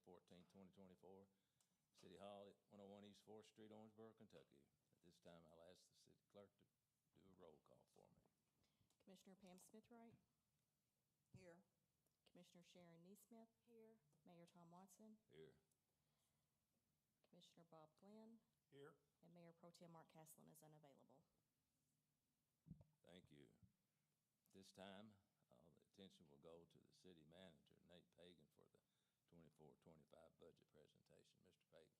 14th, 2024. City Hall at 101 East 4th Street, Owensboro, Kentucky. At this time, I'll ask the city clerk to do a roll call for me. Commissioner Pam Smithwright. Here. Commissioner Sharon Neesmith. Here. Mayor Tom Watson. Here. Commissioner Bob Glenn. Here. And Mayor Pro Tem Mark Caslin is unavailable. Thank you. This time, all the attention will go to the city manager, Nate Pagan, for the 24-25 budget presentation. Mr. Pagan.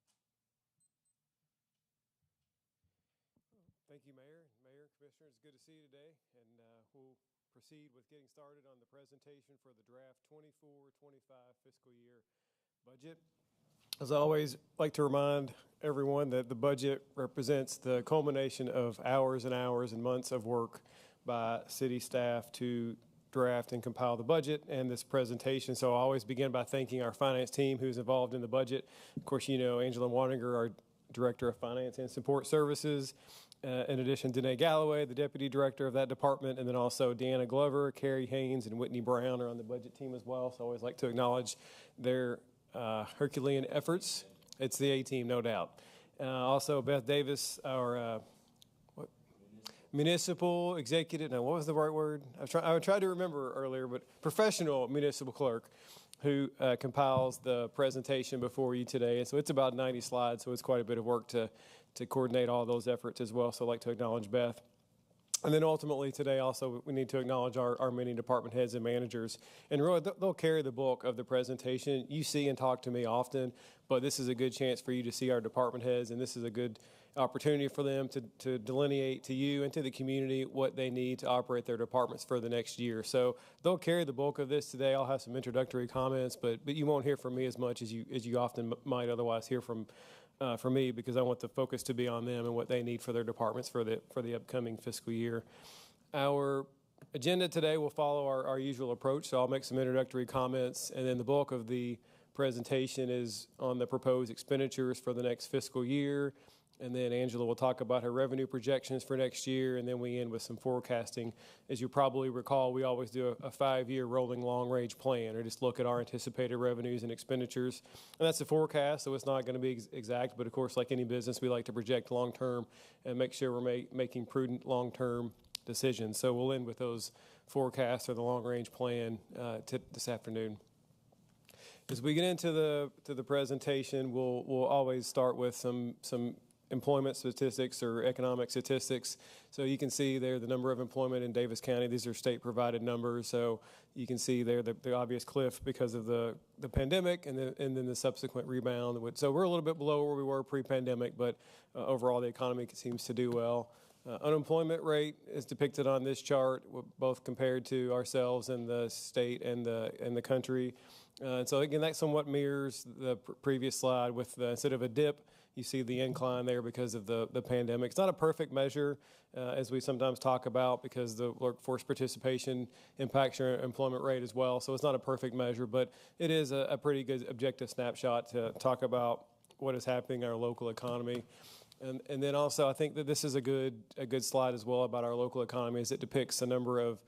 Thank you, Mayor. Mayor, Commissioner, it's good to see you today, and we'll proceed with getting started on the presentation for the draft 24-25 fiscal year budget. As I always like to remind everyone that the budget represents the culmination of hours and hours and months of work by city staff to draft and compile the budget and this presentation. So I always begin by thanking our finance team who's involved in the budget. Of course, you know Angela Waninger, our Director of Finance and Support Services. In addition, Danae Galloway, the Deputy Director of that department, and then also Deanna Glover, Carrie Haynes, and Whitney Brown are on the budget team as well. So I always like to acknowledge their Herculean efforts. It's the A-team, no doubt. Also, Beth Davis, our municipal executive, no, what was the right word? I tried to remember earlier, but professional municipal clerk who compiles the presentation before you today. And so it's about 90 slides, so it's quite a bit of work to coordinate all those efforts as well. So I'd like to acknowledge Beth. And then ultimately today also we need to acknowledge our many department heads and managers. And really they'll carry the bulk of the presentation. You see and talk to me often, but this is a good chance for you to see our department heads, and this is a good opportunity for them to delineate to you and to the community what they need to operate their departments for the next year. So they'll carry the bulk of this today. I'll have some introductory comments, but you won't hear from me as much as you often might otherwise hear from me, because I want the focus to be on them and what they need for their departments for the upcoming fiscal year. Our agenda today will follow our usual approach, so I'll make some introductory comments, and then the bulk of the presentation is on the proposed expenditures for the next fiscal year. And then Angela will talk about her revenue projections for next year, and then we end with some forecasting. As you probably recall, we always do a 5-year rolling long-range plan, or just look at our anticipated revenues and expenditures. And that's a forecast, so it's not going to be exact, but of course, like any business, we like to project long-term and make sure we're making prudent long-term decisions. So we'll end with those forecasts or the long-range plan this afternoon. As we get into the presentation, we'll always start with some employment statistics or economic statistics. So you can see there the number of employment in Davis County. These are state-provided numbers. So you can see there the obvious cliff because of the pandemic and then the subsequent rebound. So we're a little bit below where we were pre-pandemic, but overall the economy seems to do well. Unemployment rate is depicted on this chart, both compared to ourselves and the state and the country. And so again, that somewhat mirrors the previous slide with instead of a dip, you see the incline there because of the pandemic. It's not a perfect measure, as we sometimes talk about, because the workforce participation impacts your employment rate as well. So it's not a perfect measure, but it is a pretty good objective snapshot to talk about what is happening in our local economy. And then also, I think that this is a good slide as well about our local economy, as it depicts a number of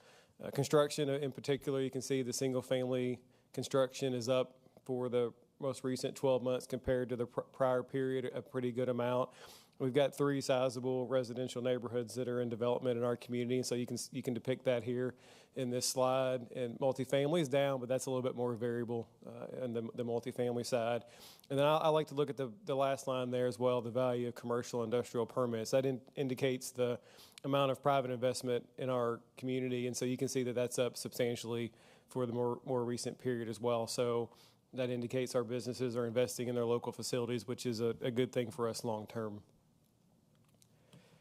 construction. In particular, you can see the single-family construction is up for the most recent 12 months compared to the prior period, a pretty good amount. We've got 3 sizable residential neighborhoods that are in development in our community, so you can depict that here in this slide. And multifamily is down, but that's a little bit more variable on the multifamily side. And then I like to look at the last line there as well, the value of commercial industrial permits. That indicates the amount of private investment in our community, and so you can see that that's up substantially for the more recent period as well. So that indicates our businesses are investing in their local facilities, which is a good thing for us long term.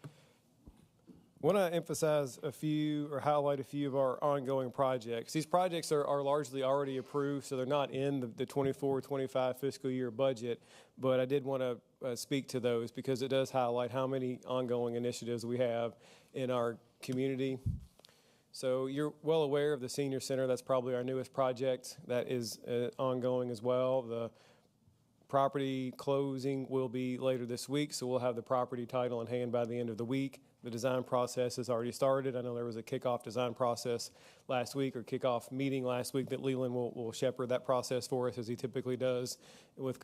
I want to emphasize highlight a few of our ongoing projects. These projects are largely already approved, so they're not in the 24-25 fiscal year budget, but I did want to speak to those because it does highlight how many ongoing initiatives we have in our community. So you're well aware of the Senior Center. That's probably our newest project that is ongoing as well. The property closing will be later this week, so we'll have the property title in hand by the end of the week. The design process has already started. I know there was a kickoff design process last week, or kickoff meeting last week, that Leland will shepherd that process for us, as he typically does,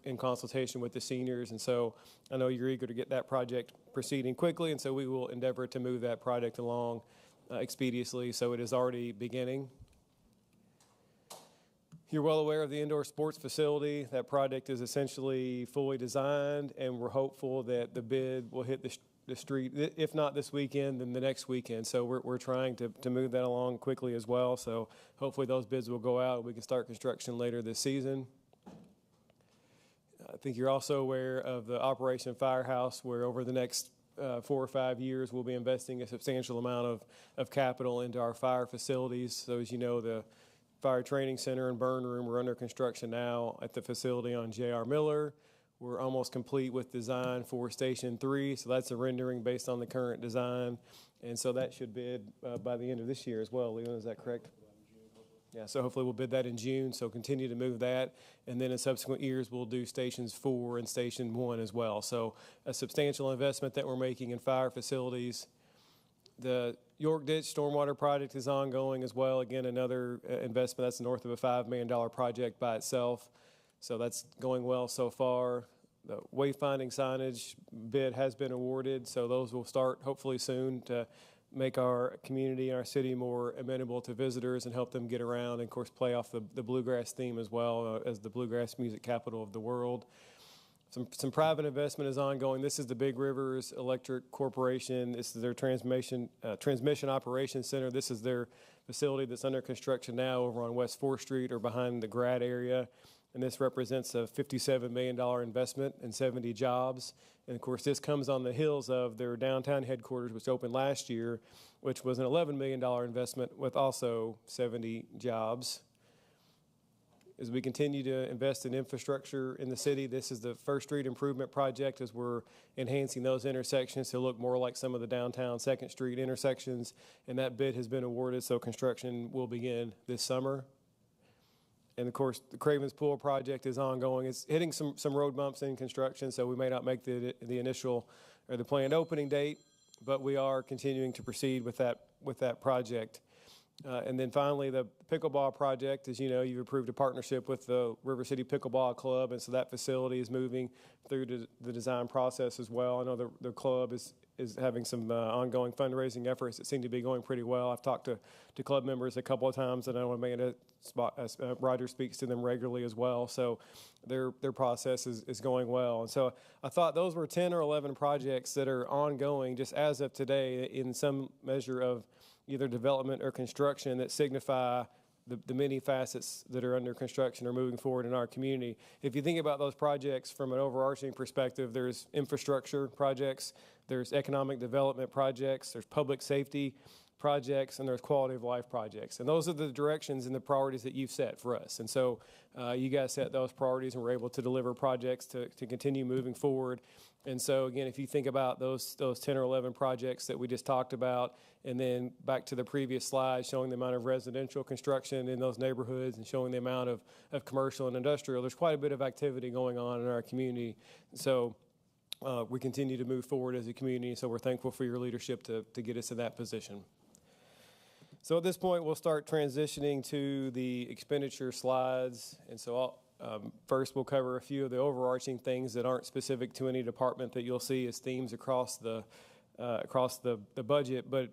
in consultation with the seniors. And so I know you're eager to get that project proceeding quickly, and so we will endeavor to move that project along expeditiously. So it is already beginning. You're well aware of the indoor sports facility. That project is essentially fully designed, and we're hopeful that the bid will hit the street, if not this weekend, then the next weekend. So we're trying to move that along quickly as well. So hopefully those bids will go out. We can start construction later this season. I think you're also aware of the Operation Firehouse, where over the next 4 or 5 years we'll be investing a substantial amount of capital into our fire facilities. So as you know, the Fire Training Center and burn room are under construction now at the facility on J.R. Miller. We're almost complete with design for Station 3, so that's a rendering based on the current design. And so that should bid by the end of this year as well. Leland, is that correct? Yeah, so hopefully we'll bid that in June, so continue to move that. And then in subsequent years, we'll do Stations 4 and Station 1 as well. So a substantial investment that we're making in fire facilities. The York Ditch Stormwater Project is ongoing as well. Again, another investment that's north of a $5 million project by itself. So that's going well so far. The wayfinding signage bid has been awarded, so those will start hopefully soon to make our community and our city more amenable to visitors and help them get around, and of course play off the bluegrass theme as well, as the bluegrass music capital of the world. Some private investment is ongoing. This is the Big Rivers Electric Corporation. This is their transmission operations center. This is their facility that's under construction now over on West 4th Street, or behind the grad area. And this represents a $57 million investment and 70 jobs. And of course, this comes on the heels of their downtown headquarters, which opened last year, which was an $11 million investment with also 70 jobs. As we continue to invest in infrastructure in the city, this is the First Street Improvement Project, as we're enhancing those intersections to look more like some of the downtown 2nd Street intersections. And that bid has been awarded, so construction will begin this summer. And of course, the Cravens Pool project is ongoing. It's hitting some road bumps in construction, so we may not make the initial or the planned opening date, but we are continuing to proceed with that project. And then finally, the pickleball project. As you know, you've approved a partnership with the River City Pickleball Club, and so that facility is moving through to the design process as well. I know the club is having some ongoing fundraising efforts that seem to be going pretty well. I've talked to club members a couple of times, and I know Amanda Ryder speaks to them regularly as well. So their process is going well. And so I thought those were 10 or 11 projects that are ongoing just as of today, in some measure of either development or construction, that signify the many facets that are under construction or moving forward in our community. If you think about those projects from an overarching perspective, there's infrastructure projects, there's economic development projects, there's public safety projects, and there's quality of life projects. And those are the directions and the priorities that you've set for us. And so you guys set those priorities, and we're able to deliver projects to continue moving forward. And so again, if you think about those 10 or 11 projects that we just talked about, and then back to the previous slide showing the amount of residential construction in those neighborhoods and showing the amount of commercial and industrial, there's quite a bit of activity going on in our community. So we continue to move forward as a community, so we're thankful for your leadership to get us in that position. So at this point, we'll start transitioning to the expenditure slides. And so first, we'll cover a few of the overarching things that aren't specific to any department that you'll see as themes across the budget. But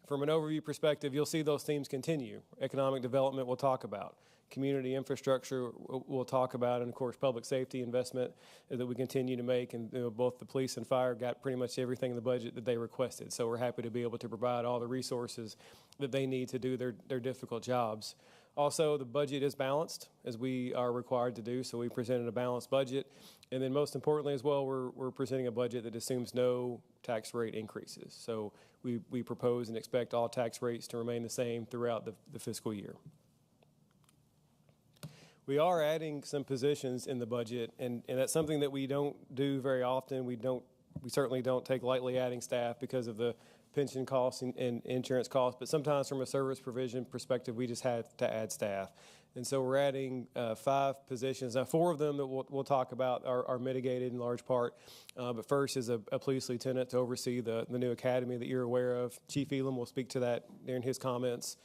from an overview perspective, you'll see those themes continue. Economic development we'll talk about. Community infrastructure we'll talk about. And, of course, public safety investment that we continue to make. And both the police and fire got pretty much everything in the budget that they requested. So we're happy to be able to provide all the resources that they need to do their difficult jobs. Also, the budget is balanced, as we are required to do, so we presented a balanced budget. And then most importantly as well, we're presenting a budget that assumes no tax rate increases. So we propose and expect all tax rates to remain the same throughout the fiscal year. We are adding some positions in the budget, and that's something that we don't do very often. We certainly don't take lightly adding staff because of the pension costs and insurance costs, but sometimes from a service provision perspective, we just had to add staff. And so we're adding 5 positions. Now, 4 of them that we'll talk about are mitigated in large part. But first is a police lieutenant to oversee the new academy that you're aware of. Chief Elam will speak to that during his comments.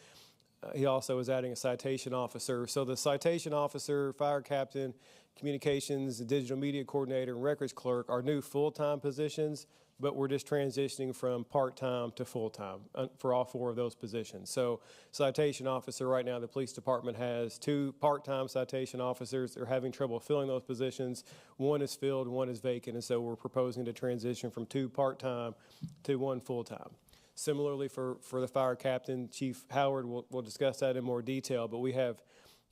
He also is adding a citation officer. So the citation officer, fire captain, communications, digital media coordinator, and records clerk are new full-time positions, but we're just transitioning from part-time to full-time for all 4 of those positions. So citation officer, right now the police department has 2 part-time citation officers. They're having trouble filling those positions. 1 is filled, 1 is vacant, and so we're proposing to transition from 2 part-time to 1 full-time. Similarly for the fire captain, Chief Howard will discuss that in more detail, but we have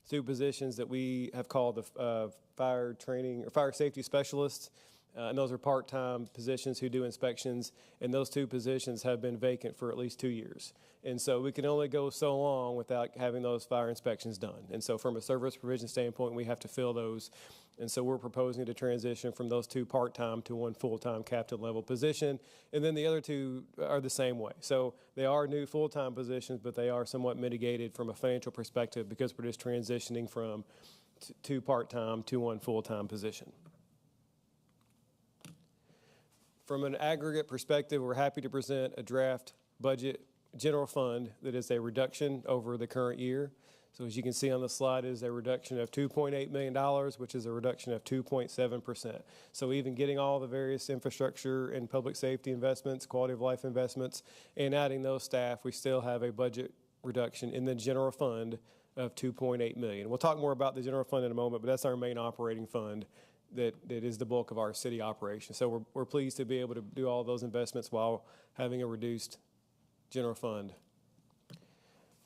2 positions that we have called the fire training or fire safety specialists. And those are part-time positions who do inspections, and those 2 positions have been vacant for at least 2 years. And so we can only go so long without having those fire inspections done. And so from a service provision standpoint, we have to fill those. And so we're proposing to transition from those 2 part-time to 1 full-time captain level position. And then the other 2 are the same way. So they are new full-time positions, but they are somewhat mitigated from a financial perspective because we're just transitioning from 2 part-time to 1 full-time position. From an aggregate perspective, we're happy to present a draft budget general fund that is a reduction over the current year. So as you can see on the slide, is a reduction of $2.8 million, which is a reduction of 2.7%. So even getting all the various infrastructure and public safety investments, quality of life investments, and adding those staff, we still have a budget reduction in the general fund of $2.8 million. We'll talk more about the general fund in a moment, but that's our main operating fund that is the bulk of our city operation. So we're pleased to be able to do all those investments while having a reduced general fund.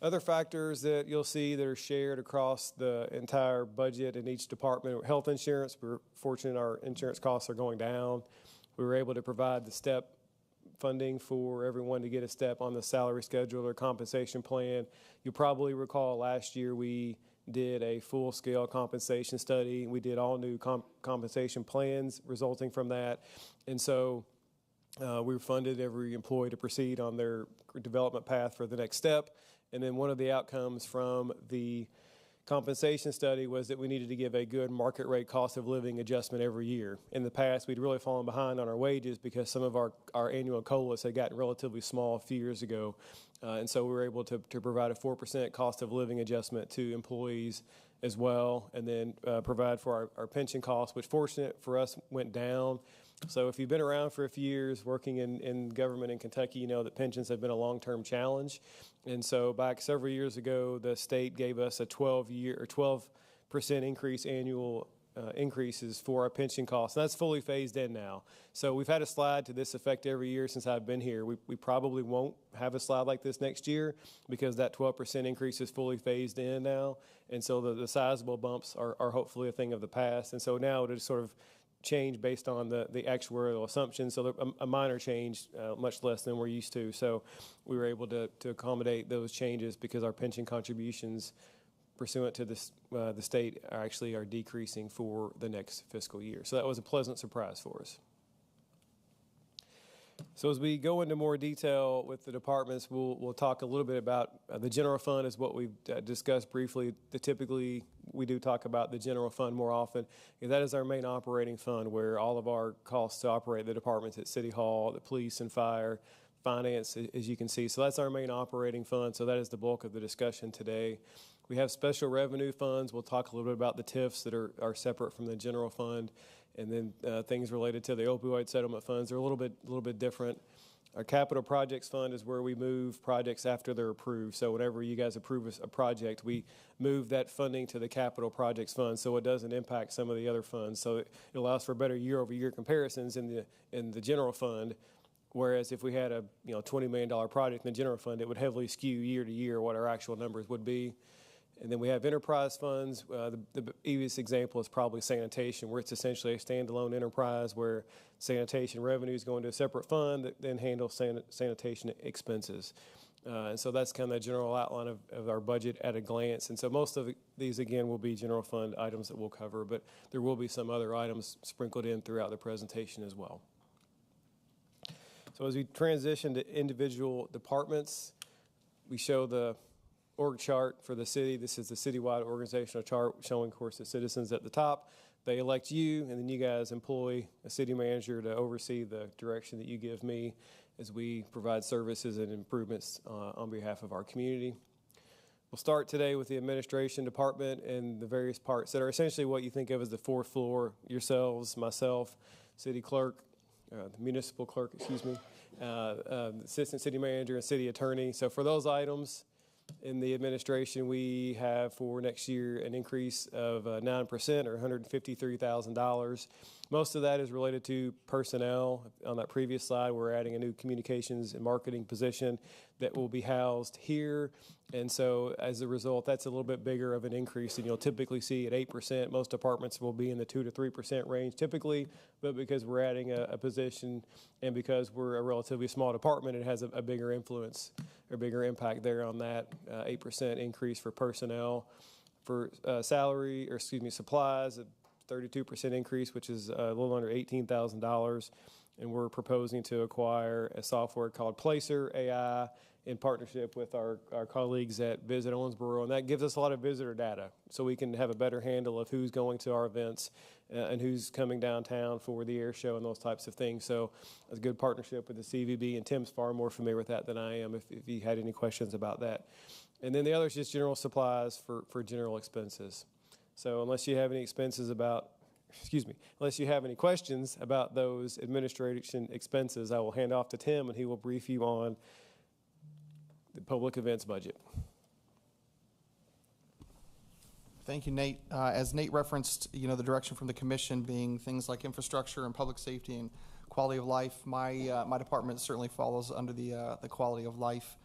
Other factors that you'll see that are shared across the entire budget in each department: health insurance. We're fortunate our insurance costs are going down. We were able to provide the STEP funding for everyone to get a step on the salary schedule or compensation plan. You probably recall last year we did a full-scale compensation study. We did all new compensation plans resulting from that. And so we funded every employee to proceed on their development path for the next step. And then one of the outcomes from the compensation study was that we needed to give a good market rate cost of living adjustment every year. In the past, we'd really fallen behind on our wages because some of our annual COLAs had gotten relatively small a few years ago. And so we were able to provide a 4% cost of living adjustment to employees as well, and then provide for our pension costs, which fortunate for us went down. So if you've been around for a few years working in government in Kentucky, you know that pensions have been a long-term challenge. And so back several years ago, the state gave us a 12% increase annual increases for our pension costs. And that's fully phased in now. So we've had a slide to this effect every year since I've been here. We probably won't have a slide like this next year because that 12% increase is fully phased in now. And so the sizable bumps are hopefully a thing of the past. And so now it'll sort of change based on the actuarial assumptions. So a minor change, much less than we're used to. So we were able to accommodate those changes because our pension contributions pursuant to this, the state are decreasing for the next fiscal year. So that was a pleasant surprise for us. So as we go into more detail with the departments, we'll talk a little bit about the general fund is what we've discussed briefly. Typically, we do talk about the general fund more often. And that is our main operating fund where all of our costs to operate the departments at City Hall, the police and fire, finance, as you can see. So that's our main operating fund. So that is the bulk of the discussion today. We have special revenue funds. We'll talk a little bit about the TIFs that are separate from the general fund. And then things related to the opioid settlement funds are a little bit different. Our capital projects fund is where we move projects after they're approved. So whenever you guys approve a project, we move that funding to the capital projects fund so it doesn't impact some of the other funds. So it allows for better year-over-year comparisons in the general fund. Whereas if we had a $20 million project in the general fund, it would heavily skew year to year what our actual numbers would be. And then we have enterprise funds. The easiest example is probably sanitation, where it's essentially a standalone enterprise where sanitation revenues go into a separate fund that then handles sanitation expenses. And so that's kind of the general outline of our budget at a glance. And so most of these, again, will be general fund items that we'll cover, but there will be some other items sprinkled in throughout the presentation as well. So So as we transition to individual departments, we show the org chart for the city. This is the citywide organizational chart showing, of course, the citizens at the top. They elect you, and then you guys employ a city manager to oversee the direction that you give me as we provide services and improvements on behalf of our community. We'll start today with the administration department and the various parts that are essentially what you think of as the fourth floor: yourselves, myself, city clerk, the municipal clerk, assistant city manager, and city attorney. So for those items in the administration, we have for next year an increase of 9% or $153,000. Most of that is related to personnel. On that previous slide, we're adding a new communications and marketing position that will be housed here. And so as a result, that's a little bit bigger of an increase than you'll typically see at 8%. Most departments will be in the 2 to 3% range typically, but because we're adding a position and because we're a relatively small department, it has a bigger influence or bigger impact there on that 8% increase for personnel. For supplies, a 32% increase, which is a little under $18,000. And we're proposing to acquire a software called Placer AI in partnership with our colleagues at Visit Owensboro, and that gives us a lot of visitor data, so we can have a better handle of who's going to our events and who's coming downtown for the air show and those types of things. So it's a good partnership with the CVB, and Tim's far more familiar with that than I am if he had any questions about that. And then the other is just general supplies for general expenses. So unless you have any unless you have any questions about those administration expenses, I will hand off to Tim, and he will brief you on the public events budget. Thank you, Nate. As Nate referenced, the direction from the commission being things like infrastructure and public safety and quality of life. My department certainly follows under the quality of life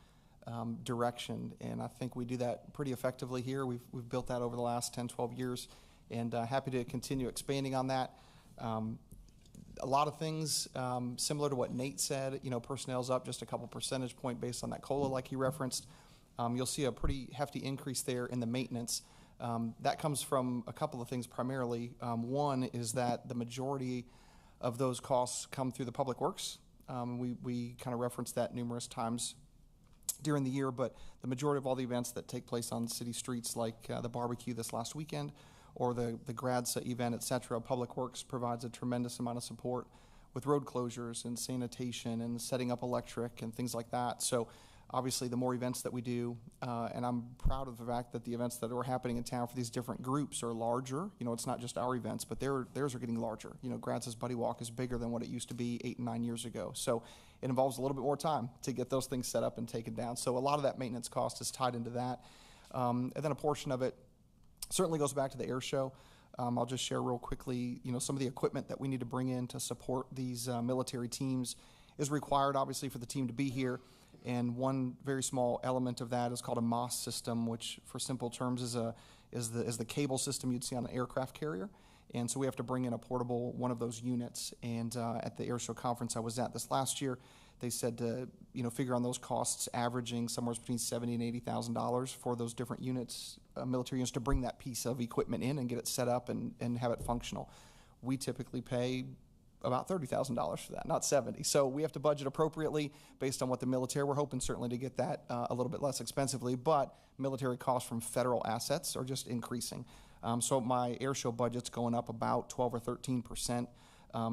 direction, and I think we do that pretty effectively here. We've built that over the last 10, 12 years, and happy to continue expanding on that. A lot of things similar to what Nate said. Personnel's up just a couple percentage point based on that COLA like he referenced. You'll see a pretty hefty increase there in the maintenance. That comes from a couple of things primarily. One is that the majority of those costs come through the public works. We kind of referenced that numerous times during the year, but the majority of all the events that take place on city streets, like the barbecue this last weekend, or the GRADSA event, et cetera, Public Works provides a tremendous amount of support with road closures and sanitation and setting up electric and things like that. So obviously the more events that we do, and I'm proud of the fact that the events that are happening in town for these different groups are larger. It's not just our events, but theirs are getting larger. GRADSA's Buddy Walk is bigger than what it used to be 8 and 9 years ago. So it involves a little bit more time to get those things set up and taken down. So a lot of that maintenance cost is tied into that. And then a portion of it certainly goes back to the air show. I'll just share real quickly, some of the equipment that we need to bring in to support these military teams is required, obviously, for the team to be here. And one very small element of that is called a MOS system, which, for simple terms, is the cable system you'd see on an aircraft carrier. And so we have to bring in a portable one of those units. And at the air show conference I was at this last year, they said to figure on those costs averaging somewhere between $70,000 and $80,000 for those different units, military units, to bring that piece of equipment in and get it set up and have it functional. We typically pay about $30,000 for that, not $70,000. So we have to budget appropriately based on what the military. We're hoping certainly to get that a little bit less expensively, but military costs from federal assets are just increasing. So my air show budget's going up about 12 or 13%.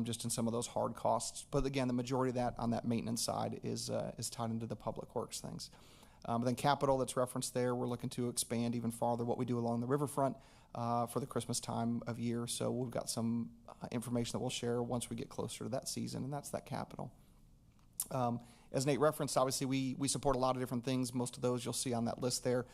Just in some of those hard costs. But again, the majority of that on that maintenance side is tied into the public works things. Then capital that's referenced there, we're looking to expand even farther what we do along the riverfront for the Christmas time of year. So we've got some information that we'll share once we get closer to that season, and that's that capital. As Nate referenced, obviously we support a lot of different things. Most of those you'll see on that list there.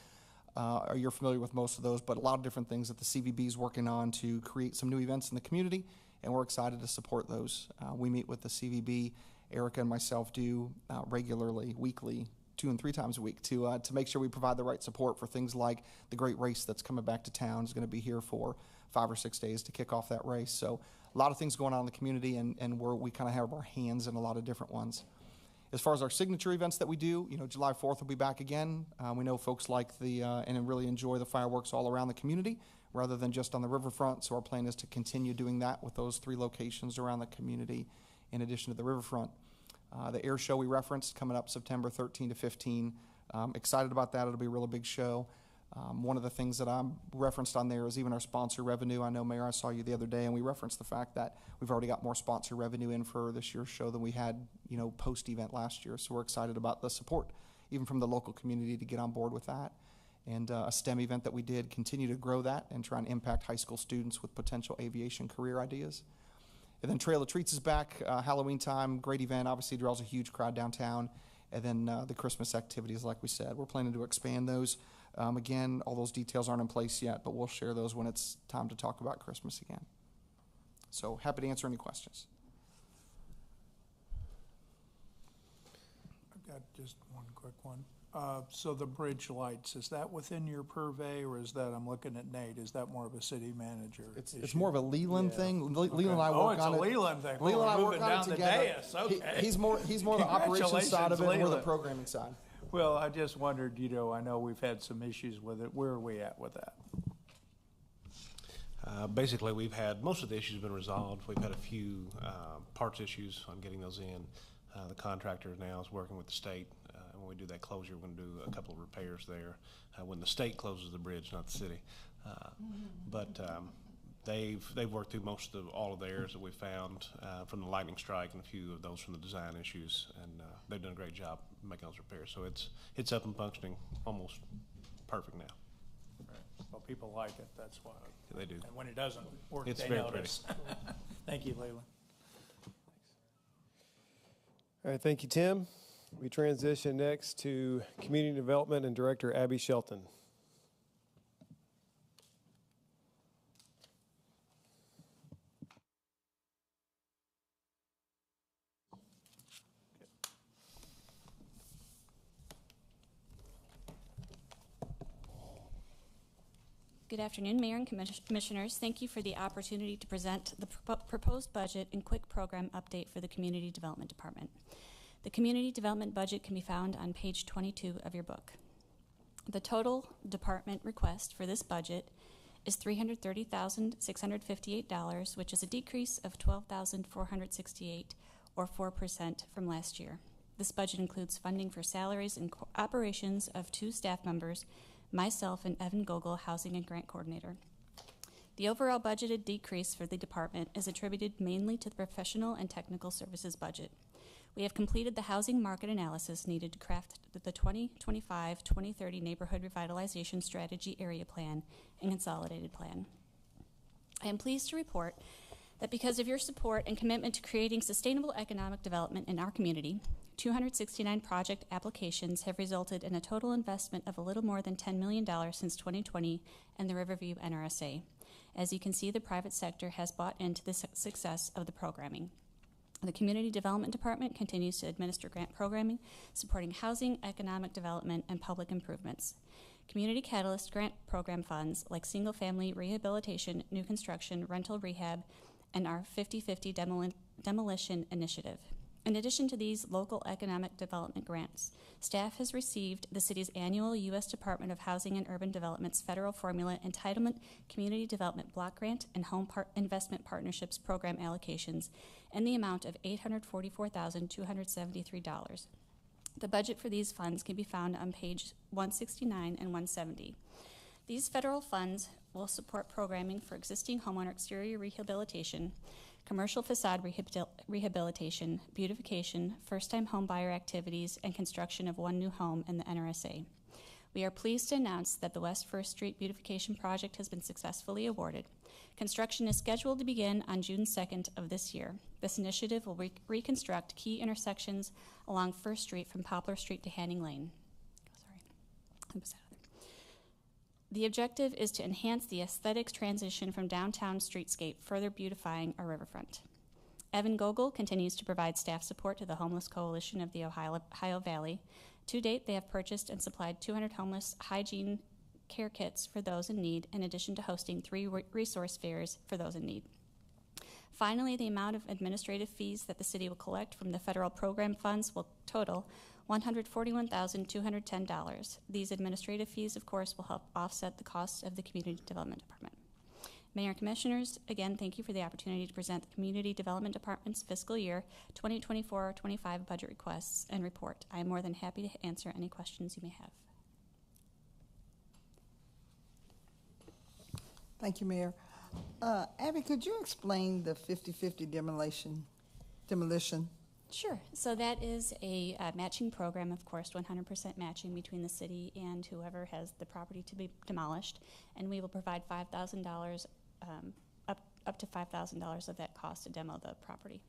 You're familiar with most of those, but a lot of different things that the CVB is working on to create some new events in the community, and we're excited to support those. We meet with the CVB. Erica and myself do regularly, weekly, 2 and 3 times a week to make sure we provide the right support for things like the great race that's coming back to town. Is going to be here for 5 or 6 days to kick off that race. So a lot of things going on in the community, and we kind of have our hands in a lot of different ones. As far as our signature events that we do, July 4th will be back again. We know folks like and really enjoy the fireworks all around the community rather than just on the riverfront. So our plan is to continue doing that with those 3 locations around the community in addition to the riverfront. The air show we referenced coming up September 13 to 15. Excited about that. It'll be a really big show. One of the things that I'm referenced on there is even our sponsor revenue. I know, Mayor, I saw you the other day, and we referenced the fact that we've already got more sponsor revenue in for this year's show than we had, post-event last year. So we're excited about the support, even from the local community, to get on board with that. And a STEM event that we did, continue to grow that and try and impact high school students with potential aviation career ideas. And then Trail of Treats is back, Halloween time, great event, obviously draws a huge crowd downtown. And then the Christmas activities, like we said, we're planning to expand those. Again, all those details aren't in place yet, but we'll share those when it's time to talk about Christmas again. So happy to answer any questions. I've got just one quick one. So the bridge lights, is that within your purvey, or is that, I'm looking at Nate, is that more of a city manager It's issue? more of a Leland thing. Leland and I Oh, work it's on a it. Leland thing. Leland and I We're work moving on it down the together. dais. Okay. He's more the operations side of it, and we're the Leland. programming side. Well, I just wondered, I know we've had some issues with it. Where are we at with that? Basically, most of the issues have been resolved. We've had a few parts issues on getting those in. The contractor now is working with the state. And when we do that closure, we're going to do a couple of repairs there when the state closes the bridge, not the city. But they've worked through all of the errors that we found from the lightning strike and a few of those from the design issues, and they've done a great job making those repairs. So it's up and functioning almost perfect now. Right. Well, people like it, that's why. They do. And when it doesn't work, It's they very notice. Thank you, Leland. All right, thank you, Tim. We transition next to Community Development and Director Abby Shelton. Good afternoon, Mayor and Commissioners. Thank you for the opportunity to present the proposed budget and quick program update for the Community Development Department. The Community Development budget can be found on page 22 of your book. The total department request for this budget is $330,658, which is a decrease of $12,468, or 4% from last year. This budget includes funding for salaries and operations of 2 staff members, myself and Evan Gogol, Housing and Grant Coordinator. The overall budgeted decrease for the department is attributed mainly to the professional and technical services budget. We have completed the housing market analysis needed to craft the 2025-2030 Neighborhood Revitalization Strategy Area Plan and Consolidated Plan. I am pleased to report that because of your support and commitment to creating sustainable economic development in our community, 269 project applications have resulted in a total investment of a little more than $10 million since 2020 and the Riverview NRSA. As you can see, the private sector has bought into the success of the programming. The Community Development Department continues to administer grant programming, supporting housing, economic development, and public improvements. Community Catalyst grant program funds like single-family rehabilitation, new construction, rental rehab, and our 50/50 demolition initiative. In addition to these local economic development grants, staff has received the city's annual U.S. Department of Housing and Urban Development's Federal Formula Entitlement Community Development Block Grant and Home Investment Partnerships Program allocations in the amount of $844,273. The budget for these funds can be found on page 169 and 170. These federal funds will support programming for existing homeowner exterior rehabilitation, commercial facade rehabilitation, beautification, first-time home buyer activities, and construction of 1 new home in the NRSA. We are pleased to announce that the West 1st Street beautification project has been successfully awarded. Construction is scheduled to begin on June 2nd of this year. This initiative will reconstruct key intersections along 1st Street from Poplar Street to Hanning Lane. The objective is to enhance the aesthetic transition from downtown streetscape, further beautifying our riverfront. Evan Gogol continues to provide staff support to the Homeless Coalition of the Ohio Valley. To date, they have purchased and supplied 200 homeless hygiene care kits for those in need, in addition to hosting 3 resource fairs for those in need. Finally, the amount of administrative fees that the city will collect from the federal program funds will total $141,210. These administrative fees, of course, will help offset the costs of the Community Development Department. Mayor and Commissioners, again, thank you for the opportunity to present the Community Development Department's fiscal year 2024-25 budget requests and report. I am more than happy to answer any questions you may have. Thank you, Mayor. Abby, could you explain the 50-50 demolition? Sure. So that is a matching program, of course, 100% matching between the city and whoever has the property to be demolished. And we will provide $5,000, up to $5,000 of that cost to demo the property.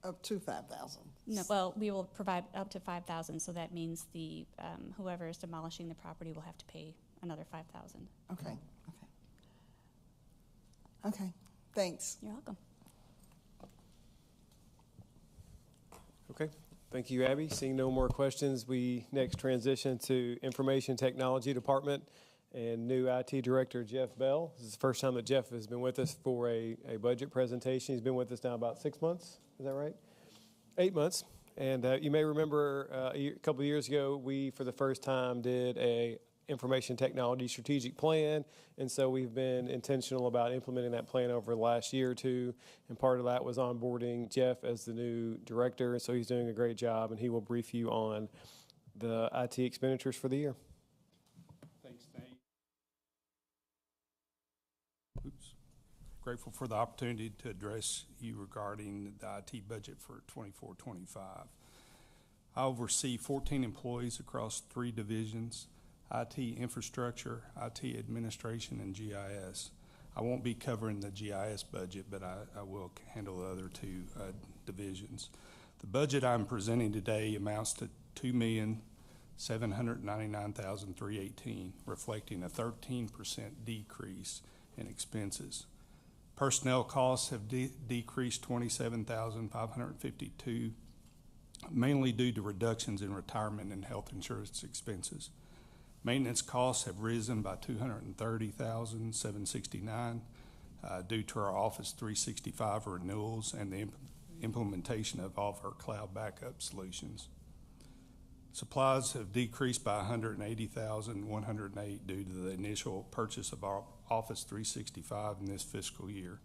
Up to 5,000? No, well, we will provide up to $5,000, so that means the whoever is demolishing the property will have to pay another $5,000. Okay, okay, thanks. You're welcome. Okay, thank you, Abby. Seeing no more questions, we next transition to Information Technology Department and new IT Director, Jeff Bell. This is the first time that Jeff has been with us for a budget presentation. He's been with us now about 6 months, is that right? 8 months. And you may remember a couple of years ago, we, for the first time, did a information technology strategic plan, and so we've been intentional about implementing that plan over the last year or two, and part of that was onboarding Jeff as the new director, and so he's doing a great job, and he will brief you on the IT expenditures for the year. Thanks, Nate. Oops. Grateful for the opportunity to address you regarding the IT budget for 24-25. I oversee 14 employees across 3 divisions: IT infrastructure, IT administration, and GIS. I won't be covering the GIS budget, but I will handle the other 2 divisions. The budget I'm presenting today amounts to $2,799,318, reflecting a 13% decrease in expenses. Personnel costs have decreased $27,552, mainly due to reductions in retirement and health insurance expenses. Maintenance costs have risen by $230,769 due to our Office 365 renewals and the implementation of all of our cloud backup solutions. Supplies have decreased by $180,108 due to the initial purchase of our Office 365 in this fiscal year.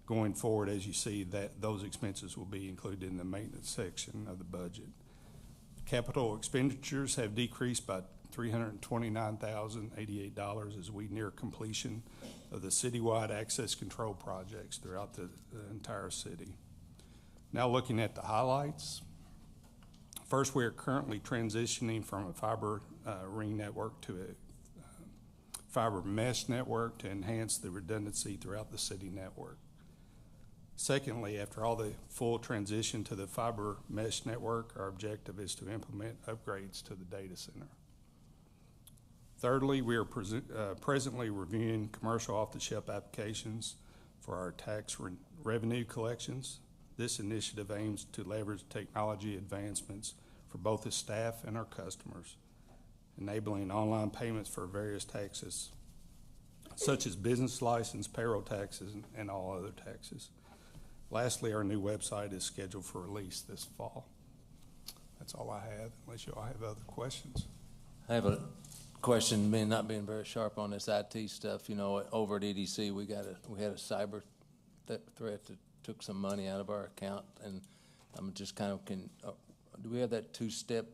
Going forward, as you see, that those expenses will be included in the maintenance section of the budget. Capital expenditures have decreased by $329,088 as we near completion of the citywide access control projects throughout the entire city. Now looking at the highlights. First, we are currently transitioning from a fiber ring network to a fiber mesh network to enhance the redundancy throughout the city network. Secondly, after all the full transition to the fiber mesh network, our objective is to implement upgrades to the data center. Thirdly, we are presently reviewing commercial off-the-shelf applications for our tax revenue collections. This initiative aims to leverage technology advancements for both the staff and our customers, enabling online payments for various taxes, such as business license, payroll taxes, and all other taxes. Lastly, our new website is scheduled for release this fall. That's all I have, unless you all have other questions. I have a question, not being very sharp on this IT stuff. You know, over at EDC, we had a cyber threat that took some money out of our account, and I'm just kind of do we have that 2-step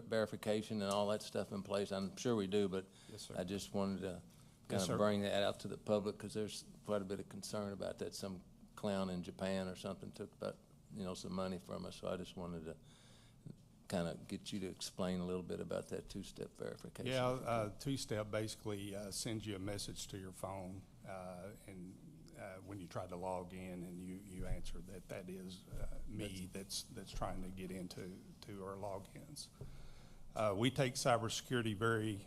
verification and all that stuff in place? I'm sure we do, but Yes, sir. I just wanted to kind Yes, of sir. bring that out to the public because there's quite a bit of concern about that. Some clown in Japan or something took about some money from us, so I just wanted to kind of get you to explain a little bit about that 2-step verification. Yeah, 2-step basically sends you a message to your phone, and when you try to log in and you answer that is me that's trying to get into our logins. We take cybersecurity very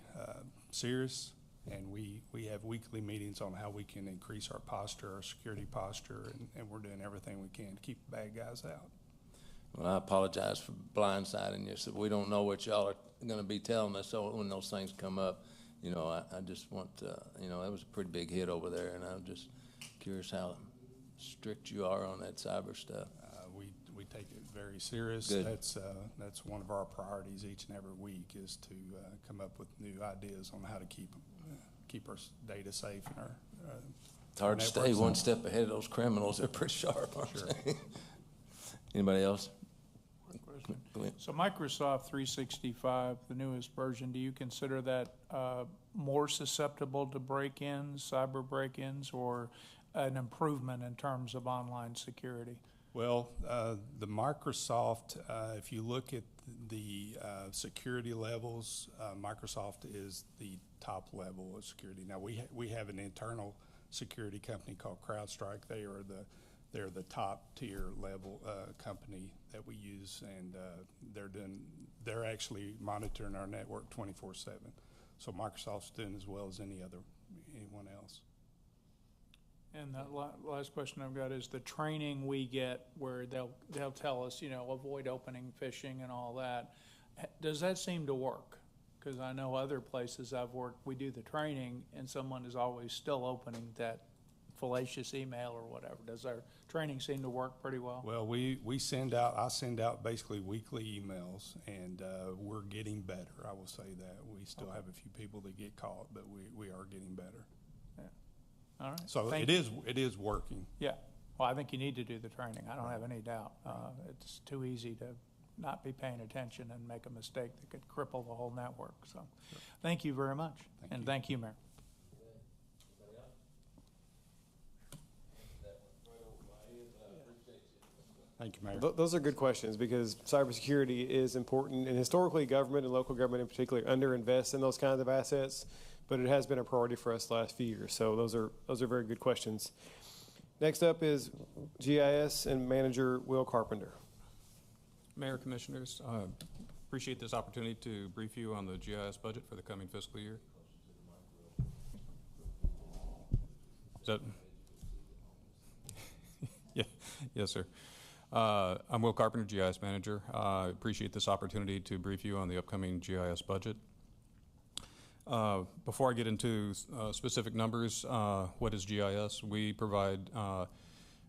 serious, and we have weekly meetings on how we can increase our posture, our security posture, and we're doing everything we can to keep the bad guys out. Well, I apologize for blindsiding you. So we don't know what y'all are going to be telling us. So when those things come up, I just want to, that was a pretty big hit over there, and I'm just curious how strict you are on that cyber stuff. We take it very serious. Good. That's one of our priorities each and every week is to come up with new ideas on how to keep keep our data safe and our. It's hard to stay networks. one step ahead of those criminals. They're pretty sharp, aren't they? Anybody else? Glenn? So Microsoft 365, the newest version, do you consider that more susceptible to break-ins, cyber break-ins, or an improvement in terms of online security? Well, the Microsoft, if you look at the security levels, Microsoft is the top level of security. Now, we have an internal security company called CrowdStrike. They're the top tier level company that we use, and they're actually monitoring our network 24/7. So Microsoft's doing as well as anyone else. And that last question I've got is the training we get where they'll tell us, avoid opening phishing and all that. Does that seem to work? Because I know other places I've worked, we do the training and someone is always still opening that fallacious email or whatever. Does our training seem to work pretty well? Well, I send out basically weekly emails, and we're getting better. I will say that. We still have a few people that get caught, but we are getting better. Yeah. All right. So it is working. Yeah. Well, I think you need to do the training. I don't have any doubt. It's too easy to not be paying attention and make a mistake that could cripple the whole network. So thank you very much. Thank you, Mayor. Thank you, Mayor. Those are good questions because cybersecurity is important, and historically, government and local government in particular underinvest in those kinds of assets, but it has been a priority for us the last few years. So those are very good questions. Next up is GIS and Manager Will Carpenter. Mayor, Commissioners, appreciate this opportunity to brief you on the GIS budget for the coming fiscal year. Is that? Yeah, yes, sir. I'm Will Carpenter, GIS Manager. I appreciate this opportunity to brief you on the upcoming GIS budget. Before I get into specific numbers, what is GIS? We provide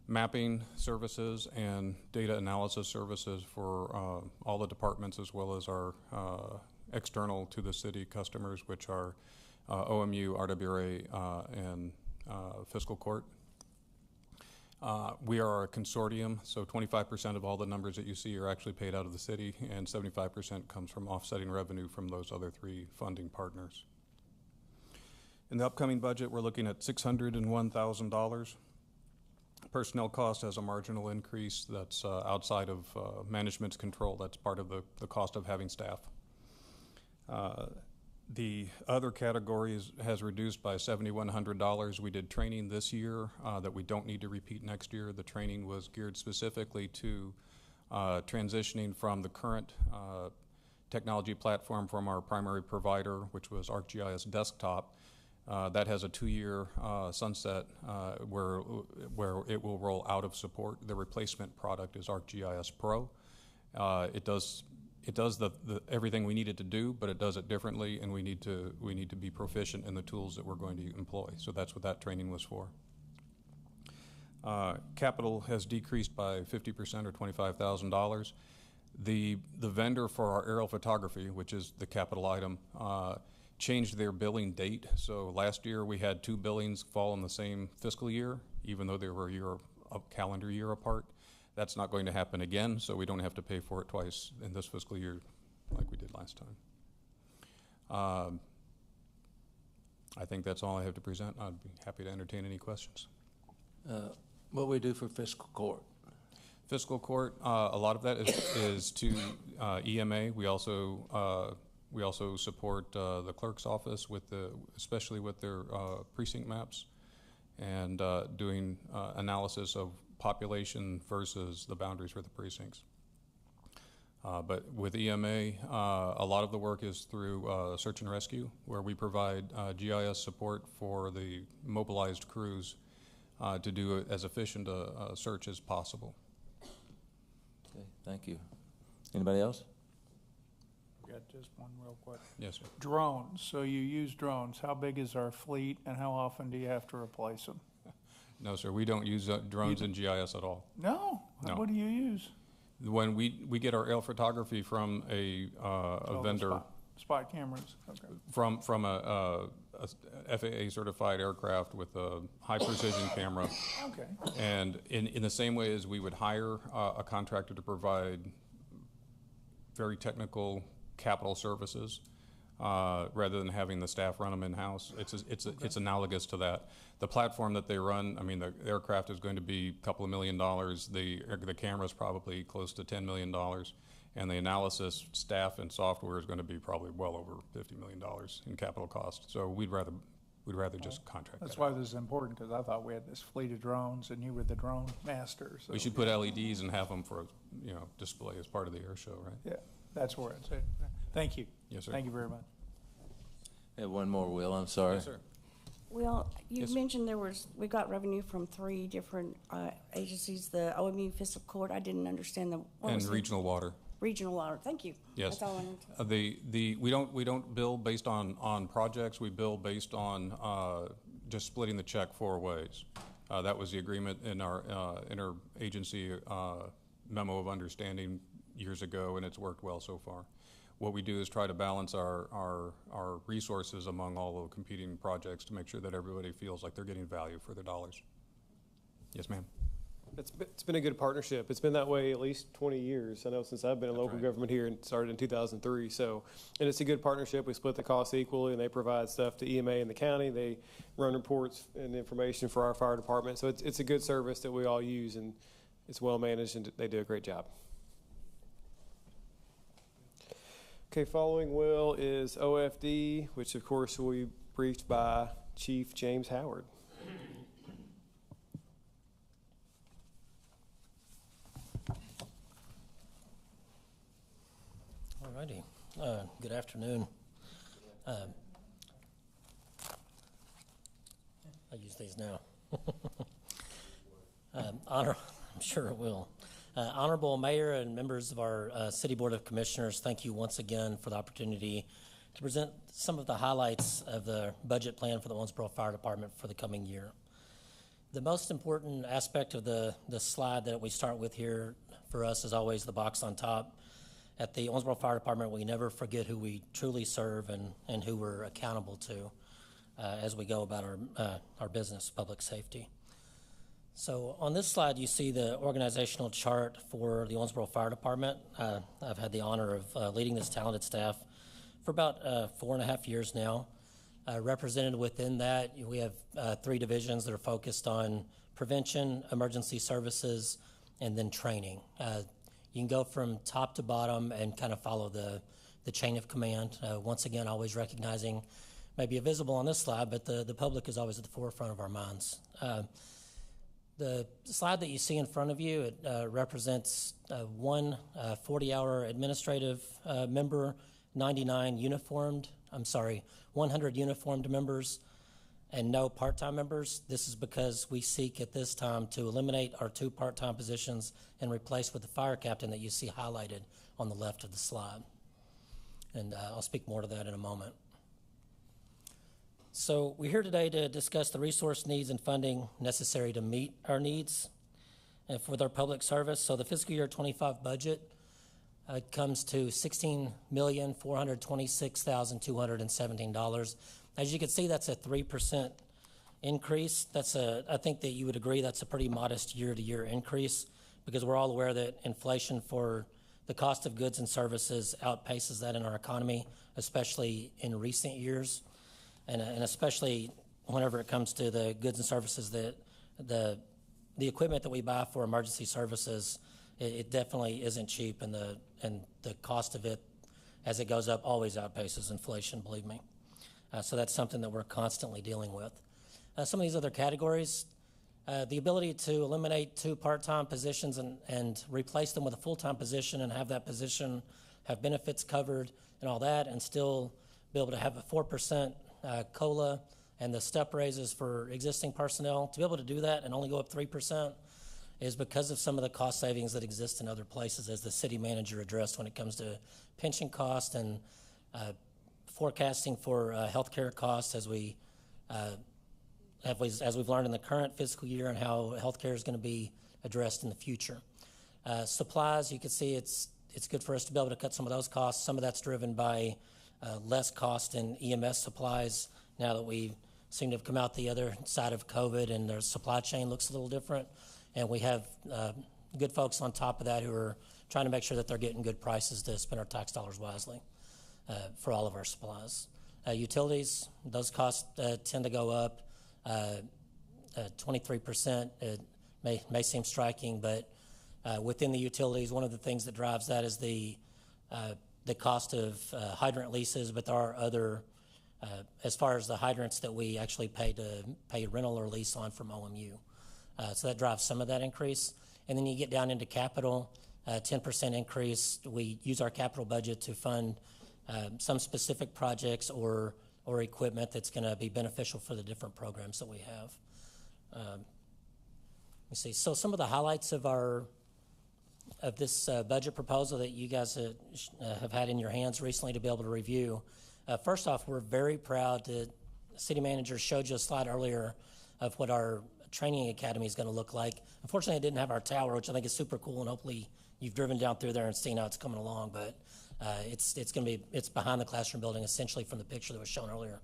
mapping services and data analysis services for all the departments as well as our external to the city customers, which are OMU, RWRA, and Fiscal Court. We are a consortium, so 25% of all the numbers that you see are actually paid out of the city, and 75% comes from offsetting revenue from those other three funding partners. In the upcoming budget, we're looking at $601,000. Personnel cost has a marginal increase that's outside of management's control. That's part of the cost of having staff. The other categories has reduced by $7,100. We did training this year that we don't need to repeat next year. The training was geared specifically to transitioning from the current technology platform from our primary provider, which was ArcGIS Desktop. That has a 2-year sunset where it will roll out of support. The replacement product is ArcGIS Pro. It does everything we need it to do, but it does it differently, and we need to be proficient in the tools that we're going to employ. So that's what that training was for. Capital has decreased by 50% or $25,000. The vendor for our aerial photography, which is the capital item, changed their billing date. So last year we had 2 billings fall in the same fiscal year, even though they were a calendar year apart. That's not going to happen again, so we don't have to pay for it twice in this fiscal year like we did last time. I think that's all I have to present. I'd be happy to entertain any questions. What we do for fiscal court? Fiscal court, a lot of that is to EMA. We also support the clerk's office especially with their precinct maps and doing analysis of population versus the boundaries for the precincts. But with EMA, a lot of the work is through search and rescue, where we provide GIS support for the mobilized crews to do as efficient a search as possible. Okay, thank you. Anybody else? Got just one real quick. Yes, sir. Drones. So you use drones. How big is our fleet, and how often do you have to replace them? No, sir. We don't use drones in GIS at all. No? No. What do you use? When we get our aerial photography from a vendor, spot cameras, okay. From a FAA certified aircraft with a high precision camera. Okay. And in the same way as we would hire a contractor to provide very technical capital services, rather than having the staff run them in-house, it's analogous to that. The platform that they run, I mean, the aircraft is going to be a couple of $1 million. The camera's probably close to $10 million. And the analysis staff and software is going to be probably well over $50 million in capital cost. So we'd rather just contract That's that why out. this is important, because I thought we had this fleet of drones and you were the drone master, so. We should put LEDs and have them for, display as part of the air show, right? Yeah, that's where it's at. Thank you. Yes, sir. Thank you very much. I have one more, Will, I'm sorry. Yes, sir. Well, you Yes. mentioned we got revenue from 3 different agencies, the OMU Fiscal Court, I didn't understand what And was the- regional water. Regional water, thank you. Yes. That's all I wanted to. We don't bill based on projects. We bill based on just splitting the check 4 ways. That was the agreement in our interagency memo of understanding years ago, and it's worked well so far. What we do is try to balance our resources among all the competing projects to make sure that everybody feels like they're getting value for their dollars. Yes, ma'am. It's been a good partnership. It's been that way at least 20 years. I know since I've been in local government here and started in 2003. So, and it's a good partnership. We split the costs equally, and they provide stuff to EMA and the county. They run reports and information for our fire department. So it's a good service that we all use, and it's well managed, and they do a great job. Okay, following Will is OFD, which of course will be briefed by Chief James Howard. Alrighty, good afternoon. I use these now. I'm sure it will. Honorable Mayor and members of our City Board of Commissioners, thank you once again for the opportunity to present some of the highlights of the budget plan for the Owensboro Fire Department for the coming year. The most important aspect of the slide that we start with here for us is always the box on top. At the Owensboro Fire Department, we never forget who we truly serve and who we're accountable to as we go about our business, public safety. So on this slide, you see the organizational chart for the Owensboro Fire Department. I've had the honor of leading this talented staff for about 4.5 years now. Represented within that, we have 3 divisions that are focused on prevention, emergency services, and then training. You can go from top to bottom and kind of follow the chain of command. Once again, always recognizing, maybe visible on this slide, but the public is always at the forefront of our minds. The slide that you see in front of you, it represents one 40-hour administrative member, 100 uniformed members, and no part-time members. This is because we seek at this time to eliminate our 2 part-time positions and replace with the fire captain that you see highlighted on the left of the slide. And I'll speak more to that in a moment. So we're here today to discuss the resource needs and funding necessary to meet our needs with our public service. So the fiscal year 25 budget comes to $16,426,217. As you can see, that's a 3% increase. I think that you would agree that's a pretty modest year-to-year increase, because we're all aware that inflation for the cost of goods and services outpaces that in our economy, especially in recent years, and especially whenever it comes to the goods and services that the equipment that we buy for emergency services. It definitely isn't cheap, and the cost of it as it goes up always outpaces inflation, believe me. So that's something that we're constantly dealing with. Some of these other categories, the ability to eliminate 2 part-time positions and replace them with a full-time position and have that position have benefits covered and all that, and still be able to have a 4% COLA and the step raises for existing personnel. To be able to do that and only go up 3% is because of some of the cost savings that exist in other places, as the city manager addressed when it comes to pension cost and forecasting for healthcare costs, as we've learned in the current fiscal year, and how healthcare is going to be addressed in the future. Supplies, you can see it's good for us to be able to cut some of those costs. Some of that's driven by less cost in EMS supplies now that we seem to have come out the other side of COVID and their supply chain looks a little different. And we have good folks on top of that who are trying to make sure that they're getting good prices to spend our tax dollars wisely for all of our supplies. Utilities, those costs tend to go up 23%. It may seem striking, but within the utilities, one of the things that drives that is the cost of hydrant leases, but there are other, as far as the hydrants that we actually pay rental or lease on from OMU. So that drives some of that increase. And then you get down into capital, 10% increase. We use our capital budget to fund some specific projects or equipment that's going to be beneficial for the different programs that we have. Let me see. So some of the highlights of this budget proposal that you guys have had in your hands recently to be able to review. First off, we're very proud that the city manager showed you a slide earlier of what our training academy is going to look like. Unfortunately, I didn't have our tower, which I think is super cool, and hopefully you've driven down through there and seen how it's coming along. But it's behind the classroom building, essentially from the picture that was shown earlier.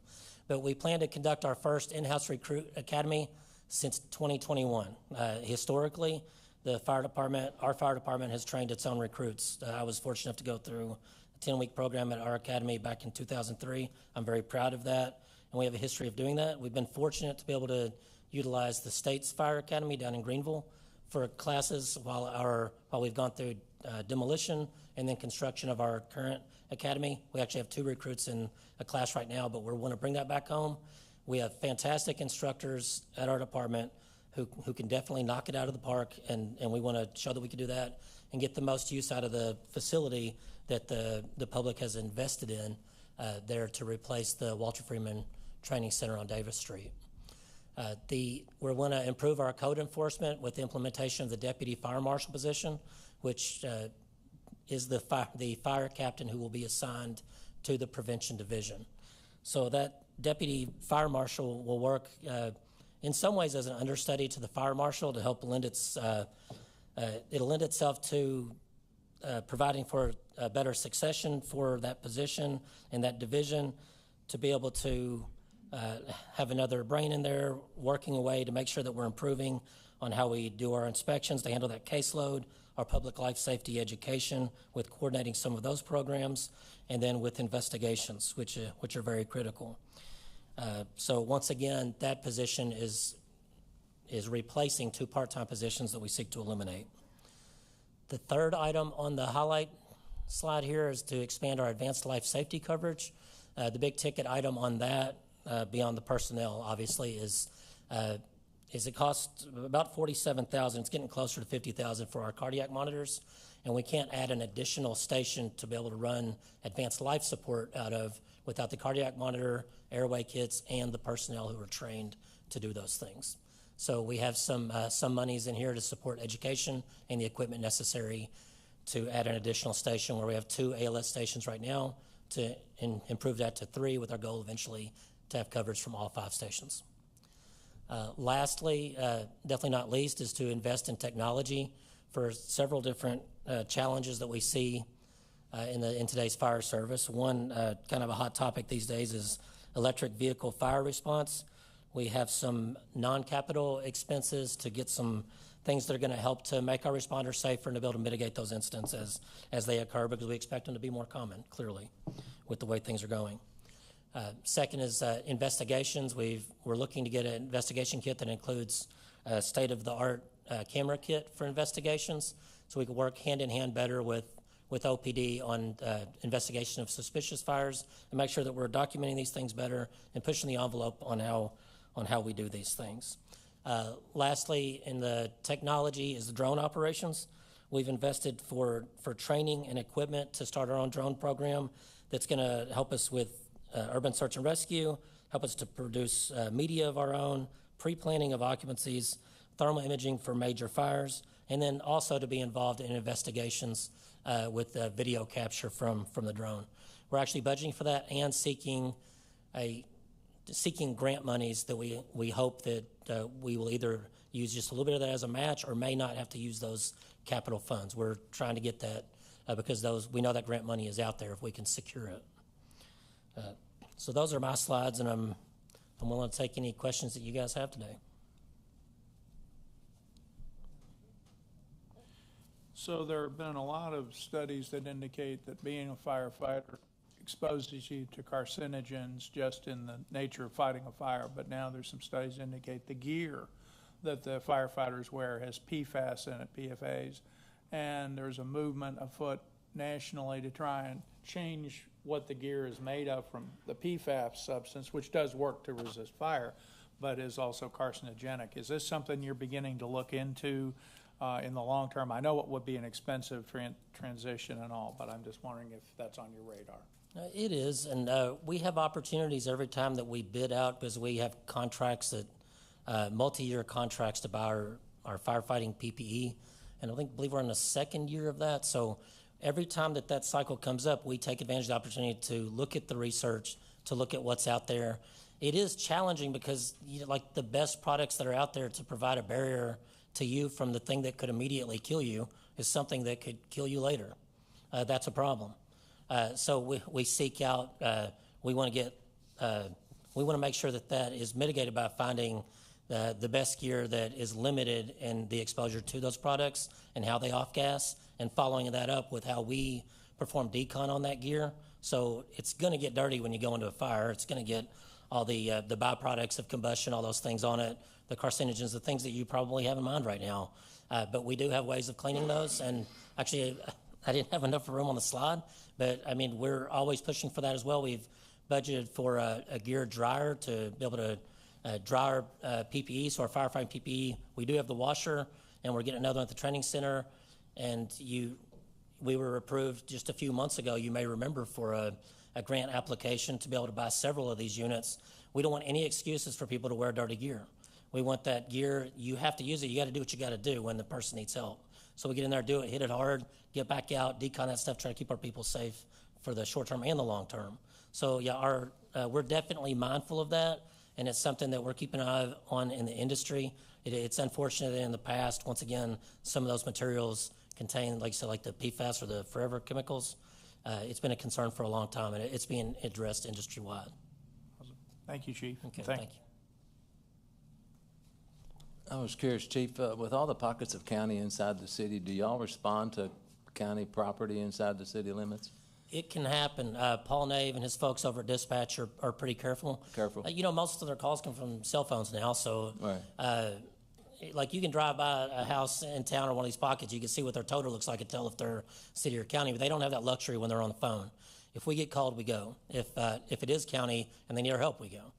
But we plan to conduct our first in-house recruit academy since 2021. Historically, our fire department has trained its own recruits. I was fortunate enough to go through a 10-week program at our academy back in 2003. I'm very proud of that, and we have a history of doing that. We've been fortunate to be able to utilize the state's fire academy down in Greenville for classes while we've gone through demolition and then construction of our current academy. We actually have 2 recruits in a class right now, but we want to bring that back home. We have fantastic instructors at our department who can definitely knock it out of the park, and we want to show that we can do that and get the most use out of the facility that the public has invested in there to replace the Walter Freeman Training Center on Davis Street. We want to improve our code enforcement with the implementation of the deputy fire marshal position, which is the fire captain who will be assigned to the prevention division. So that deputy fire marshal will work in some ways as an understudy to the fire marshal to help it'll lend itself to providing for a better succession for that position and that division, to be able to have another brain in there working away to make sure that we're improving on how we do our inspections, to handle that caseload, our public life safety education with coordinating some of those programs, and then with investigations, which are very critical. So once again, that position is replacing 2 part-time positions that we seek to eliminate. The third item on the highlight slide here is to expand our advanced life safety coverage. The big ticket item on that, beyond the personnel, obviously, is it costs about $47,000. It's getting closer to $50,000 for our cardiac monitors, and we can't add an additional station to be able to run advanced life support out of without the cardiac monitor, airway kits, and the personnel who are trained to do those things. So we have some monies in here to support education and the equipment necessary to add an additional station, where we have 2 ALS stations right now, to improve that to 3, with our goal eventually to have coverage from all 5 stations. Lastly, definitely not least, is to invest in technology for several different challenges that we see in today's fire service. One kind of a hot topic these days is electric vehicle fire response. We have some non-capital expenses to get some things that are going to help to make our responders safer and to be able to mitigate those incidents as they occur, because we expect them to be more common, clearly, with the way things are going. Second is investigations. We're looking to get an investigation kit that includes a state-of-the-art camera kit for investigations, so we can work hand-in-hand better with OPD on investigation of suspicious fires and make sure that we're documenting these things better and pushing the envelope on how we do these things. Lastly, in the technology is the drone operations. We've invested for training and equipment to start our own drone program that's going to help us with urban search and rescue, help us to produce media of our own, pre-planning of occupancies, thermal imaging for major fires, and then also to be involved in investigations with video capture from the drone. We're actually budgeting for that and seeking grant monies that we hope that we will either use just a little bit of that as a match or may not have to use those capital funds. We're trying to get that because we know that grant money is out there if we can secure it. So those are my slides, and I'm willing to take any questions that you guys have today. So there have been a lot of studies that indicate that being a firefighter exposes you to carcinogens just in the nature of fighting a fire, but now there's some studies that indicate the gear that the firefighters wear has PFAS in it, PFAs, and there's a movement afoot nationally to try and change what the gear is made of from the PFAS substance, which does work to resist fire, but is also carcinogenic. Is this something you're beginning to look into in the long term? I know it would be an expensive transition and all, but I'm just wondering if that's on your radar. It is, and we have opportunities every time that we bid out, because we have contracts that, multi-year contracts to buy our firefighting PPE, and I believe we're in the second year of that. So every time that cycle comes up, we take advantage of the opportunity to look at the research, to look at what's out there. It is challenging because, like, the best products that are out there to provide a barrier to you from the thing that could immediately kill you is something that could kill you later. That's a problem. So we seek out, we want to make sure that is mitigated by finding the best gear that is limited in the exposure to those products and how they off-gas, and following that up with how we perform decon on that gear. So it's going to get dirty when you go into a fire. It's going to get all the byproducts of combustion, all those things on it, the carcinogens, the things that you probably have in mind right now. But we do have ways of cleaning those. And actually, I didn't have enough room on the slide, but I mean, we're always pushing for that as well. We've budgeted for a gear dryer to be able to dry our PPE, so our firefighting PPE. We do have the washer, and we're getting another one at the training center. And we were approved just a few months ago, you may remember, for a grant application to be able to buy several of these units. We don't want any excuses for people to wear dirty gear. We want that gear, you have to use it, you got to do what you got to do when the person needs help. So we get in there, do it, hit it hard, get back out, decon that stuff, try to keep our people safe for the short term and the long term. So yeah, we're definitely mindful of that, and it's something that we're keeping an eye on in the industry. It's unfortunate that in the past, once again, some of those materials contain, like you said, like the PFAS or the forever chemicals. It's been a concern for a long time, and it's being addressed industry-wide. Thank you, Chief. Okay, thank you. I was curious, Chief, with all the pockets of county inside the city, do y'all respond to county property inside the city limits? It can happen. Paul Nave and his folks over at Dispatch are pretty careful. Most of their calls come from cell phones now, so right. Like you can drive by a house in town or one of these pockets, you can see what their total looks like and tell if they're city or county, but they don't have that luxury when they're on the phone. If we get called, we go. If it is county and they need our help, we go.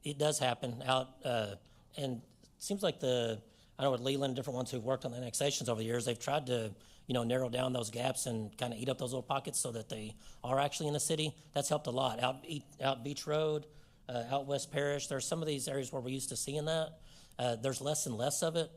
It does happen out, and it seems like I know with Leland, different ones who've worked on the annexations over the years, they've tried to, narrow down those gaps and kind of eat up those little pockets so that they are actually in the city. That's helped a lot. Out Beach Road, out West Parish, there's some of these areas where we're used to seeing that. There's less and less of it.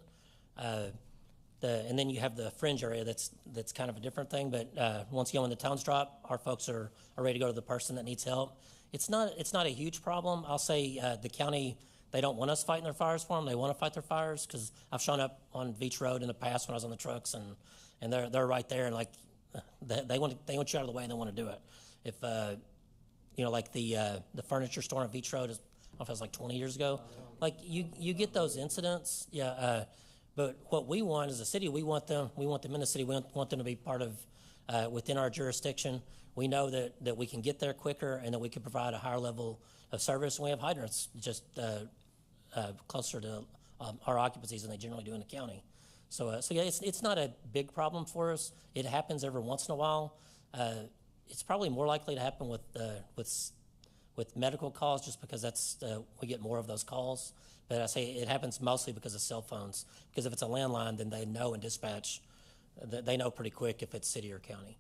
And then you have the fringe area that's kind of a different thing. But once again, when the towns drop, our folks are ready to go to the person that needs help. It's not a huge problem. I'll say the county, they don't want us fighting their fires for them. They want to fight their fires, because I've shown up on Beach Road in the past when I was on the trucks, and they're right there, and like they want you out of the way, and they want to do it. If like the furniture store on Beach Road, I don't know if it was like 20 years ago. Like you get those incidents, yeah. But what we want as a city, we want them in the city. We want them to be part of within our jurisdiction. We know that we can get there quicker and that we can provide a higher level of service. And we have hydrants just closer to our occupancies than they generally do in the county. So yeah, it's not a big problem for us. It happens every once in a while. It's probably more likely to happen with medical calls, just because we get more of those calls. But I say it happens mostly because of cell phones. Because if it's a landline, then they know in dispatch, they know pretty quick if it's city or county.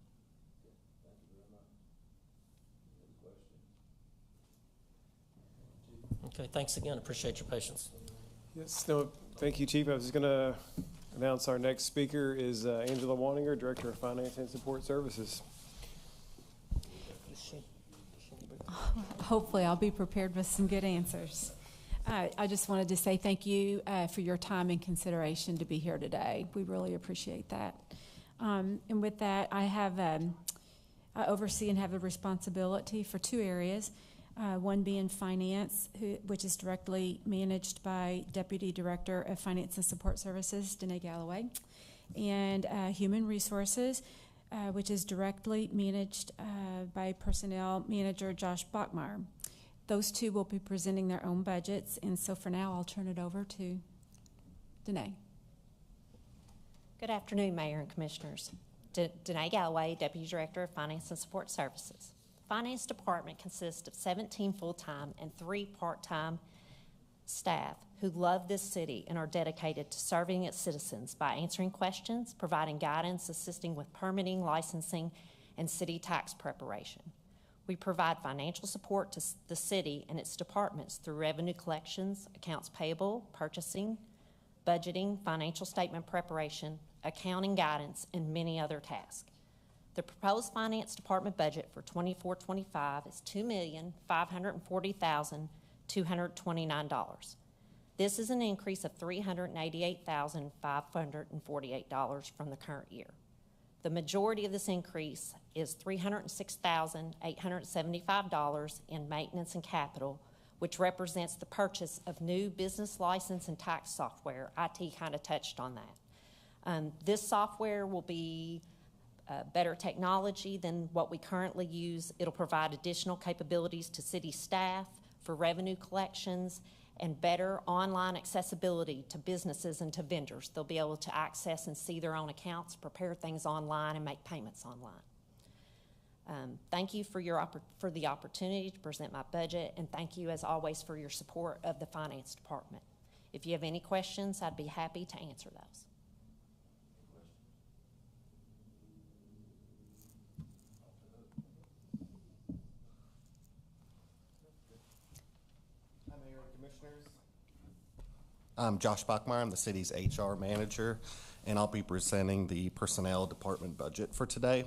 Okay, thanks again. Appreciate your patience. Yes, no, thank you, Chief. I was just going to announce our next speaker is Angela Waninger, Director of Finance and Support Services. Hopefully I'll be prepared with some good answers. I just wanted to say thank you for your time and consideration to be here today. We really appreciate that. And with that, I have I oversee and have a responsibility for two areas, one being finance, which is directly managed by Deputy Director of Finance and Support Services, Danae Galloway, and human resources, which is directly managed by Personnel Manager Josh Bachmeyer. Those two will be presenting their own budgets, and so for now, I'll turn it over to Danae. Good afternoon, Mayor and Commissioners. Danae Galloway, Deputy Director of Finance and Support Services. The Finance Department consists of 17 full-time and 3 part-time staff who love this city and are dedicated to serving its citizens by answering questions, providing guidance, assisting with permitting, licensing, and city tax preparation. We provide financial support to the city and its departments through revenue collections, accounts payable, purchasing, budgeting, financial statement preparation, accounting guidance, and many other tasks. The proposed Finance Department budget for 24-25 is $2,540,229. This is an increase of $388,548 from the current year. The majority of this increase is $306,875 in maintenance and capital, which represents the purchase of new business license and tax software. IT kind of touched on that. This software will be better technology than what we currently use. It'll provide additional capabilities to city staff for revenue collections and better online accessibility to businesses and to vendors. They'll be able to access and see their own accounts, prepare things online, and make payments online. Thank you for the opportunity to present my budget, and thank you, as always, for your support of the Finance Department. If you have any questions, I'd be happy to answer those. I'm Josh Bachmeyer. I'm the city's HR manager, and I'll be presenting the Personnel Department budget for today.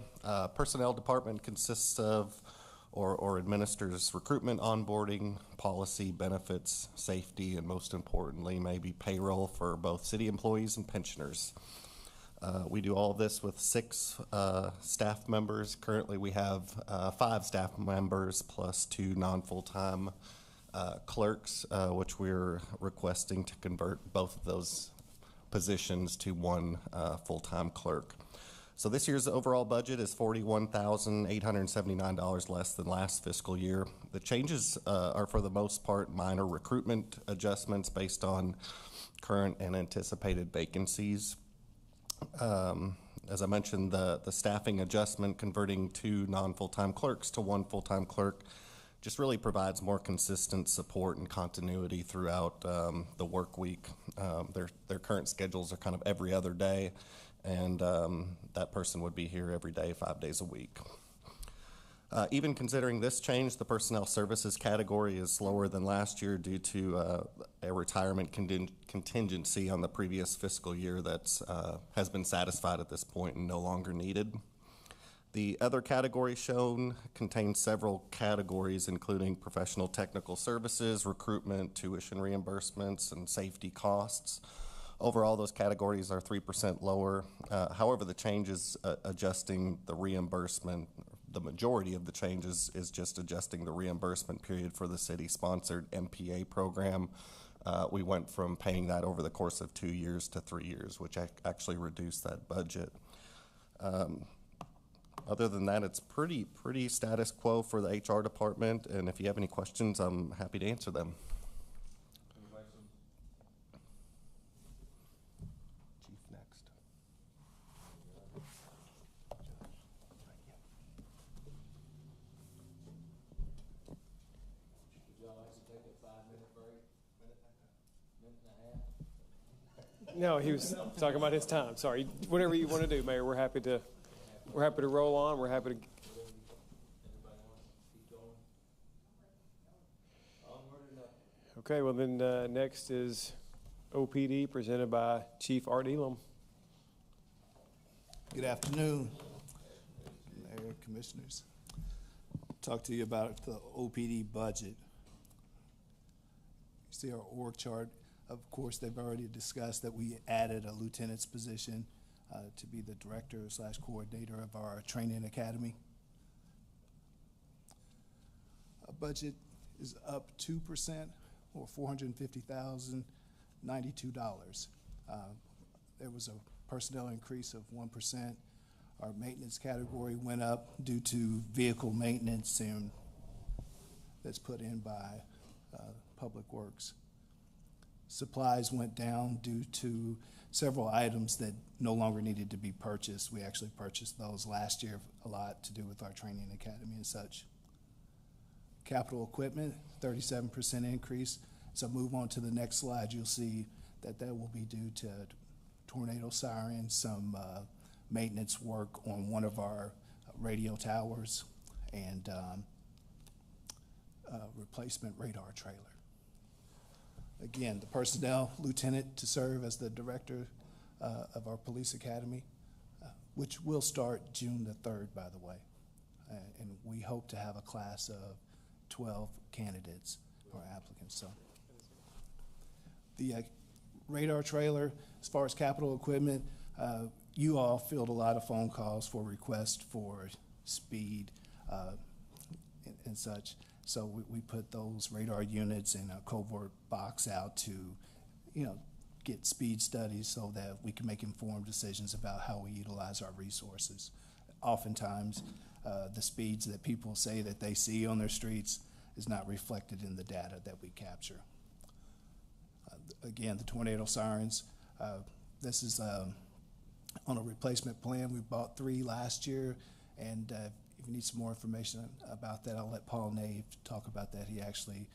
Personnel Department consists of or administers recruitment, onboarding, policy, benefits, safety, and most importantly, maybe payroll for both city employees and pensioners. We do all of this with 6 staff members. Currently, we have 5 staff members plus 2 non-full-time clerks, which we're requesting to convert both of those positions to 1 full-time clerk. So this year's overall budget is $41,879 less than last fiscal year. The changes are for the most part minor recruitment adjustments based on current and anticipated vacancies. As I mentioned, the staffing adjustment converting 2 non-full-time clerks to 1 full-time clerk just really provides more consistent support and continuity throughout the work week. Their current schedules are kind of every other day, and that person would be here every day, 5 days a week. Even considering this change, the personnel services category is lower than last year due to a retirement contingency on the previous fiscal year that has been satisfied at this point and no longer needed. The other category shown contains several categories, including professional technical services, recruitment, tuition reimbursements, and safety costs. Overall, those categories are 3% lower. However, the changes adjusting the reimbursement, the majority of the changes is just adjusting the reimbursement period for the city-sponsored MPA program. We went from paying that over the course of 2 years to 3 years, which actually reduced that budget. Other than that, it's pretty status quo for the HR department, and if you have any questions, I'm happy to answer them. Chief next. Would y'all like to take a 5-minute break? Minute and a half? No, he was talking about his time. Sorry. Whatever you want to do, Mayor, we're happy to roll on. We're happy to. Anybody want to keep going? Onward and up. Okay, well then next is OPD presented by Chief Art Elam. Good afternoon, Mayor, Commissioners. Talk to you about the OPD budget. You see our org chart. Of course, they've already discussed that we added a lieutenant's position to be the director/coordinator of our training academy. budget is up 2%, or $450,092. There was a personnel increase of 1%. Our maintenance category went up due to vehicle maintenance and that's put in by Public Works. Supplies went down due to several items that no longer needed to be purchased. We actually purchased those last year, a lot to do with our training academy and such. Capital equipment, 37% increase. So move on to the next slide, you'll see that that will be due to tornado sirens, some maintenance work on one of our radio towers, and replacement radar trailer. Again, the personnel lieutenant to serve as the director of our police academy, which will start June the 3rd, by the way. And we hope to have a class of 12 candidates or applicants. So the radar trailer, as far as capital equipment, you all filled a lot of phone calls for requests for speed and such. So we put those radar units in a covert box out to, get speed studies so that we can make informed decisions about how we utilize our resources. Oftentimes, the speeds that people say that they see on their streets is not reflected in the data that we capture. Again, the tornado sirens, this is on a replacement plan. We bought 3 last year, and if you need some more information about that, I'll let Paul Nave talk about that. He actually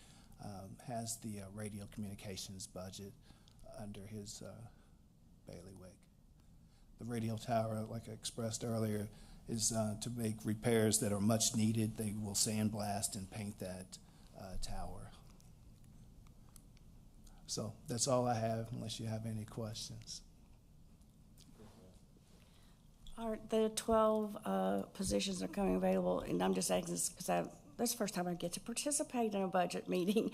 has the radio communications budget under his bailiwick. The radio tower, like I expressed earlier, is to make repairs that are much needed. They will sandblast and paint that tower. So that's all I have, unless you have any questions. The 12 positions are coming available, and I'm just asking this because this is the first time I get to participate in a budget meeting.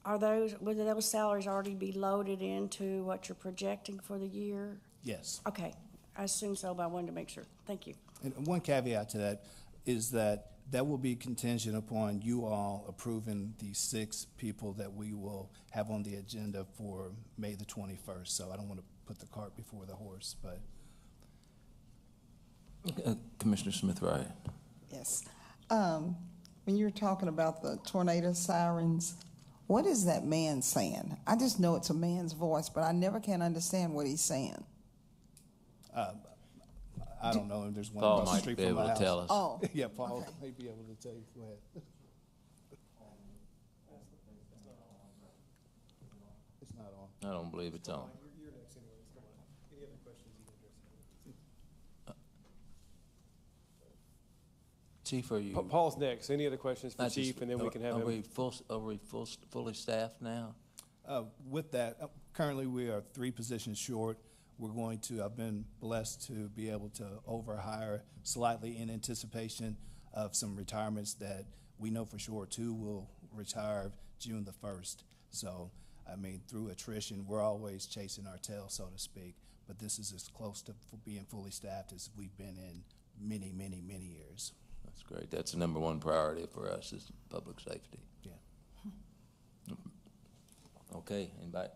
Would those salaries already be loaded into what you're projecting for the year? Yes. Okay, I assume so, but I wanted to make sure. Thank you. And one caveat to that is that will be contingent upon you all approving the 6 people that we will have on the agenda for May the 21st. So I don't want to put the cart before the horse, but. Commissioner Smith-Wright. Yes. When you're talking about the tornado sirens, what is that man saying? I just know it's a man's voice, but I never can understand what he's saying. I don't know. There's one Paul across the might street be from able my to house. tell us. Oh. Yeah, Paul Okay. may be able to tell you. Go ahead. It's not on. I don't believe it's on. You're next anyway. Come on. Any other questions you can address? Chief, are you? Paul's next. Any other questions for I Chief, just- and then we can have Are him. we fully staffed now? With that, currently we are 3 positions short. I've been blessed to be able to overhire slightly in anticipation of some retirements that we know for sure 2 will retire June the 1st. So, through attrition, we're always chasing our tail, so to speak. But this is as close to being fully staffed as we've been in many, many, many years. That's great. That's the number 1 priority for us is public safety. Yeah. Okay, anybody?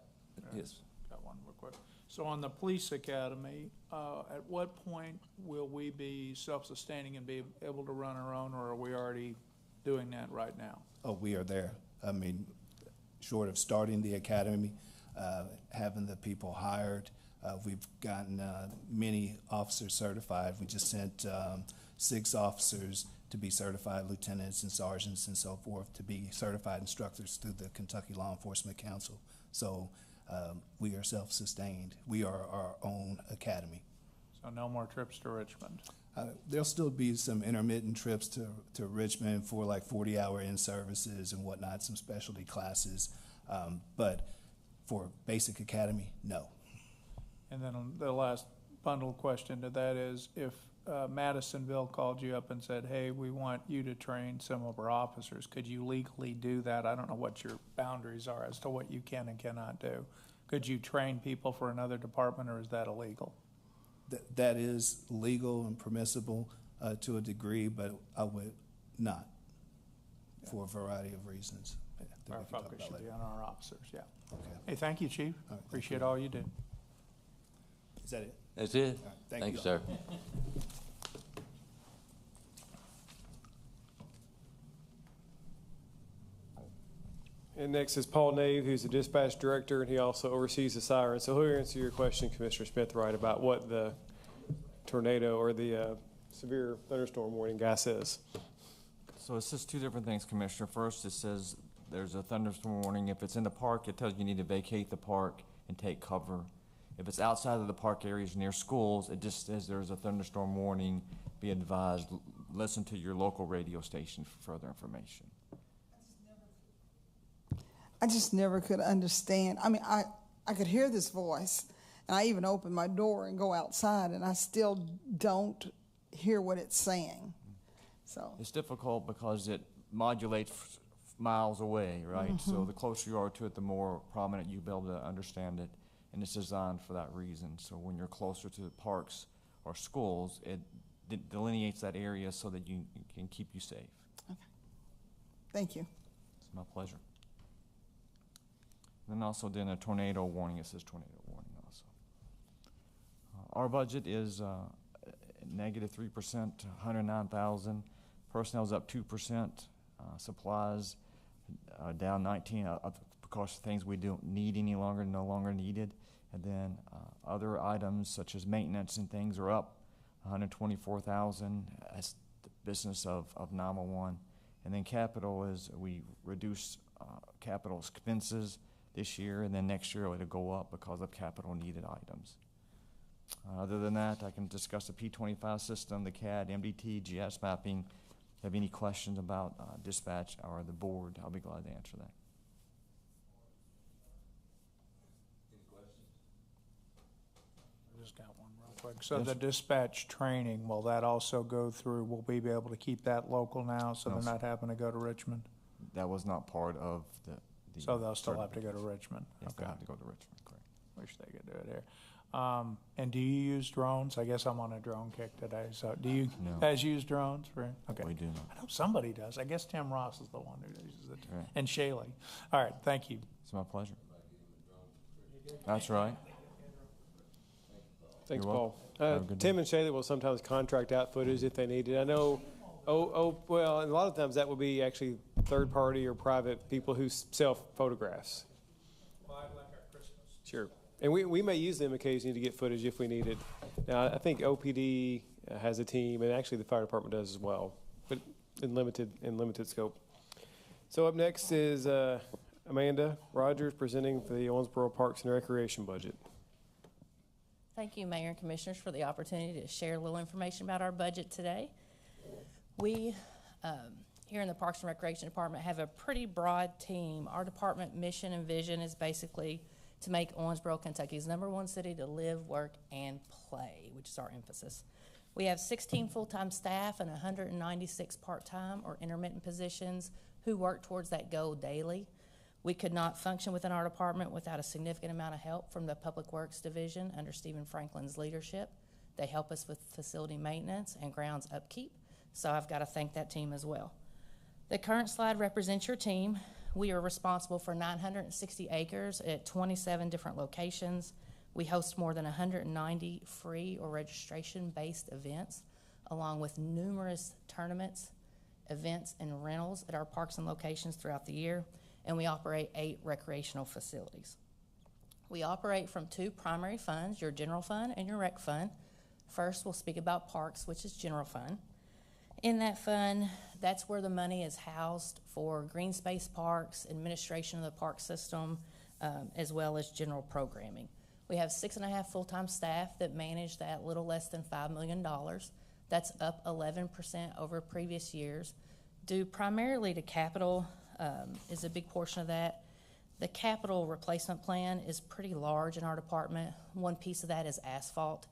Yes. Got one real quick. So on the police academy, at what point will we be self-sustaining and be able to run our own, or are we already doing that right now? Oh, we are there. Short of starting the academy, having the people hired, we've gotten many officers certified. We just sent 6 officers to be certified lieutenants and sergeants and so forth to be certified instructors through the Kentucky Law Enforcement Council. So we are self-sustained. We are our own academy. So no more trips to Richmond? There'll still be some intermittent trips to Richmond for like 40-hour in-services and whatnot, some specialty classes. But for basic academy, no. And then the last bundle question to that is, if Madisonville called you up and said, hey, we want you to train some of our officers, could you legally do that? I don't know what your boundaries are as to what you can and cannot do. Could you train people for another department, or is that illegal? That is legal and permissible to a degree, but I would not. for a variety of reasons. that we Our can talk focus about should be later. on our officers, yeah. Okay. Hey, thank you, Chief. All right, thank Appreciate you. all you do. Is that it? That's it. All right, Thank you, all. sir. And next is Paul Nave, who's the dispatch director, and he also oversees the siren. So he'll answer your question, Commissioner Smith, right, about what the tornado or the severe thunderstorm warning gas is. So it says two different things, Commissioner. First, it says there's a thunderstorm warning. If it's in the park, it tells you need to vacate the park and take cover. If it's outside of the park areas near schools, it just says there's a thunderstorm warning. Be advised, listen to your local radio station for further information. I just never could understand. I mean, I could hear this voice, and I even open my door and go outside, and I still don't hear what it's saying. So It's difficult because it modulates miles away, right? So the closer you are to it, the more prominent you'll be able to understand it. And it's designed for that reason. So when you're closer to the parks or schools, it delineates that area so that you can keep you safe. thank you. It's my pleasure. Then also then a tornado warning. It says tornado warning also. Our budget is negative 3%, 109,000. Personnel's up 2%. Supplies down 19 because things we don't need any longer, no longer needed. And then other items such as maintenance and things are up 124,000. That's the business of 911. And then capital is we reduce capital expenses this year, and then next year it'll go up because of capital needed items. Other than that, I can discuss the P25 system, the CAD, MDT, GS mapping. If you have any questions about dispatch or the board, I'll be glad to answer that. I just got one real quick. So the dispatch training, will that also go through, will we be able to keep that local now, so No, they're sir. not having to go to Richmond? That was not part of the So they'll still have to go to Richmond? Yes, Okay. they'll have to go to Richmond, correct. Wish they could do it here. And do you use drones? I guess I'm on a drone kick today, so do you No. guys use drones? Okay. We do not. I know somebody does. I guess Tim Ross is the one who uses it. Right. And Shaley. All right, thank you. It's my pleasure. That's right. Thanks, You're Paul. welcome. Have a good Tim day. and Shayla will sometimes contract out footage if they need it. I know, well, and a lot of times that would be actually third-party or private people who sell photographs. Sure. And we may use them occasionally to get footage if we need it. Now, I think OPD has a team, and actually the fire department does as well, but in limited scope. So up next is Amanda Rogers presenting for the Owensboro Parks and Recreation budget. Thank you, Mayor and Commissioners, for the opportunity to share a little information about our budget today. We, here in the Parks and Recreation Department, have a pretty broad team. Our department mission and vision is basically to make Owensboro, Kentucky's #1 city to live, work, and play, which is our emphasis. We have 16 full-time staff and 196 part-time or intermittent positions who work towards that goal daily. We could not function within our department without a significant amount of help from the Public Works Division under Stephen Franklin's leadership. They help us with facility maintenance and grounds upkeep, so I've got to thank that team as well. The current slide represents your team. We are responsible for 960 acres at 27 different locations. We host more than 190 free or registration-based events, along with numerous tournaments, events, and rentals at our parks and locations throughout the year, and we operate 8 recreational facilities. We operate from 2 primary funds, your general fund and your rec fund. First, we'll speak about parks, which is general fund. In that fund, that's where the money is housed for green space parks, administration of the park system, as well as general programming. We have 6.5 full-time staff that manage that little less than $5 million. That's up 11% over previous years, due primarily to capital is a big portion of that. The capital replacement plan is pretty large in our department. One piece of that is asphalt.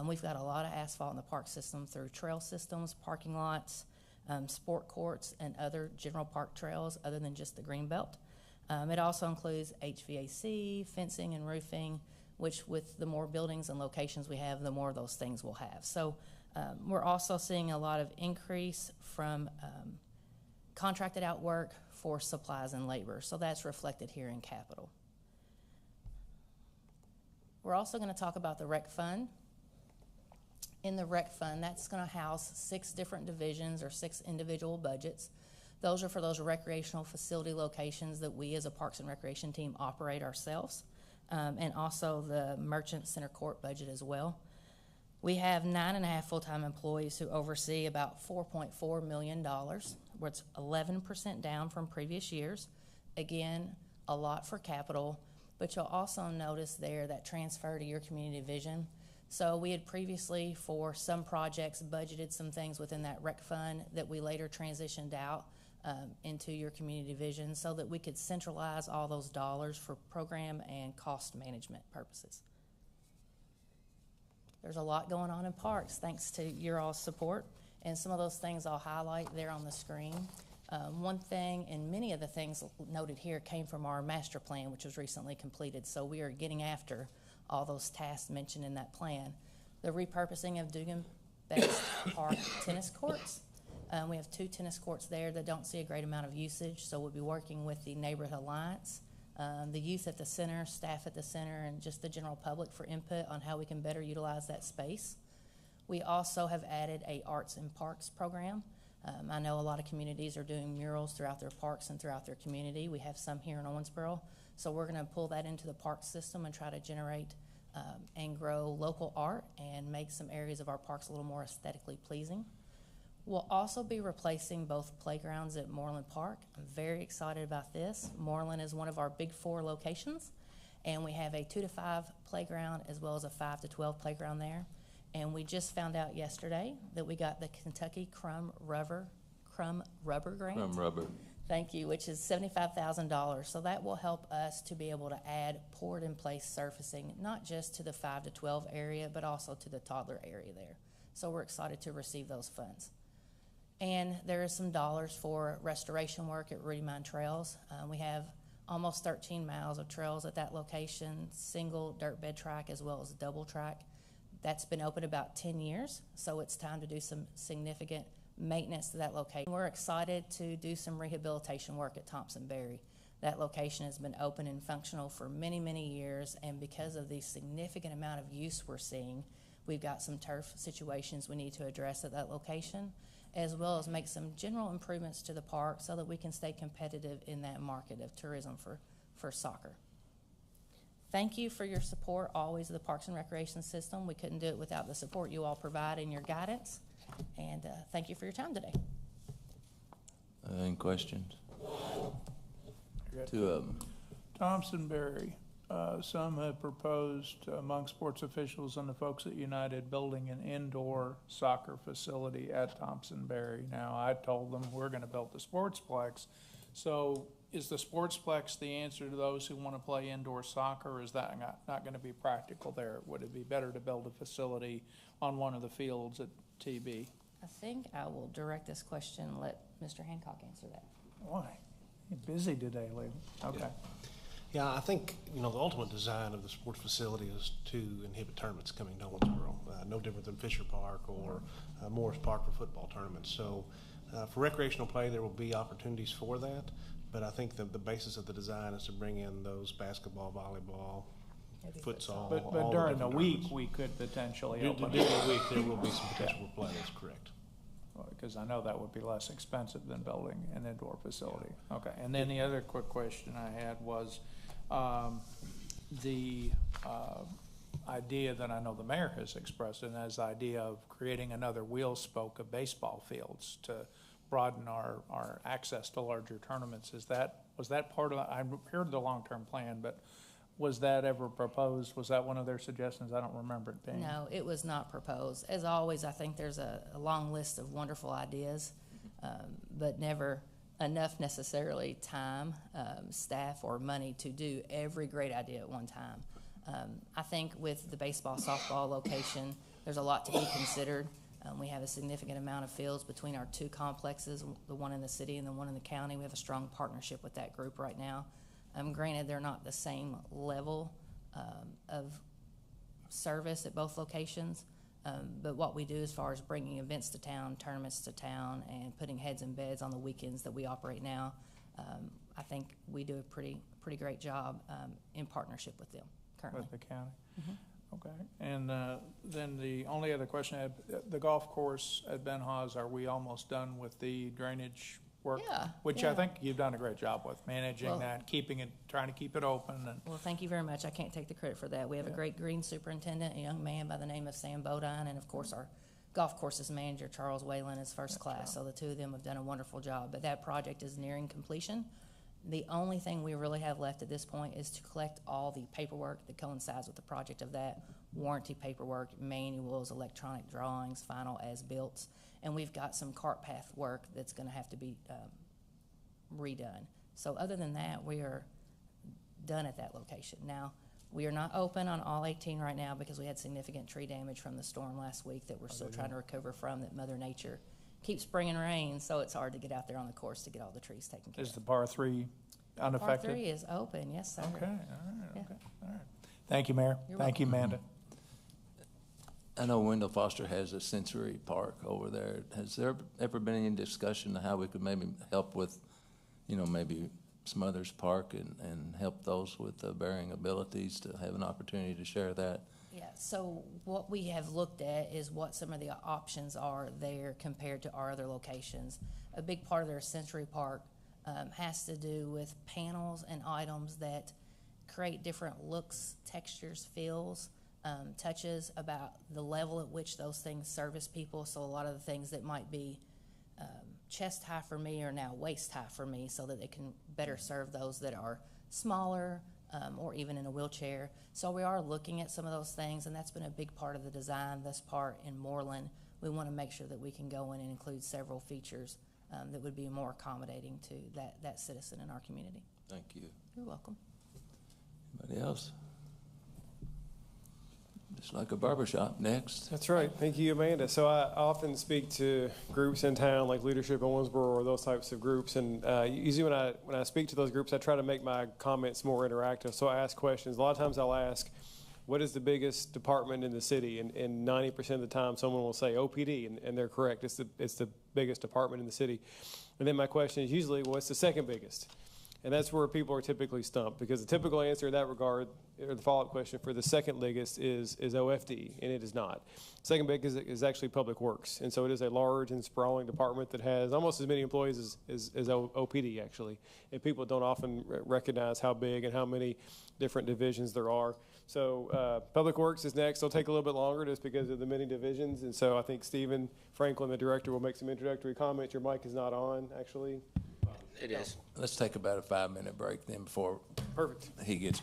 We've got a lot of asphalt in the park system through trail systems, parking lots, sport courts, and other general park trails other than just the green belt. It also includes HVAC, fencing, and roofing, which with the more buildings and locations we have, the more of those things we'll have. So we're also seeing a lot of increase from contracted out work for supplies and labor. So that's reflected here in capital. We're also going to talk about the rec fund. In the rec fund, that's going to house 6 different divisions or 6 individual budgets. Those are for those recreational facility locations that we as a Parks and Recreation team operate ourselves, and also the Merchant Center Court budget as well. We have 9.5 full-time employees who oversee about $4.4 million, which is 11% down from previous years. Again, a lot for capital, but you'll also notice there that transfer to your community vision. So we had previously, for some projects, budgeted some things within that rec fund that we later transitioned out into your community vision so that we could centralize all those dollars for program and cost management purposes. There's a lot going on in parks thanks to your all's support, and some of those things I'll highlight there on the screen. One thing, and many of the things noted here came from our master plan, which was recently completed, so we are getting after all those tasks mentioned in that plan. The repurposing of Dugan Best Park tennis courts. We have 2 tennis courts there that don't see a great amount of usage, so we'll be working with the Neighborhood Alliance, the youth at the center, staff at the center, and just the general public for input on how we can better utilize that space. We also have added a Arts and Parks program. I know a lot of communities are doing murals throughout their parks and throughout their community. We have some here in Owensboro, so we're going to pull that into the park system and try to generate and grow local art and make some areas of our parks a little more aesthetically pleasing. We'll also be replacing both playgrounds at Moreland Park. I'm very excited about this. Moreland is one of our big 4 locations, and we have a 2 to 5 playground as well as a 5 to 12 playground there. And we just found out yesterday that we got the Kentucky Crumb Rubber grant. Crumb Rubber. Thank you, which is $75,000. So that will help us to be able to add poured-in-place surfacing, not just to the 5 to 12 area, but also to the toddler area there. So we're excited to receive those funds. And there is some dollars for restoration work at Rudy Mine Trails. We have almost 13 miles of trails at that location, single dirt bed track as well as double track. That's been open about 10 years, so it's time to do some significant maintenance to that location. We're excited to do some rehabilitation work at Thompson-Berry. That location has been open and functional for many, many years, and because of the significant amount of use we're seeing, we've got some turf situations we need to address at that location, as well as make some general improvements to the park so that we can stay competitive in that market of tourism for soccer. Thank you for your support always of the Parks and Recreation System. We couldn't do it without the support you all provide and your guidance. And thank you for your time today. Any questions? 2 of them. Thompson-Berry, some have proposed among sports officials and the folks at United building an indoor soccer facility at Thompson-Berry. Now, I told them we're going to build the sportsplex. So is the sportsplex the answer to those who want to play indoor soccer, or is that not going to be practical there? Would it be better to build a facility on one of the fields at TB? I think I will direct this question and let Mr. Hancock answer that. Why? You're busy today, Lee. Okay. Yeah, I think, the ultimate design of the sports facility is to inhibit tournaments coming to Owensboro. No different than Fisher Park or Morris Park for football tournaments. So for recreational play, there will be opportunities for that. But I think the basis of the design is to bring in those basketball, volleyball, futsal. But during the week, we could potentially open During the week, there will be some potential for play. That's correct. Because I know that would be less expensive than building an indoor facility. Okay, and then the other quick question I had was the idea that I know the mayor has expressed, and that's the idea of creating another wheel spoke of baseball fields to broaden our access to larger tournaments. Was that part of, I heard the long-term plan, but was that ever proposed? Was that one of their suggestions? I don't remember it being. No, it was not proposed. As always, I think there's a long list of wonderful ideas, but never enough necessarily time, staff, or money to do every great idea at one time. I think with the baseball, softball location, there's a lot to be considered. We have a significant amount of fields between our 2 complexes, the one in the city and the one in the county. We have a strong partnership with that group right now. Granted, they're not the same level of service at both locations, But what we do as far as bringing events to town, tournaments to town, and putting heads in beds on the weekends that we operate now, I think we do a pretty great job in partnership with them currently. With the county? Okay. And then the only other question I had, the golf course at Ben Hawes, are we almost done with the drainage work? Yeah, Which yeah. I think you've done a great job with, managing Well- that, keeping it, trying to keep it open and. Well, thank you very much. I can't take the credit for that. We have a great green superintendent, a young man by the name of Sam Bodine, and of course our golf courses manager, Charles Whalen, is first class. So the two of them have done a wonderful job. But that project is nearing completion. The only thing we really have left at this point is to collect all the paperwork that coincides with the project of that, warranty paperwork, manuals, electronic drawings, final as-built. And we've got some cart path work that's going to have to be redone. So other than that, we are done at that location. Now, we are not open on all 18 right now because we had significant tree damage from the storm last week that we're still trying to recover from, that Mother Nature keeps bringing rain, so it's hard to get out there on the course to get all the trees taken care of. Is the par 3 unaffected? Par 3 is open, yes, sir. Okay, all right, Yeah. okay, all right. Thank you, Mayor. You're Thank you, welcome. Amanda. I know Wendell Foster has a sensory park over there. Has there ever been any discussion of how we could maybe help with, maybe Smothers Park and help those with varying abilities to have an opportunity to share that? Yeah, so what we have looked at is what some of the options are there compared to our other locations. A big part of their sensory park has to do with panels and items that create different looks, textures, feels, touches about the level at which those things service people. So a lot of the things that might be chest high for me are now waist high for me, so that they can better serve those that are smaller or even in a wheelchair. So we are looking at some of those things, and that's been a big part of the design thus far in Moreland. We want to make sure that we can go in and include several features that would be more accommodating to that citizen in our community. Thank you. You're welcome. Anybody else? Just like a barber shop. Next. That's right. Thank you, Amanda. So I often speak to groups in town like Leadership Owensboro or those types of groups, and usually when I speak to those groups, I try to make my comments more interactive. So I ask questions. A lot of times I'll ask, what is the biggest department in the city? And 90% of the time someone will say OPD, and they're correct. It's the biggest department in the city. And then my question is usually, what's the second biggest? And that's where people are typically stumped, because the typical answer in that regard, or the follow-up question for the second biggest is OFD, and it is not. Second biggest is actually Public Works, and so it is a large and sprawling department that has almost as many employees as OPD, actually. And people don't often recognize how big and how many different divisions there are. So Public Works is next. It'll take a little bit longer just because of the many divisions, and so I think Stephen Franklin, the director, will make some introductory comments. Your mic is not on, actually. It is. Let's take about a 5-minute break then before Perfect. he gets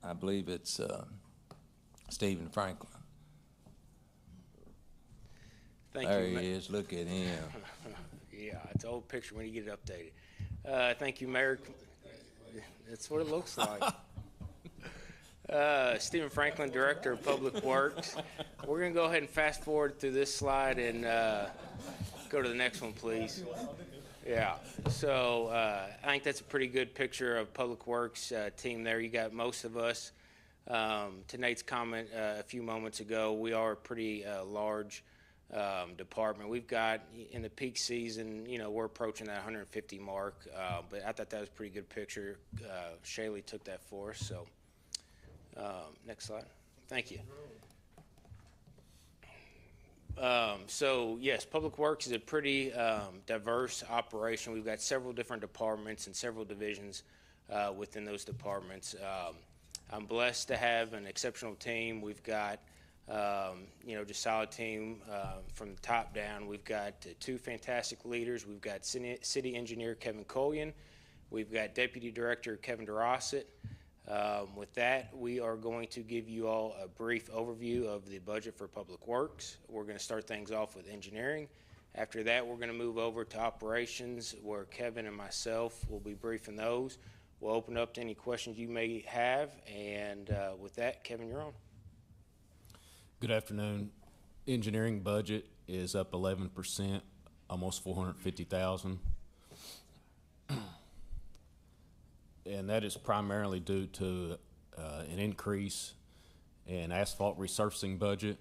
I believe it's Stephen Franklin. Thank There you. he is. Look at him. Yeah, it's an old picture when you get it updated. Thank you, Mayor. That's what it looks like. Stephen Franklin, Director of Public Works. We're going to go ahead and fast forward through this slide and go to the next one, please. Yeah, so I think that's a pretty good picture of Public Works team there. You got most of us. To Nate's comment a few moments ago, we are a pretty large department. We've got, in the peak season, you know, we're approaching that 150 mark, but I thought that was a pretty good picture. Shaylee took that for us, so next slide. Thank you. So yes, Public Works is a pretty diverse operation. We've got several different departments and several divisions within those departments. I'm blessed to have an exceptional team. We've got you know, just solid team from the top down. We've got two fantastic leaders. We've got City Engineer Kevin Collian. We've got Deputy Director Kevin DeRosset. With that, we are going to give you all a brief overview of the budget for Public Works. We're going to start things off with engineering. After that, we're going to move over to operations, where Kevin and myself will be briefing those. We'll open up to any questions you may have, and with that, Kevin, you're on. Good afternoon. Engineering budget is up 11%, almost $450,000. And that is primarily due to an increase in asphalt resurfacing budget.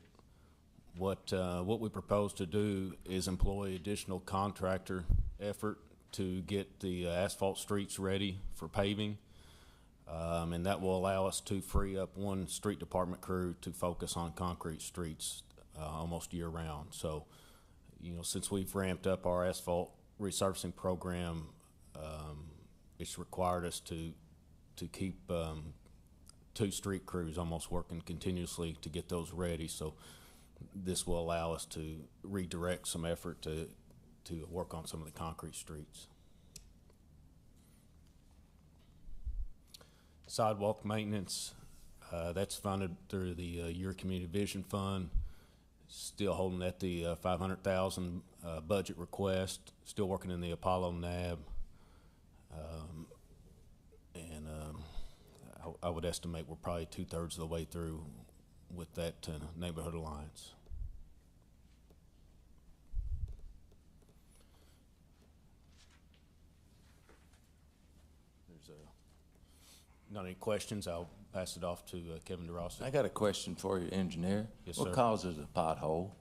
What we propose to do is employ additional contractor effort to get the asphalt streets ready for paving. And that will allow us to free up one street department crew to focus on concrete streets almost year round. So, you know, since we've ramped up our asphalt resurfacing program, it's required us to keep two street crews almost working continuously to get those ready. So this will allow us to redirect some effort to work on some of the concrete streets. Sidewalk maintenance, that's funded through the Your Community Vision Fund. Still holding at the $500,000 budget request. Still working in the Apollo NAB. I would estimate we're probably 2/3 of the way through with that neighborhood alliance. There's not any questions. I'll pass it off to Kevin DeRossi. I got a question for you, engineer. Yes, what sir. causes a pothole?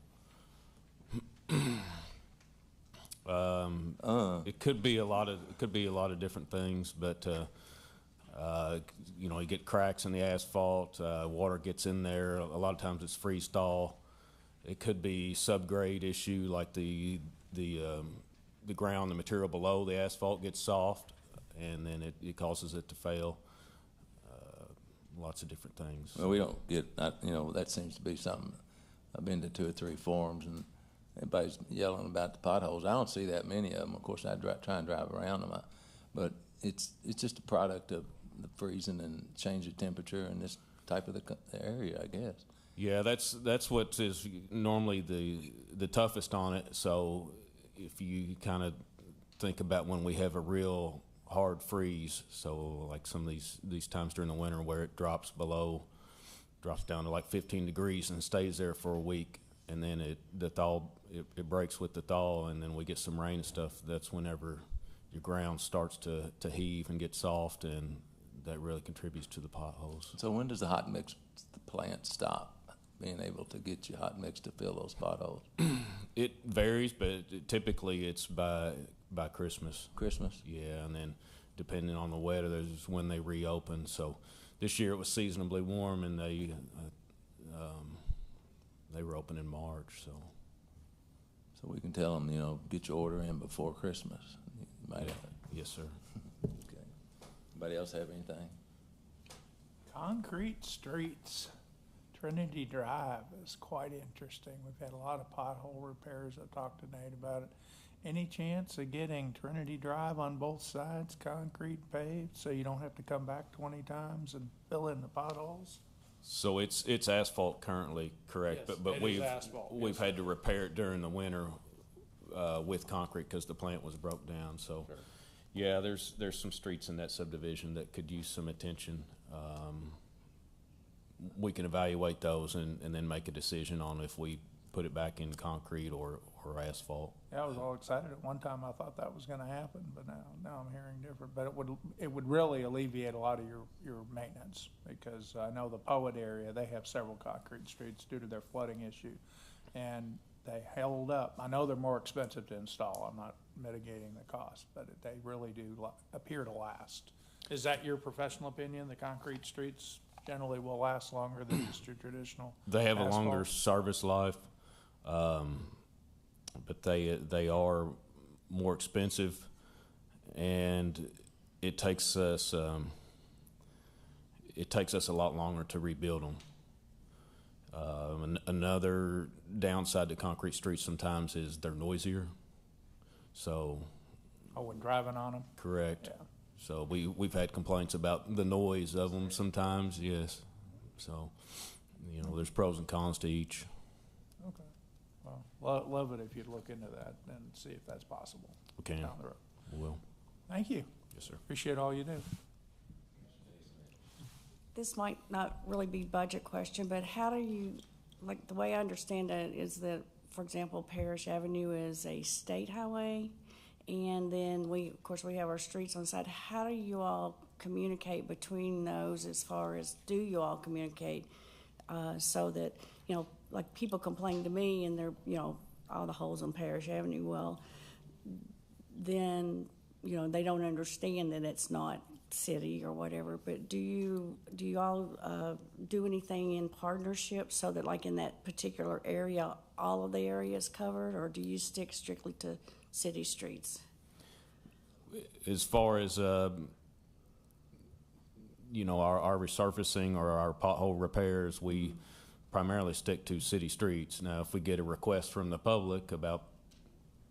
It could be a lot of different things, but you know, you get cracks in the asphalt, water gets in there. A lot of times it's freeze thaw. It could be subgrade issue, like the ground, the material below the asphalt gets soft, and then it causes it to fail. Lots of different things. Well, we don't get, you know, that seems to be something. I've been to 2 or 3 forums, and everybody's yelling about the potholes. I don't see that many of them. Of course, I try and drive around them, but it's just a product of the freezing and change of temperature in this type of the area, I guess. Yeah, that's what is normally the toughest on it. So if you kind of think about when we have a real hard freeze, so like some of these times during the winter where it drops down to like 15 degrees and stays there for a week, and then it breaks with the thaw, and then we get some rain and stuff. That's whenever your ground starts to heave and get soft, and that really contributes to the potholes. So when does the hot mix plant stop being able to get your hot mix to fill those potholes? It varies, but typically it's by Christmas. Christmas? Yeah, and then depending on the weather, there's when they reopen. So this year it was seasonably warm, and they were open in March. So we can tell them, you know, get your order in before Christmas. You might have. Yes, sir. Okay. Anybody else have anything? Concrete streets. Trinity Drive is quite interesting. We've had a lot of pothole repairs. I talked to Nate about it. Any chance of getting Trinity Drive on both sides, concrete paved, so you don't have to come back 20 times and fill in the potholes? So it's asphalt currently, correct? Yes, But it we've is asphalt, we've yes. had to repair it during the winter with concrete because the plant was broke down. So, yeah, there's some streets in that subdivision that could use some attention. We can evaluate those and then make a decision on if we put it back in concrete or asphalt. Yeah, I was all excited at one time. I thought that was going to happen, but now I'm hearing different. But it would really alleviate a lot of your maintenance, because I know the Poet area, they have several concrete streets due to their flooding issue, and they held up. I know they're more expensive to install. I'm not mitigating the cost, but they really do appear to last. Is that your professional opinion? The concrete streets generally will last longer than just your traditional They have asphalt? a longer service life, but they are more expensive, and it takes us a lot longer to rebuild them. Another downside to concrete streets sometimes is they're noisier. So. Oh, when driving on them? Correct. Yeah. So we've had complaints about the noise of them sometimes. Yes. So, there's pros and cons to each. Okay. Well, love it if you'd look into that and see if that's possible. We can. Down the road. We will. Thank you. Yes, sir. Appreciate all you do. This might not really be budget question, but how do you, like, the way I understand it is that, for example, Parish Avenue is a state highway, and then we have our streets on the side. How do you all communicate between those, as far as, do you all communicate so that, like, people complain to me and they're, all the holes on Parish Avenue, well, then, they don't understand that it's not city or whatever, but do you all do anything in partnership so that, like, in that particular area, all of the area is covered, or do you stick strictly to city streets? As far as our resurfacing or our pothole repairs, we primarily stick to city streets. Now, if we get a request from the public about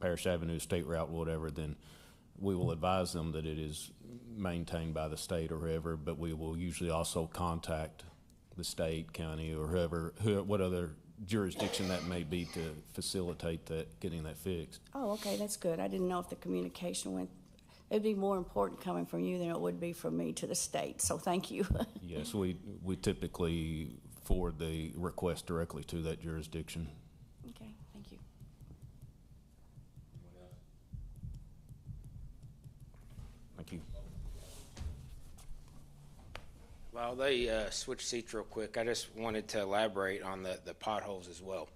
Parish Avenue, State Route, whatever, then we will advise them that it is maintained by the state or whoever, but we will usually also contact the state, county, or what other jurisdiction that may be to facilitate getting that fixed. Oh, okay, that's good. I didn't know if the communication it'd be more important coming from you than it would be from me to the state, so thank you. Yes, we typically forward the request directly to that jurisdiction. Okay, thank you. Thank you. While they switch seats real quick, I just wanted to elaborate on the potholes as well.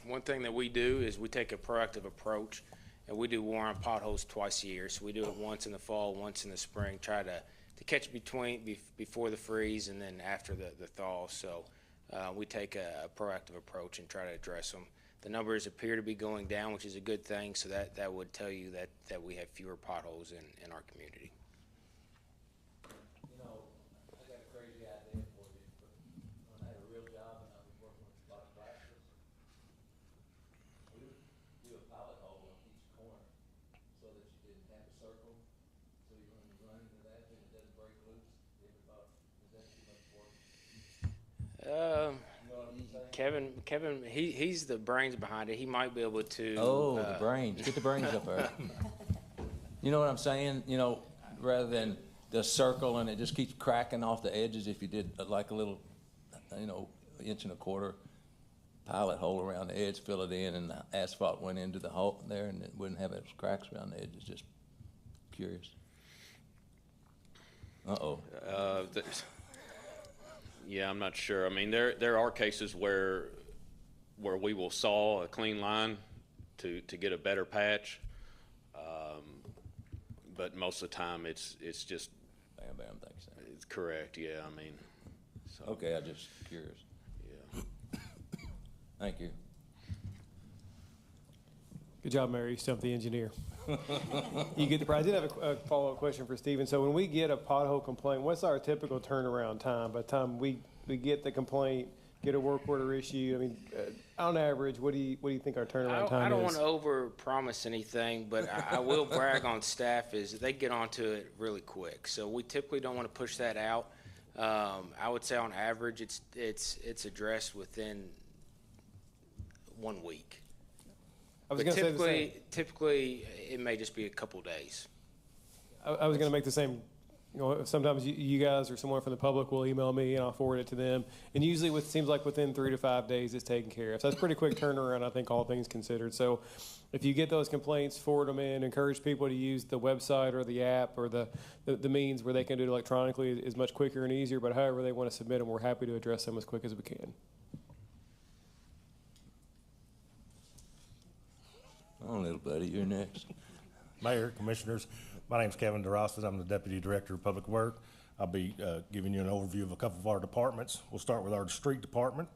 One thing that we do is we take a proactive approach, and we do warrant potholes twice a year. So we do it once in the fall, once in the spring, try to catch before the freeze and then after the thaw. So we take a proactive approach and try to address them. The numbers appear to be going down, which is a good thing, so that would tell you that we have fewer potholes in our community. I got a crazy idea for you. When I had a real job and I was working with a lot of plastics, we would do a pilot hole on each corner so that you didn't have a circle. So you run into that and it doesn't break loose. You ever thought, is that too much work? You know what I'm saying? Kevin, he's the brains behind it. He might be able to. Oh, the brains. Get the brains up there. You know what I'm saying? Rather than the circle and it just keeps cracking off the edges, if you did like a little, inch and a quarter pilot hole around the edge, fill it in, and the asphalt went into the hole there, and it wouldn't have those cracks around the edges. Just curious. Yeah, I'm not sure. I mean, there are cases where we will saw a clean line to get a better patch, but most of the time it's just bam, bam, thanks. It's correct. Yeah, I mean. So. Okay, I'm just curious. Yeah. Thank you. Good job, Mary. You stumped the engineer. You get the prize. I did have a follow-up question for Stephen. So when we get a pothole complaint, what's our typical turnaround time? By the time we get the complaint, get a work order issued? I mean, on average, what do you think our turnaround time is? I don't want to over-promise anything, but I will brag on staff is that they get onto it really quick. So we typically don't want to push that out. I would say on average, it's addressed within 1 week. I was But going to say the same. typically, it may just be a couple days. I was going to make the same. You know, sometimes you guys or someone from the public will email me and I'll forward it to them. And usually it seems like within 3 to 5 days it's taken care of. So that's pretty quick turnaround, I think, all things considered. So if you get those complaints, forward them in. Encourage people to use the website or the app or the means where they can do it electronically is much quicker and easier. But however they want to submit them, we're happy to address them as quick as we can. Oh, little buddy, you're next. Mayor, Commissioners, my name's Kevin DeRosses. I'm the Deputy Director of Public Work. I'll be giving you an overview of a couple of our departments. We'll start with our street department.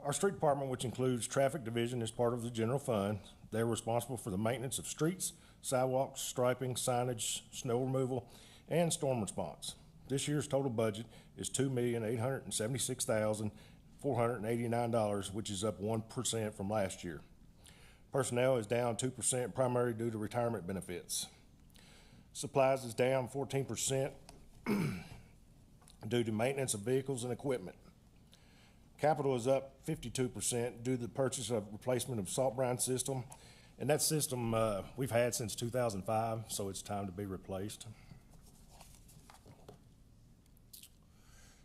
Our street department, which includes traffic division, is part of the general fund. They're responsible for the maintenance of streets, sidewalks, striping, signage, snow removal, and storm response. This year's total budget is $2,876,489, which is up 1% from last year. Personnel is down 2%, primarily due to retirement benefits. Supplies is down 14% due to maintenance of vehicles and equipment. Capital is up 52% due to the purchase of replacement of salt brine system. And that system we've had since 2005, so it's time to be replaced.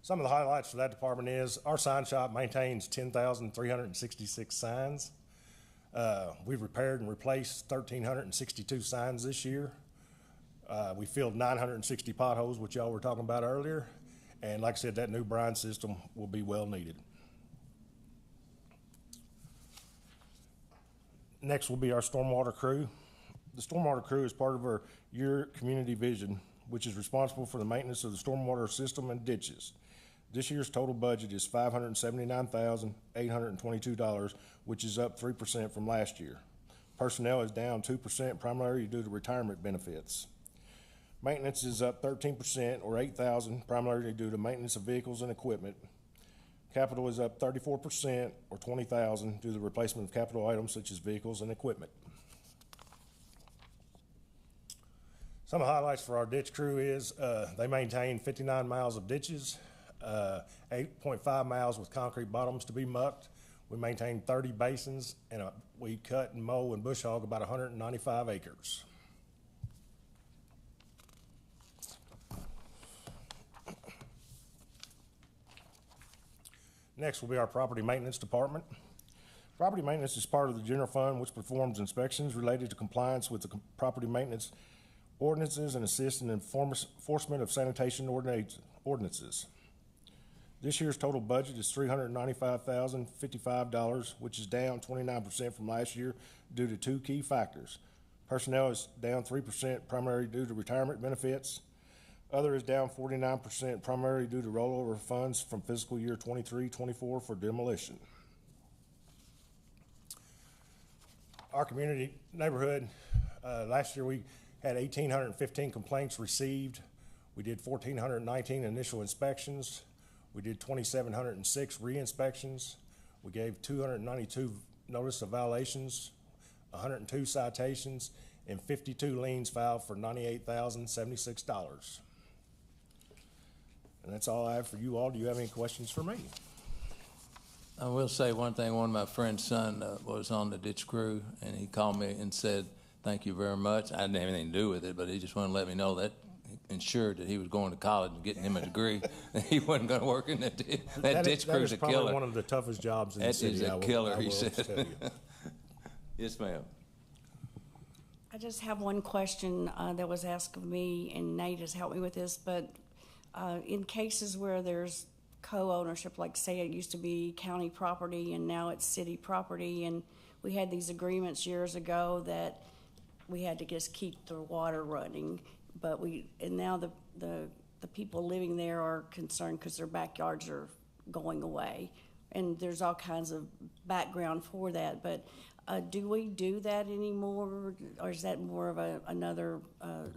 Some of the highlights for that department is our sign shop maintains 10,366 signs. We've repaired and replaced 1,362 signs this year. We filled 960 potholes, which y'all were talking about earlier. And like I said, that new brine system will be well needed. Next will be our stormwater crew. The stormwater crew is part of our year community vision, which is responsible for the maintenance of the stormwater system and ditches. This year's total budget is $579,822, which is up 3% from last year. Personnel is down 2%, primarily due to retirement benefits. Maintenance is up 13%, or $8,000, primarily due to maintenance of vehicles and equipment. Capital is up 34%, or $20,000, due to the replacement of capital items such as vehicles and equipment. Some highlights for our ditch crew is they maintain 59 miles of ditches, 8.5 miles with concrete bottoms to be mucked. We maintain 30 basins, and we cut and mow and bush hog about 195 acres. Next will be our property maintenance department. Property maintenance is part of the general fund, which performs inspections related to compliance with the property maintenance ordinances and assists in enforcement of sanitation ordinances. This year's total budget is $395,055, which is down 29% from last year due to two key factors. Personnel is down 3%, primarily due to retirement benefits. Other is down 49%, primarily due to rollover funds from fiscal year 23-24 for demolition. Our community neighborhood, last year we had 1,815 complaints received. We did 1,419 initial inspections. We did 2,706 re-inspections. We gave 292 notice of violations, 102 citations, and 52 liens filed for $98,076. And that's all I have for you all. Do you have any questions for me? I will say one thing. One of my friend's son was on the ditch crew, and he called me and said, "Thank you very much." I didn't have anything to do with it, but he just wanted to let me know that ensured that he was going to college and getting him a degree. He wasn't going to work in that ditch crew's a killer. That is probably one of the toughest jobs in the city. That is a killer, he said. Tell you. Yes, ma'am. I just have one question that was asked of me, and Nate has helped me with this, but in cases where there's co-ownership, like say it used to be county property and now it's city property, and we had these agreements years ago that we had to just keep the water running, but now the people living there are concerned because their backyards are going away, and there's all kinds of background for that, but do we do that anymore, or is that more of another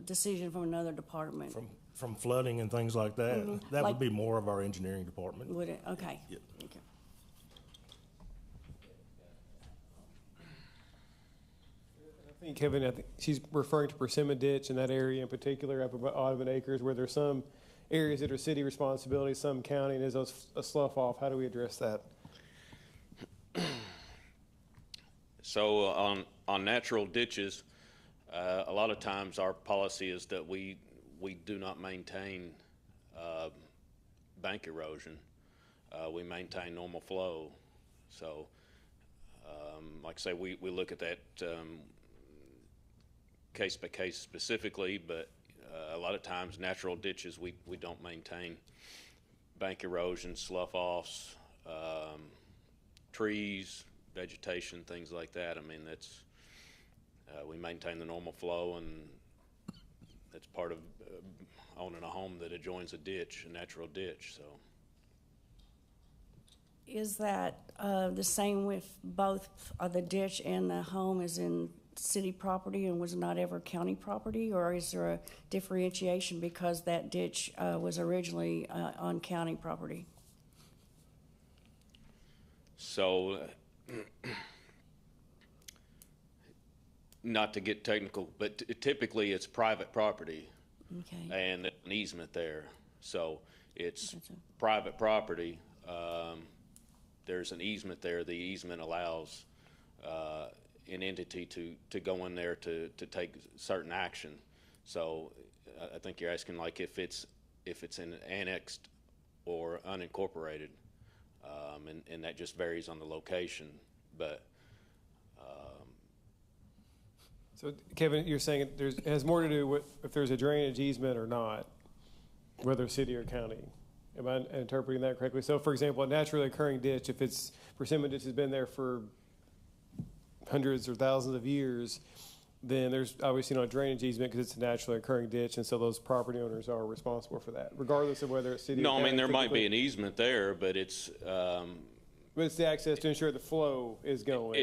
decision from another department? From flooding and things like that, that like, would be more of our engineering department. Would it? Okay. Yep. Thank you. think, Kevin, I think she's referring to Persimmon Ditch in that area in particular, up about Audubon Acres, where there's some areas that are city responsibility, some county, and there's a slough off. How do we address that? So on natural ditches, a lot of times our policy is that we do not maintain bank erosion. We maintain normal flow. So, like I say, we look at that case by case specifically, but a lot of times natural ditches we don't maintain bank erosion, slough offs, trees, vegetation, things like that. I mean, that's we maintain the normal flow, and that's part of owning a home that adjoins a ditch, a natural ditch. So, is that the same with both the ditch and the home is in city property and was not ever county property, or is there a differentiation because that ditch was originally on county property? So, not to get technical, but typically it's private property, okay, and an easement there. So it's private property. There's an easement there. The easement allows an entity to go in there to take certain action. So I think you're asking like if it's an annexed or unincorporated, and that just varies on the location. But so, Kevin, you're saying it has more to do with if there's a drainage easement or not, whether city or county. Am I interpreting that correctly? So, for example, a naturally occurring ditch, if it's Persimmon Ditch has been there for hundreds or thousands of years, then there's obviously no drainage easement because it's a naturally occurring ditch, and so those property owners are responsible for that, regardless of whether it's city or no, county. I mean there might be an easement there, but it's but it's the access to ensure the flow is going.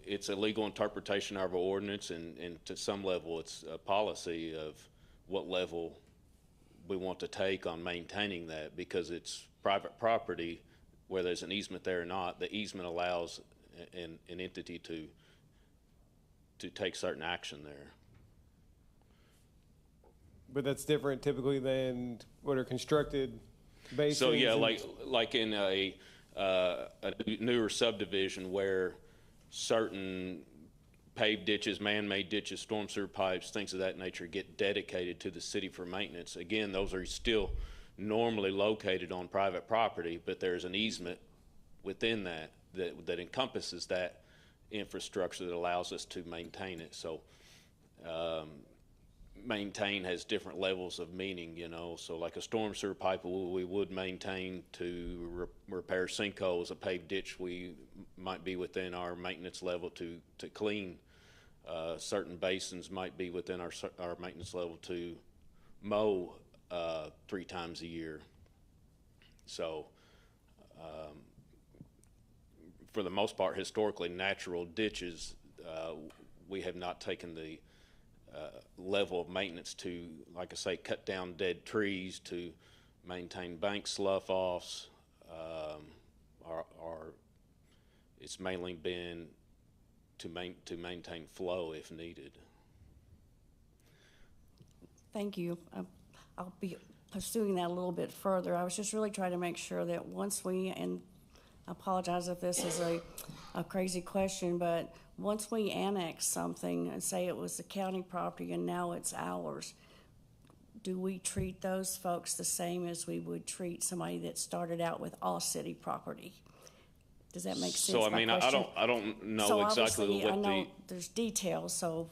It's a legal interpretation of our ordinance, and to some level it's a policy of what level we want to take on maintaining that, because it's private property, whether there's an easement there or not. The easement allows an entity to take certain action there. But that's different typically than what are constructed basins. So yeah, like in a newer subdivision where certain paved ditches, man-made ditches, storm sewer pipes, things of that nature get dedicated to the city for maintenance. Again, those are still normally located on private property, but there's an easement within that encompasses that infrastructure that allows us to maintain it. So maintain has different levels of meaning, you know. So like a storm sewer pipe, we would maintain to repair sinkholes. A paved ditch, we might be within our maintenance level to clean. Certain basins might be within our maintenance level to mow 3 times a year. So for the most part, historically, natural ditches, we have not taken the level of maintenance to, like I say, cut down dead trees, to maintain bank slough offs, or it's mainly been to maintain flow if needed. Thank you. I'll be pursuing that a little bit further. I was just really trying to make sure that once we, and I apologize if this is a crazy question, but once we annex something and say it was the county property and now it's ours, do we treat those folks the same as we would treat somebody that started out with all city property? Does that make sense? So I mean, I don't know so exactly what I know there's details, so.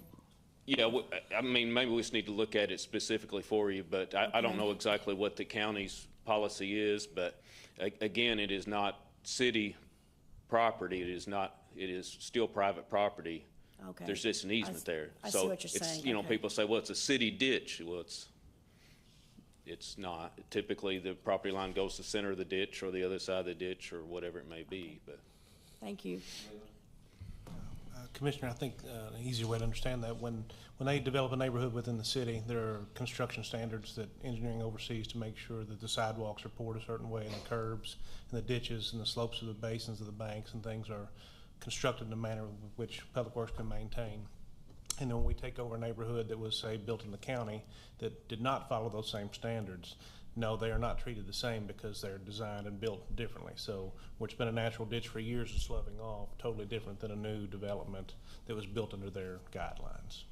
Yeah, I mean, maybe we just need to look at it specifically for you, but I don't know exactly what the county's policy is. But again, it is not city property. It is still private property. Okay. There's just an easement there. I so see what you're saying. You know, okay. people say, well, it's a city ditch. Well, it's not. Typically, the property line goes to the center of the ditch or the other side of the ditch or whatever it may be. But thank you. Commissioner, I think an easier way to understand that, when they develop a neighborhood within the city, there are construction standards that engineering oversees to make sure that the sidewalks are poured a certain way, and the curbs and the ditches and the slopes of the basins of the banks and things are constructed in a manner which Public Works can maintain. And then when we take over a neighborhood that was, say, built in the county that did not follow those same standards, no, they are not treated the same because they're designed and built differently. So what's been a natural ditch for years is sloughing off, totally different than a new development that was built under their guidelines.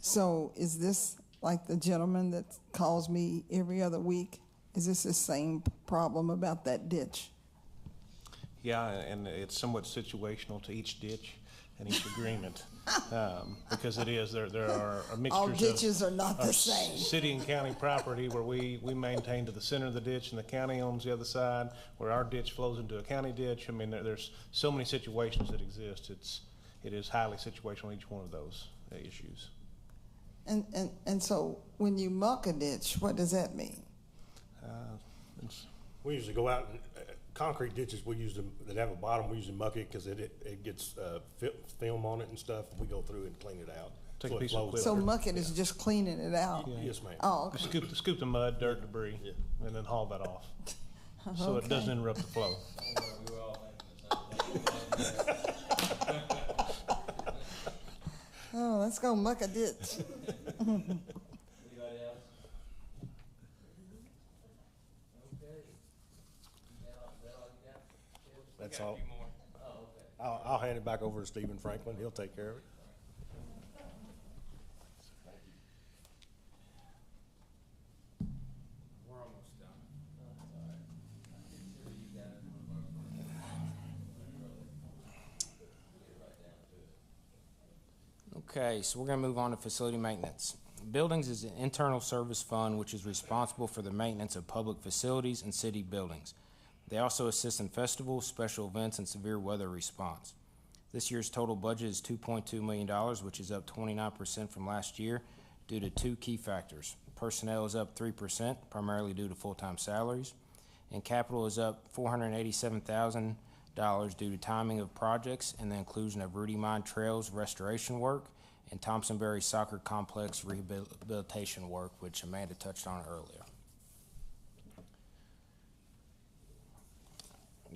So is this like the gentleman that calls me every other week? Is this the same problem about that ditch? Yeah, and it's somewhat situational to each ditch and each agreement, because it is, there are a mixture All ditches are not the of same. city and county property where we maintain to the center of the ditch and the county owns the other side, where our ditch flows into a county ditch. I mean, there's so many situations that exist. It is highly situational, each one of those issues. And so when you muck a ditch, what does that mean? We usually go out and concrete ditches. We use them that have a bottom. We usually muck it because it gets film on it and stuff. We go through and clean it out. Take a piece of equipment. So muck it is just cleaning it out. Yeah. Yes, ma'am. Oh, okay. Scoop the mud, dirt, debris, and then haul that off, so it doesn't interrupt the flow. Oh, let's go muck a ditch. That's all. I'll hand it back over to Stephen Franklin. He'll take care of it. We're almost done. Okay, so we're going to move on to facility maintenance. Buildings is an internal service fund which is responsible for the maintenance of public facilities and city buildings. They also assist in festivals, special events, and severe weather response. This year's total budget is $2.2 million, which is up 29% from last year due to two key factors. Personnel is up 3%, primarily due to full-time salaries, and capital is up $487,000 due to timing of projects and the inclusion of Rudy Mine Trails restoration work and Thompsonberry Soccer Complex rehabilitation work, which Amanda touched on earlier.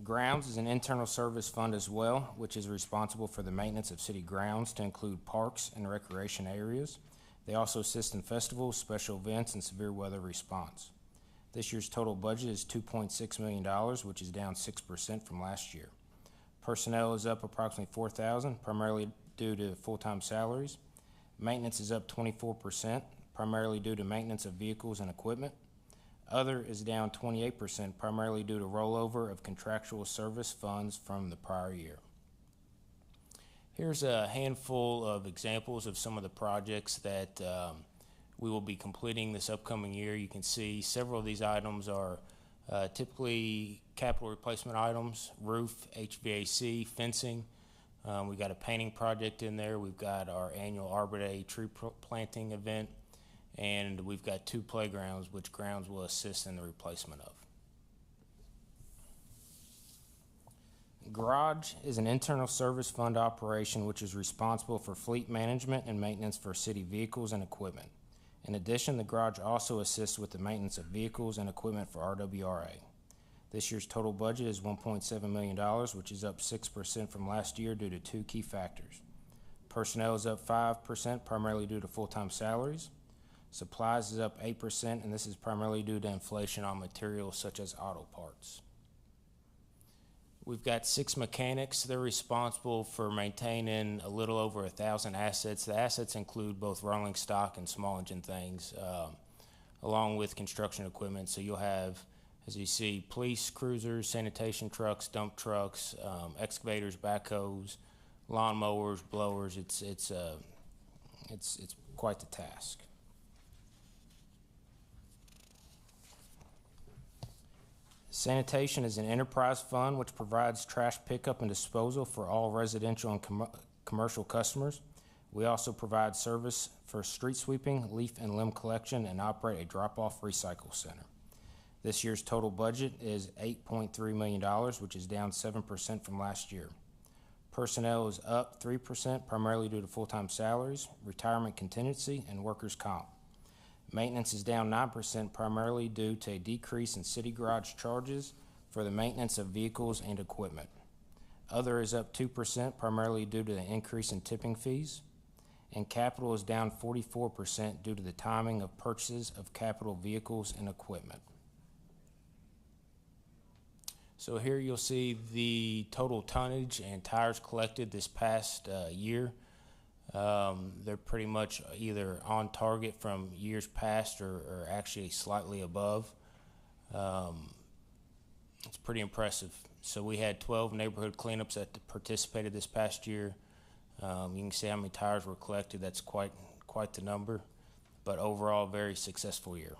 Grounds is an internal service fund as well, which is responsible for the maintenance of city grounds to include parks and recreation areas. They also assist in festivals, special events, and severe weather response. This year's total budget is $2.6 million, which is down 6% from last year. Personnel is up approximately $4,000, primarily due to full-time salaries. Maintenance is up 24%, primarily due to maintenance of vehicles and equipment. Other is down 28%, primarily due to rollover of contractual service funds from the prior year. Here's a handful of examples of some of the projects that we will be completing this upcoming year. You can see several of these items are typically capital replacement items: roof, HVAC, fencing. We've got a painting project in there. We've got our annual Arbor Day tree planting event. And we've got two playgrounds, which grounds will assist in the replacement of. Garage is an internal service fund operation which is responsible for fleet management and maintenance for city vehicles and equipment. In addition, the garage also assists with the maintenance of vehicles and equipment for RWRA. This year's total budget is $1.7 million, which is up 6% from last year due to two key factors. Personnel is up 5%, primarily due to full-time salaries. Supplies is up 8%, and this is primarily due to inflation on materials such as auto parts. We've got 6 mechanics. They're responsible for maintaining a little over 1,000 assets. The assets include both rolling stock and small engine things, along with construction equipment. So you'll have, as you see, police cruisers, sanitation trucks, dump trucks, excavators, backhoes, lawn mowers, blowers. It's quite the task. Sanitation is an enterprise fund which provides trash pickup and disposal for all residential and commercial customers. We also provide service for street sweeping, leaf and limb collection, and operate a drop-off recycle center. This year's total budget is $8.3 million, which is down 7% from last year. Personnel is up 3%, primarily due to full-time salaries, retirement contingency, and workers' comp. Maintenance is down 9%, primarily due to a decrease in city garage charges for the maintenance of vehicles and equipment. Other is up 2%, primarily due to the increase in tipping fees. And capital is down 44% due to the timing of purchases of capital vehicles and equipment. So here you'll see the total tonnage and tires collected this past year. They're pretty much either on target from years past or actually slightly above. It's pretty impressive. So we had 12 neighborhood cleanups that participated this past year. You can see how many tires were collected. That's quite the number, but overall, very successful year.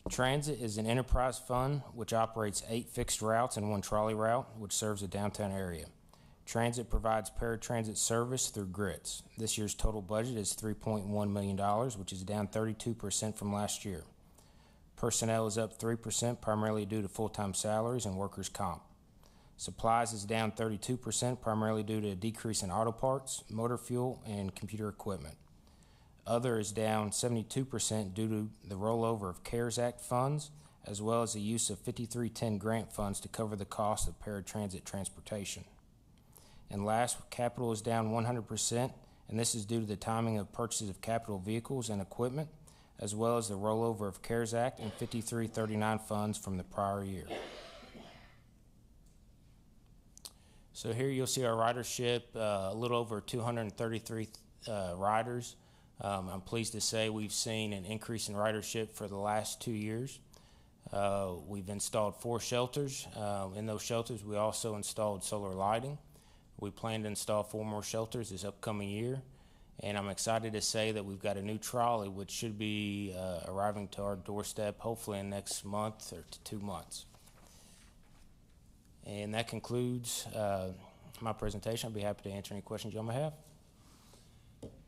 Transit is an enterprise fund which operates 8 fixed routes and 1 trolley route, which serves the downtown area. Transit provides paratransit service through GRITS. This year's total budget is $3.1 million, which is down 32% from last year. Personnel is up 3%, primarily due to full-time salaries and workers' comp. Supplies is down 32%, primarily due to a decrease in auto parts, motor fuel, and computer equipment. Other is down 72% due to the rollover of CARES Act funds, as well as the use of 5310 grant funds to cover the cost of paratransit transportation. And last, capital is down 100%, and this is due to the timing of purchases of capital vehicles and equipment, as well as the rollover of CARES Act and 5339 funds from the prior year. So here you'll see our ridership, a little over 233 riders. I'm pleased to say we've seen an increase in ridership for the last 2 years. We've installed 4 shelters. In those shelters, we also installed solar lighting. We plan to install 4 more shelters this upcoming year. And I'm excited to say that we've got a new trolley, which should be arriving to our doorstep hopefully in the next month or 2 months. And that concludes my presentation. I'd be happy to answer any questions you all may have.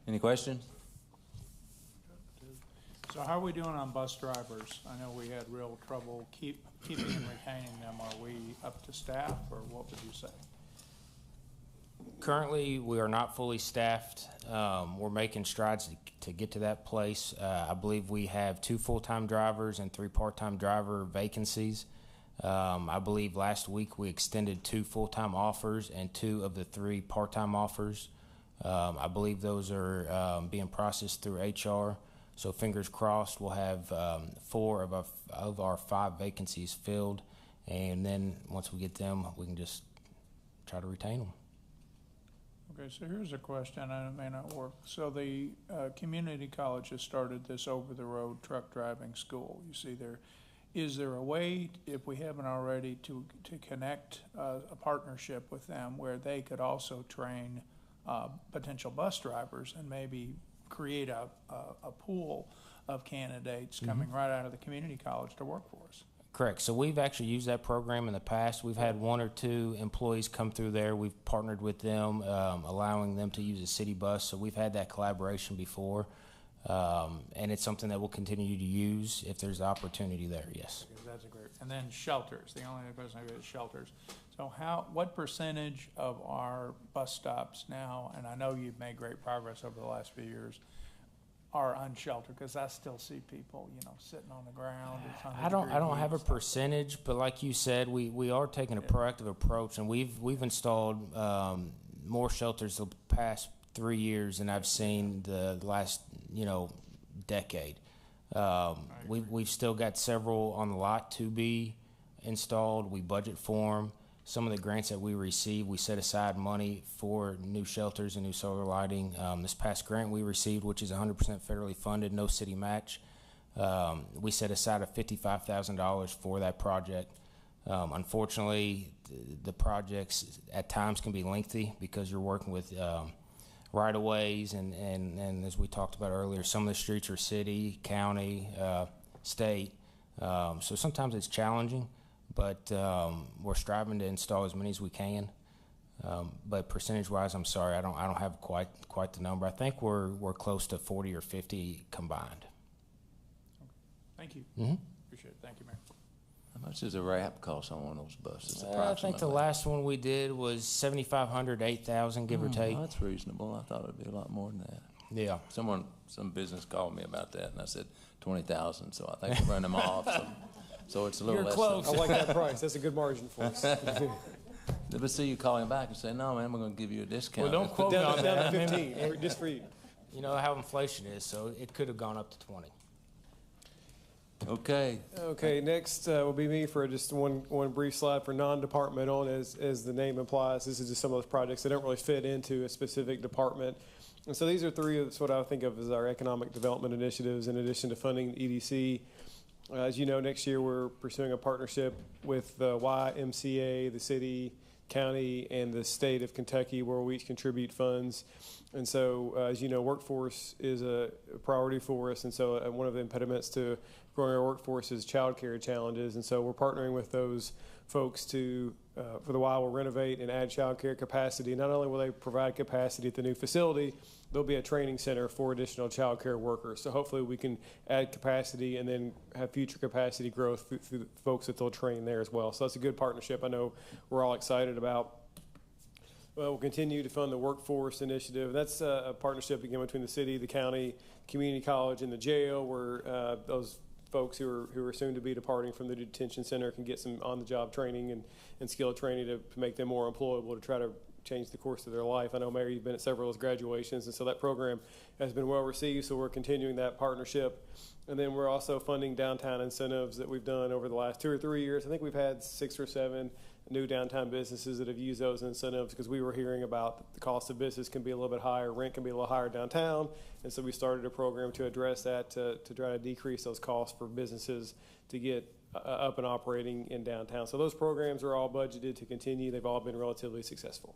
Any questions? So how are we doing on bus drivers? I know we had real trouble keeping and retaining them. Are we up to staff, or what would you say? Currently, we are not fully staffed. We're making strides to get to that place. I believe we have 2 full-time drivers and 3 part-time driver vacancies. I believe last week we extended 2 full-time offers and 2 of the 3 part-time offers. I believe those are being processed through HR. So fingers crossed, we'll have 4 of our 5 vacancies filled, and then once we get them, we can just try to retain them. Okay, so here's a question, and it may not work. So the community college has started this over-the-road truck driving school. You see there, is there a way, if we haven't already, to connect a partnership with them where they could also train potential bus drivers and maybe create a pool of candidates coming right out of the community college to work for us? Correct. So we've actually used that program in the past. We've had 1 or 2 employees come through there. We've partnered with them, allowing them to use a city bus. So we've had that collaboration before, and it's something that we'll continue to use if there's opportunity there, yes. Okay, that's a great. And then shelters. The only other question I have is shelters. So what percentage of our bus stops now, and I know you've made great progress over the last few years, are unsheltered? Because I still see people, sitting on the ground. I don't have a percentage, but like you said, we are taking a proactive approach, and we've installed more shelters the past 3 years than I've seen the last decade. We've still got several on the lot to be installed. We budget for them. Some of the grants that we receive, we set aside money for new shelters and new solar lighting. This past grant we received, which is 100% federally funded, no city match, we set aside $55,000 for that project. Unfortunately, the projects at times can be lengthy because you're working with right-of-ways, and as we talked about earlier, some of the streets are city, county, state. So sometimes it's challenging. But we're striving to install as many as we can. But percentage-wise, I'm sorry, I don't have quite the number. I think we're close to 40 or 50 combined. Okay. Thank you. Mm-hmm. Appreciate it. Thank you, Mayor. How much does a wrap cost on one of those buses I approximately? think the last one we did was 7,500 to 8,000, give or take. Well, that's reasonable. I thought it'd be a lot more than that. Yeah. Some business called me about that, and I said 20,000, so I think we'll run them off. So it's a little You're less. close. I like that price. That's a good margin for us. But see you calling back and say, no, man, we're going to give you a discount. Well, don't quote me on Down that. to 15, just for you. You know how inflation is, so it could have gone up to 20. Okay. Okay, next will be me for just one brief slide for non-departmental. And as the name implies, this is just some of those projects that don't really fit into a specific department. And so these are three of what I think of as our economic development initiatives in addition to funding EDC. As you know, next year we're pursuing a partnership with the YMCA, the city, county, and the state of Kentucky, where we each contribute funds. And so, as you know, workforce is a priority for us. And so one of the impediments to growing our workforce is childcare challenges. And so we're partnering with those folks to, for the Y, will renovate and add childcare capacity. Not only will they provide capacity at the new facility, there'll be a training center for additional childcare workers. So hopefully we can add capacity and then have future capacity growth through the folks that they'll train there as well. So that's a good partnership I know we're all excited about. Well, we'll continue to fund the workforce initiative. That's a partnership again between the city, the county, community college, and the jail, where those folks who are soon to be departing from the detention center can get some on-the-job training and skill training to make them more employable to try to change the course of their life. I know, Mayor, you've been at several of those graduations, and so that program has been well received, so we're continuing that partnership. And then we're also funding downtown incentives that we've done over the last 2 or 3 years. I think we've had 6 or 7 new downtown businesses that have used those incentives because we were hearing about the cost of business can be a little bit higher, rent can be a little higher downtown, and so we started a program to address that to try to decrease those costs for businesses to get up and operating in downtown. So those programs are all budgeted to continue. They've all been relatively successful.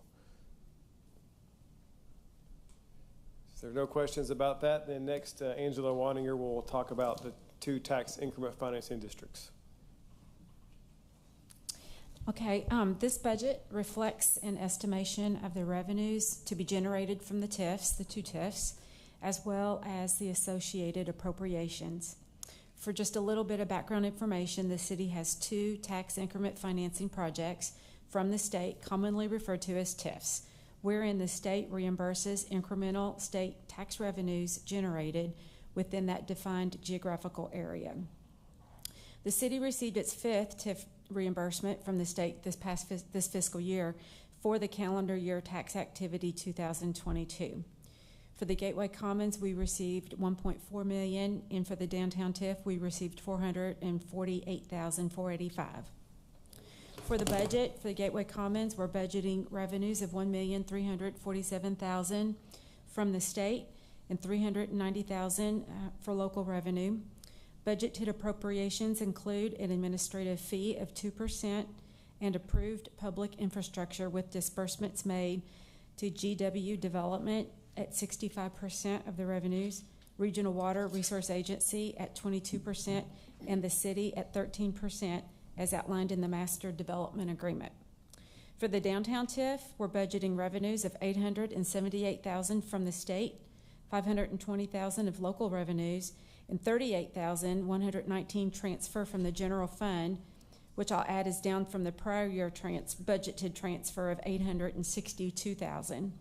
If there are no questions about that, then next Angela Waninger will talk about the 2 tax increment financing districts. Okay, this budget reflects an estimation of the revenues to be generated from the TIFs, the 2 TIFs, as well as the associated appropriations. For just a little bit of background information, the city has 2 tax increment financing projects from the state, commonly referred to as TIFs, wherein the state reimburses incremental state tax revenues generated within that defined geographical area. The city received its 5th TIF reimbursement from the state this fiscal year for the calendar year tax activity 2022. For the Gateway Commons, we received $1.4 million, and for the downtown TIF, we received $448,485. For the budget, for the Gateway Commons, we're budgeting revenues of $1,347,000 from the state and $390,000 for local revenue. Budgeted appropriations include an administrative fee of 2% and approved public infrastructure with disbursements made to GW Development at 65% of the revenues, Regional Water Resource Agency at 22%, and the city at 13%, as outlined in the Master Development Agreement. For the downtown TIF, we're budgeting revenues of $878,000 from the state, $520,000 of local revenues, and $38,119 transfer from the general fund, which I'll add is down from the prior year budgeted transfer of $862,000.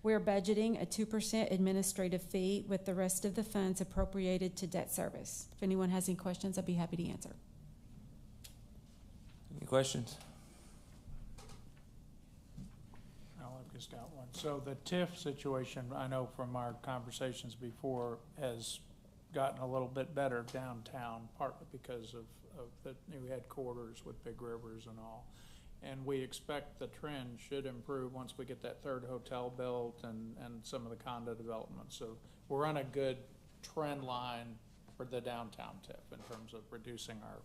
We're budgeting a 2% administrative fee with the rest of the funds appropriated to debt service. If anyone has any questions, I'd be happy to answer. Any questions? I've just got one. So the TIF situation, I know from our conversations before, has gotten a little bit better downtown, partly because of the new headquarters with Big Rivers and all. And we expect the trend should improve once we get that 3rd hotel built and some of the condo development. So we're on a good trend line for the downtown TIF in terms of reducing our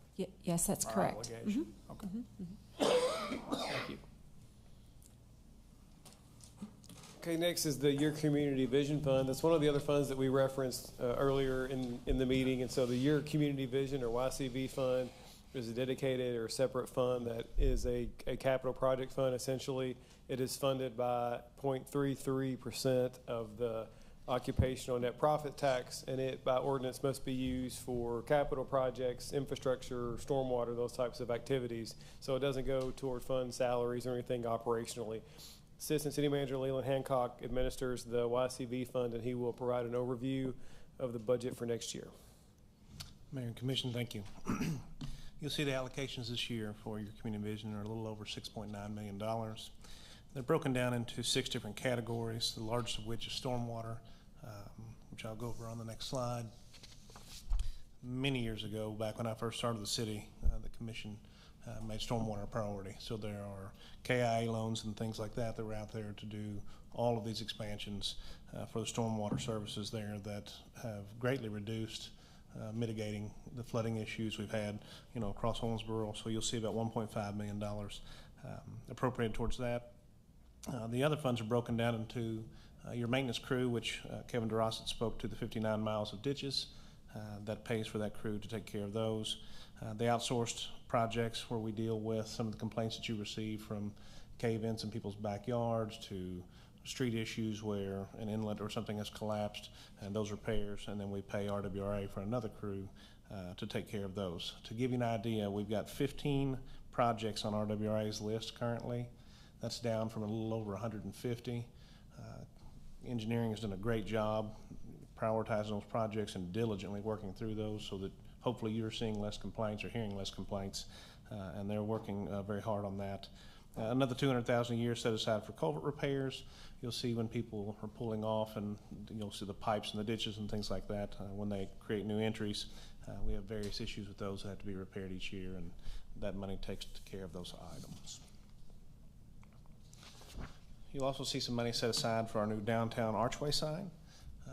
yes, that's correct. Obligation. Okay. Thank you. Okay, next is the Your Community Vision Fund. That's one of the other funds that we referenced earlier in the meeting. And so the Your Community Vision, or YCV fund, is a dedicated or separate fund that is a capital project fund. Essentially, it is funded by 0.33% of the occupational net profit tax, and it by ordinance must be used for capital projects, infrastructure, stormwater, those types of activities. So it doesn't go toward fund salaries or anything operationally. Assistant City Manager Leland Hancock administers the YCV fund, and he will provide an overview of the budget for next year. Mayor and Commission, thank you. You'll see the allocations this year for your community vision are a little over $6.9 million. They're broken down into 6 different categories, the largest of which is stormwater, which I'll go over on the next slide. Many years ago, back when I first started the city, the commission made stormwater a priority. So there are KIA loans and things like that that were out there to do all of these expansions for the stormwater services there that have greatly reduced mitigating the flooding issues we've had, across Owensboro. So you'll see about $1.5 million appropriated towards that. The other funds are broken down into your maintenance crew, which Kevin DeRosset spoke to, the 59 miles of ditches. That pays for that crew to take care of those. The outsourced projects where we deal with some of the complaints that you receive from cave-ins in people's backyards to street issues where an inlet or something has collapsed, and those repairs, and then we pay RWRA for another crew to take care of those. To give you an idea, we've got 15 projects on RWRA's list currently. That's down from a little over 150. Engineering has done a great job prioritizing those projects and diligently working through those so that hopefully you're seeing less complaints or hearing less complaints, and they're working very hard on that. Another $200,000 a year set aside for culvert repairs. You'll see when people are pulling off, and you'll see the pipes and the ditches and things like that. When they create new entries, we have various issues with those that have to be repaired each year, and that money takes care of those items. You'll also see some money set aside for our new downtown archway sign.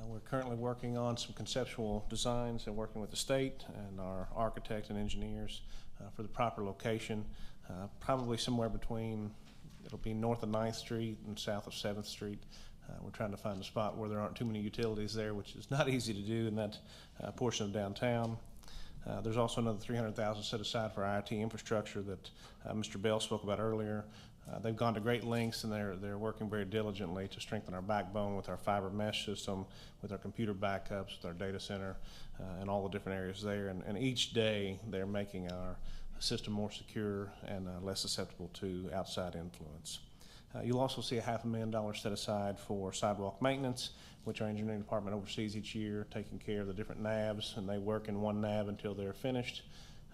We're currently working on some conceptual designs and working with the state and our architect and engineers for the proper location. Probably somewhere between, it'll be north of 9th Street and south of 7th Street. We're trying to find a spot where there aren't too many utilities there, which is not easy to do in that portion of downtown. There's also another $300,000 set aside for IT infrastructure that Mr. Bell spoke about earlier. They've gone to great lengths, and they're working very diligently to strengthen our backbone with our fiber mesh system, with our computer backups, with our data center, and all the different areas there. And each day they're making our system more secure and less susceptible to outside influence. You'll also see a $500,000 set aside for sidewalk maintenance, which our engineering department oversees each year, taking care of the different nabs, and they work in one nab until they're finished.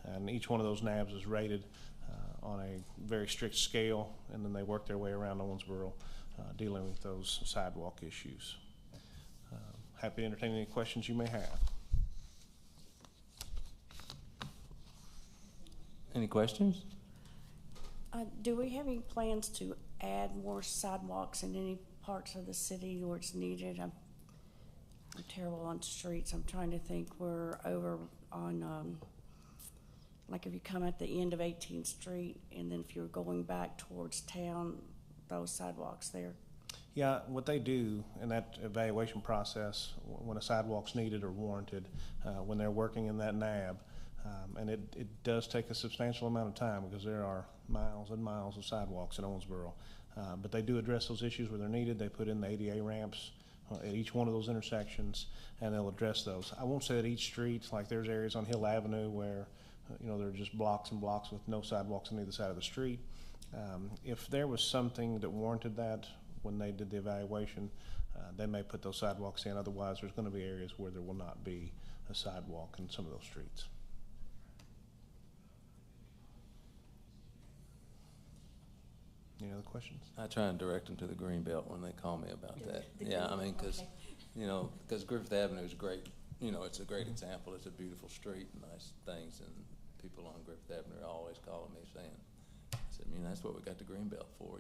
And each one of those nabs is rated on a very strict scale, and then they work their way around Owensboro dealing with those sidewalk issues. Happy to entertain any questions you may have. Any questions? Do we have any plans to add more sidewalks in any parts of the city where it's needed? I'm terrible on streets. I'm trying to think. We're over on, like if you come at the end of 18th Street, and then if you're going back towards town, those sidewalks there. Yeah, what they do in that evaluation process, when a sidewalk's needed or warranted, when they're working in that nab, and it does take a substantial amount of time because there are miles and miles of sidewalks in Owensboro. But they do address those issues where they're needed. They put in the ADA ramps at each one of those intersections, and they'll address those. I won't say that each street, like there's areas on Hill Avenue where there are just blocks and blocks with no sidewalks on either side of the street. If there was something that warranted that when they did the evaluation, they may put those sidewalks in. Otherwise, there's going to be areas where there will not be a sidewalk in some of those streets. Any other questions? I try and direct them to the Greenbelt when they call me about that. Yeah, I mean, because, because Griffith Avenue is great. It's a great example. It's a beautiful street, nice things, and people on Griffith Avenue are always calling me saying, that's what we got the Greenbelt for,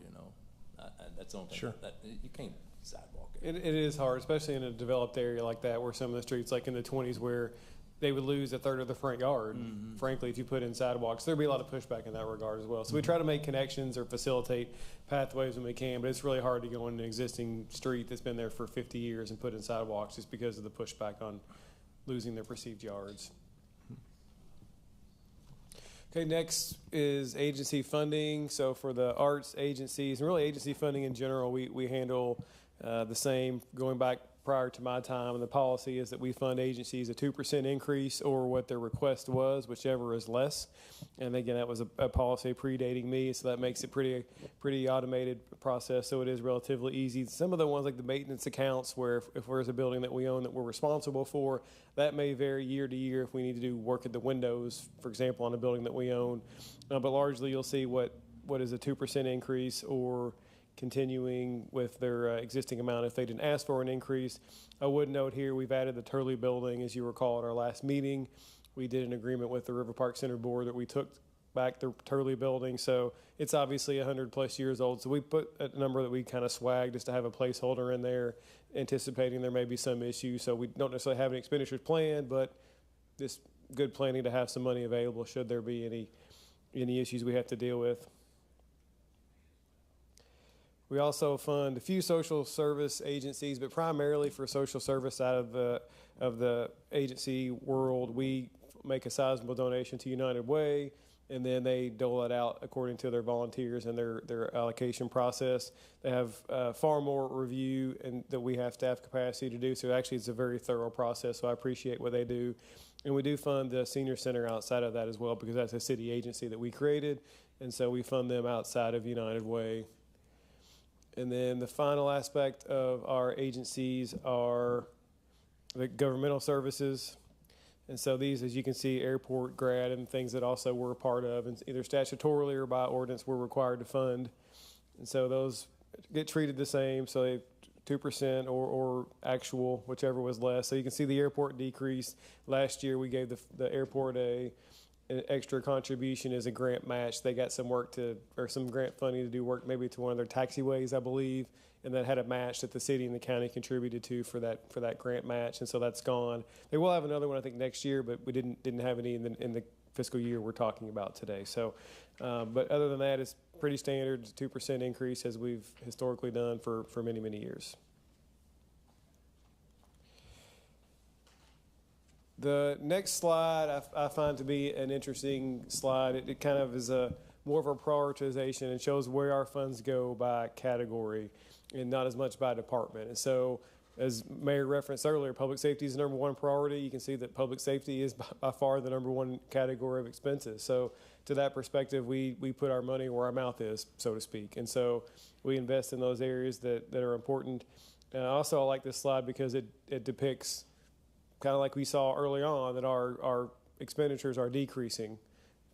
That's the only thing. Sure. That you can't sidewalk it. It is hard, especially in a developed area like that where some of the streets, like in the 20s, where they would lose a third of the front yard. Mm-hmm. Frankly, if you put in sidewalks, there'd be a lot of pushback in that regard as well. So we try to make connections or facilitate pathways when we can, but it's really hard to go in an existing street that's been there for 50 years and put in sidewalks just because of the pushback on losing their perceived yards. Okay, next is agency funding. So for the arts agencies, and really agency funding in general, we handle the same, going back prior to my time, and the policy is that we fund agencies a 2% increase or what their request was, whichever is less. And again, that was a policy predating me, so that makes it pretty automated process, so it is relatively easy. Some of the ones like the maintenance accounts, where if there's a building that we own that we're responsible for, that may vary year to year if we need to do work at the windows, for example, on a building that we own. But largely you'll see what is a 2% increase or continuing with their existing amount if they didn't ask for an increase. I would note here we've added the Turley building, as you recall, at our last meeting. We did an agreement with the River Park Center Board that we took back the Turley building, so it's obviously 100+ years old. So we put a number that we kind of swagged just to have a placeholder in there, anticipating there may be some issues. So we don't necessarily have any expenditures planned, but just good planning to have some money available should there be any issues we have to deal with. We also fund a few social service agencies, but primarily for social service out of the agency world, we make a sizable donation to United Way, and then they dole it out according to their volunteers and their allocation process. They have far more review and that we have staff capacity to do, so actually it's a very thorough process, so I appreciate what they do. And we do fund the senior center outside of that as well, because that's a city agency that we created, and so we fund them outside of United Way. And then the final aspect of our agencies are the governmental services. And so these, as you can see, airport, grad, and things that also we're a part of, and either statutorily or by ordinance we're required to fund. And so those get treated the same, so they 2% or actual, whichever was less. So you can see the airport decreased. Last year we gave the airport an extra contribution as a grant match. They got some some grant funding to do work maybe to one of their taxiways, I believe, and that had a match that the city and the county contributed to for that grant match, and so that's gone. They will have another one I think next year, but we didn't have any in the fiscal year we're talking about today. So, but other than that, it's pretty standard 2% increase as we've historically done for many years. The next slide I find to be an interesting slide. It kind of is more of a prioritization and shows where our funds go by category and not as much by department. And so, as Mayor referenced earlier, public safety is the #1 priority. You can see that public safety is by far the #1 category of expenses. So to that perspective, we put our money where our mouth is, so to speak. And so we invest in those areas that are important. Also, I like this slide because it depicts, kind of like we saw early on, that our expenditures are decreasing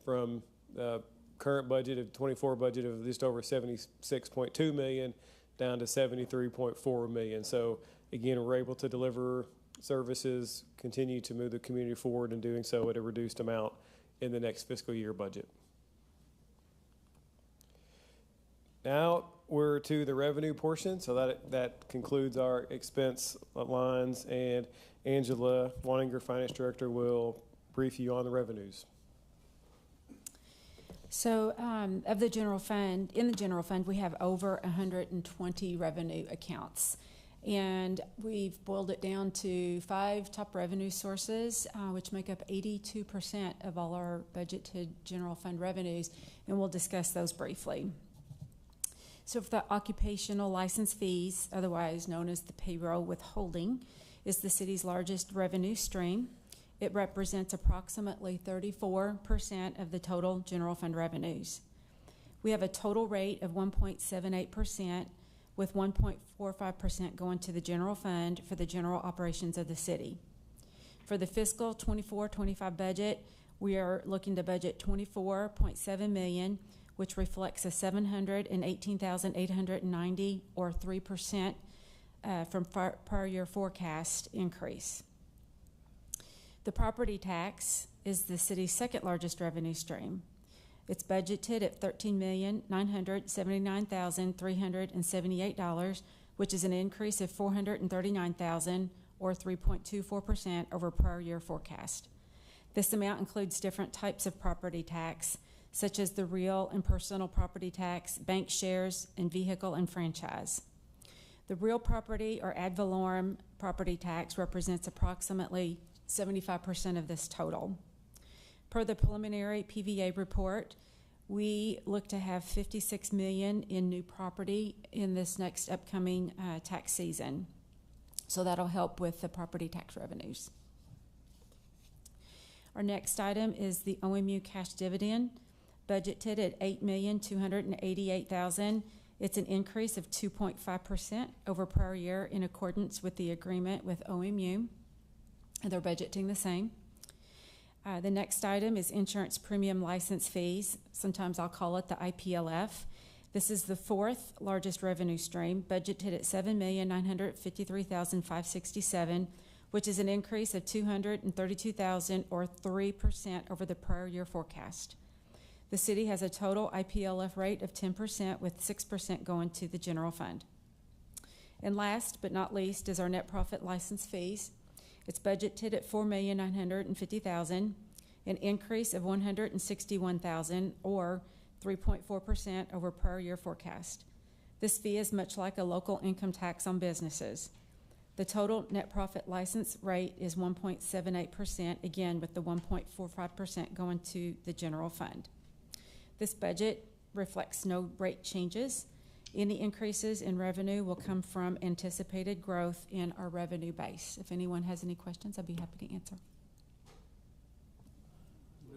from the current budget of 24 budget of just over $76.2 million down to $73.4 million. So again, we're able to deliver services, continue to move the community forward, and doing so at a reduced amount in the next fiscal year budget. Now we're to the revenue portion, so that concludes our expense lines, and Angela Waninger, Finance Director, will brief you on the revenues. So of the general fund, in the general fund, we have over 120 revenue accounts. And we've boiled it down to 5 top revenue sources, which make up 82% of all our budgeted general fund revenues, and we'll discuss those briefly. So for the occupational license fees, otherwise known as the payroll withholding, is the city's largest revenue stream. It represents approximately 34% of the total general fund revenues. We have a total rate of 1.78%, with 1.45% going to the general fund for the general operations of the city. For the fiscal 24-25 budget, we are looking to budget $24.7 million, which reflects a $718,890 or 3% from prior year forecast increase. The property tax is the city's second largest revenue stream. It's budgeted at $13,979,378, which is an increase of $439,000 or 3.24% over prior year forecast. This amount includes different types of property tax, such as the real and personal property tax, bank shares, and vehicle and franchise. The real property or ad valorem property tax represents approximately 75% of this total. Per the preliminary PVA report, we look to have $56 million in new property in this next upcoming tax season. So that'll help with the property tax revenues. Our next item is the OMU cash dividend, budgeted at $8,288,000. It's an increase of 2.5% over prior year in accordance with the agreement with OMU. And they're budgeting the same. The next item is insurance premium license fees. Sometimes I'll call it the IPLF. This is the fourth largest revenue stream, budgeted at $7,953,567, which is an increase of $232,000 or 3% over the prior year forecast. The city has a total IPLF rate of 10%, with 6% going to the general fund. And last but not least is our net profit license fees. It's budgeted at $4,950,000, an increase of $161,000 or 3.4% over prior year forecast. This fee is much like a local income tax on businesses. The total net profit license rate is 1.78%, again with the 1.45% going to the general fund. This budget reflects no rate changes. Any increases in revenue will come from anticipated growth in our revenue base. If anyone has any questions, I'd be happy to answer.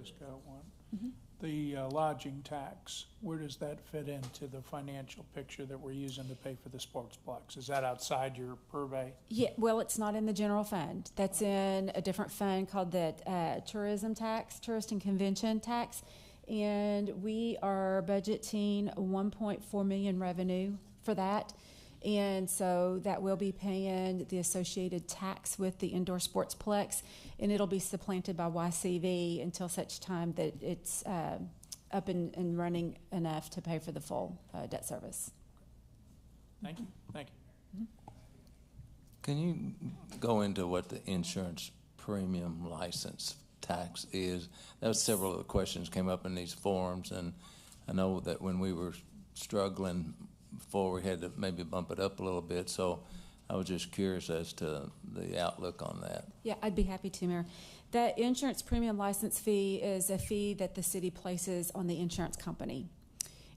Just got one. The lodging tax, where does that fit into the financial picture that we're using to pay for the sportsplex? Is that outside your purvey? Yeah, well, it's not in the general fund. That's in a different fund called the tourism tax, tourist and convention tax. And we are budgeting 1.4 million revenue for that. And so that will be paying the associated tax with the indoor sportsplex, and it'll be supplanted by YCV until such time that it's up and running enough to pay for the full debt service. Thank you. Thank you. Can you go into what the insurance premium license tax is? That was several of the questions came up in these forums, and I know that when we were struggling before, we had to maybe bump it up a little bit, so I was just curious as to the outlook on that. Yeah, I'd be happy to, Mayor. That insurance premium license fee is a fee that the city places on the insurance company.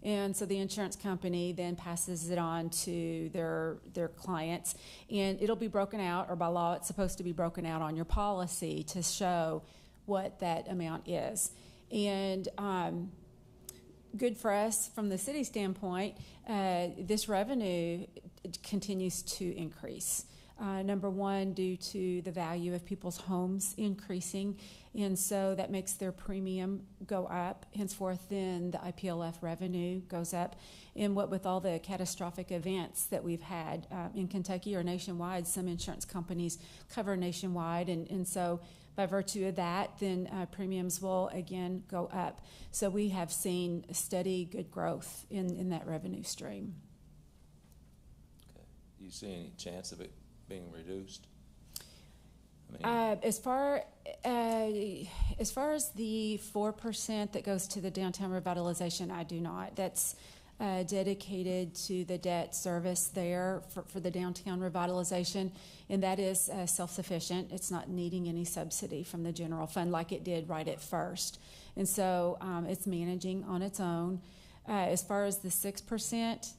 And so the insurance company then passes it on to their clients, and it'll be broken out, or by law it's supposed to be broken out on your policy to show what that amount is. And good for us from the city standpoint, this revenue continues to increase. Number one, due to the value of people's homes increasing, and so that makes their premium go up. Henceforth, then the IPLF revenue goes up. And what with all the catastrophic events that we've had in Kentucky or nationwide, some insurance companies cover nationwide, and so by virtue of that, then premiums will again go up. So we have seen steady, good growth in that revenue stream. Okay. Do you see any chance of it being reduced? As far as the 4% that goes to the downtown revitalization, I do not. That's dedicated to the debt service there for the downtown revitalization, and that is self-sufficient. It's not needing any subsidy from the general fund like it did right at first, and so it's managing on its own. As far as the 6%,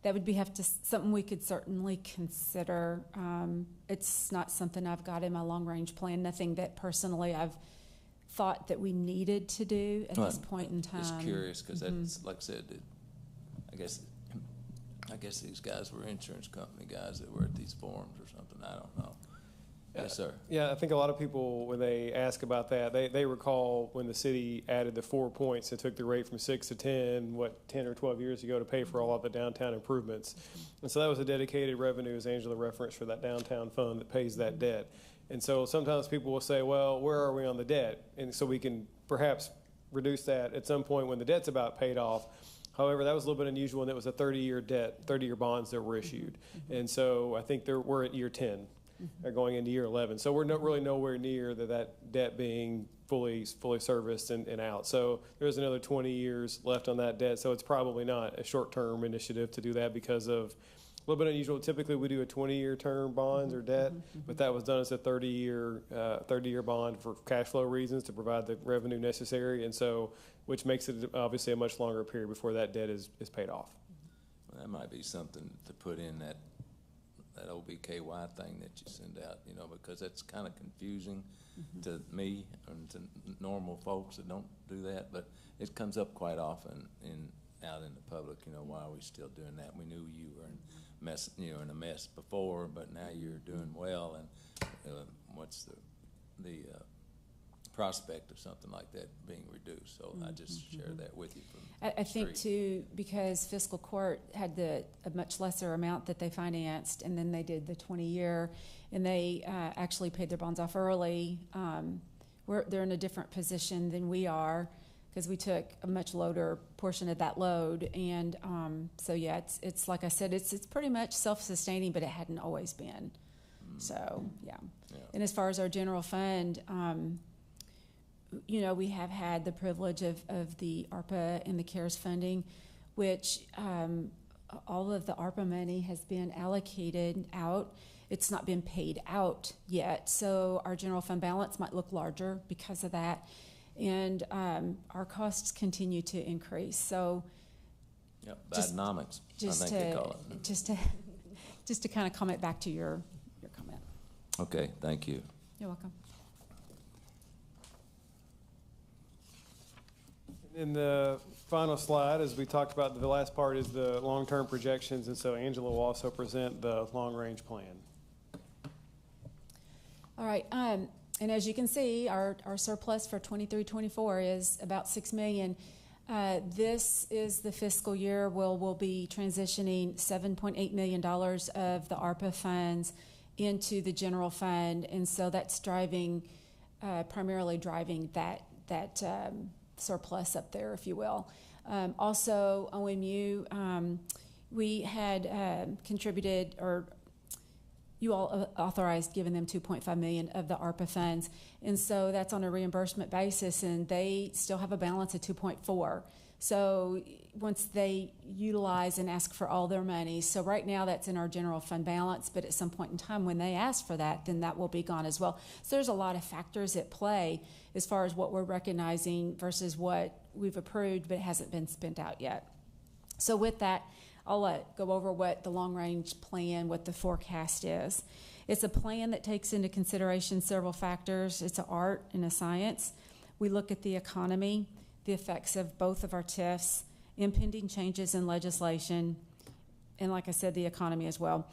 that would be something we could certainly consider. It's not something I've got in my long-range plan. Nothing that personally I've thought that we needed to do at this point in time. Just curious, because that's, like I said, I guess these guys were insurance company guys that were at these forums or something. I don't know. Yes, sir. Yeah, I think a lot of people, when they ask about that, they recall when the city added the 4 points and took the rate from 6 to 10, 10 or 12 years ago to pay for all of the downtown improvements. And so that was a dedicated revenue, as Angela referenced, for that downtown fund that pays that debt. And so sometimes people will say, well, where are we on the debt? And so we can perhaps reduce that at some point when the debt's about paid off. However, that was a little bit unusual, and it was a 30-year debt, 30-year bonds that were issued. And so I think we're at year 10. They're going into year 11. So we're really nowhere near that debt being fully serviced and out. So there's another 20 years left on that debt. So it's probably not a short-term initiative to do that because of a little bit unusual. Typically, we do a 20-year term bonds or debt, but that was done as a 30-year bond for cash flow reasons to provide the revenue necessary, and so which makes it obviously a much longer period before that debt is paid off. Well, that might be something to put in that that OBKY thing that you send out, you know, because that's kind of confusing to me and to normal folks that don't do that, but it comes up quite often out in the public, you know, why are we still doing that? We knew you were in a mess before, but now you're doing well, and what's the prospect of something like that being reduced? So I just share that with you from I think too, because fiscal court had a much lesser amount that they financed, and then they did the 20-year, and they actually paid their bonds off early. They're in a different position than we are, because we took a much lower portion of that load, and so yeah, it's like I said, it's pretty much self-sustaining, but it hadn't always been. So yeah. And as far as our general fund, you know, we have had the privilege of the ARPA and the CARES funding, which all of the ARPA money has been allocated out. It's not been paid out yet, so our general fund balance might look larger because of that. And our costs continue to increase. So, yep, badnomics, I think they call it. Just to kind of comment back to your comment. Okay, thank you. You're welcome. In the final slide, as we talked about, the last part is the long-term projections, and so Angela will also present the long-range plan. All right. And as you can see, our surplus for 23-24 is about $6 million. This is the fiscal year where we'll be transitioning $7.8 million of the ARPA funds into the general fund, and so that's primarily driving that surplus up there, if you will. Also, OMU, we had contributed, or you all authorized giving them $2.5 million of the ARPA funds, and so that's on a reimbursement basis, and they still have a balance of 2.4. So once they utilize and ask for all their money, so right now that's in our general fund balance, but at some point in time when they ask for that, then that will be gone as well. So there's a lot of factors at play as far as what we're recognizing versus what we've approved but hasn't been spent out yet. So with that, I'll go over what the long-range plan, what the forecast is. It's a plan that takes into consideration several factors. It's an art and a science. We look at the economy, the effects of both of our TIFs, impending changes in legislation, and like I said, the economy as well,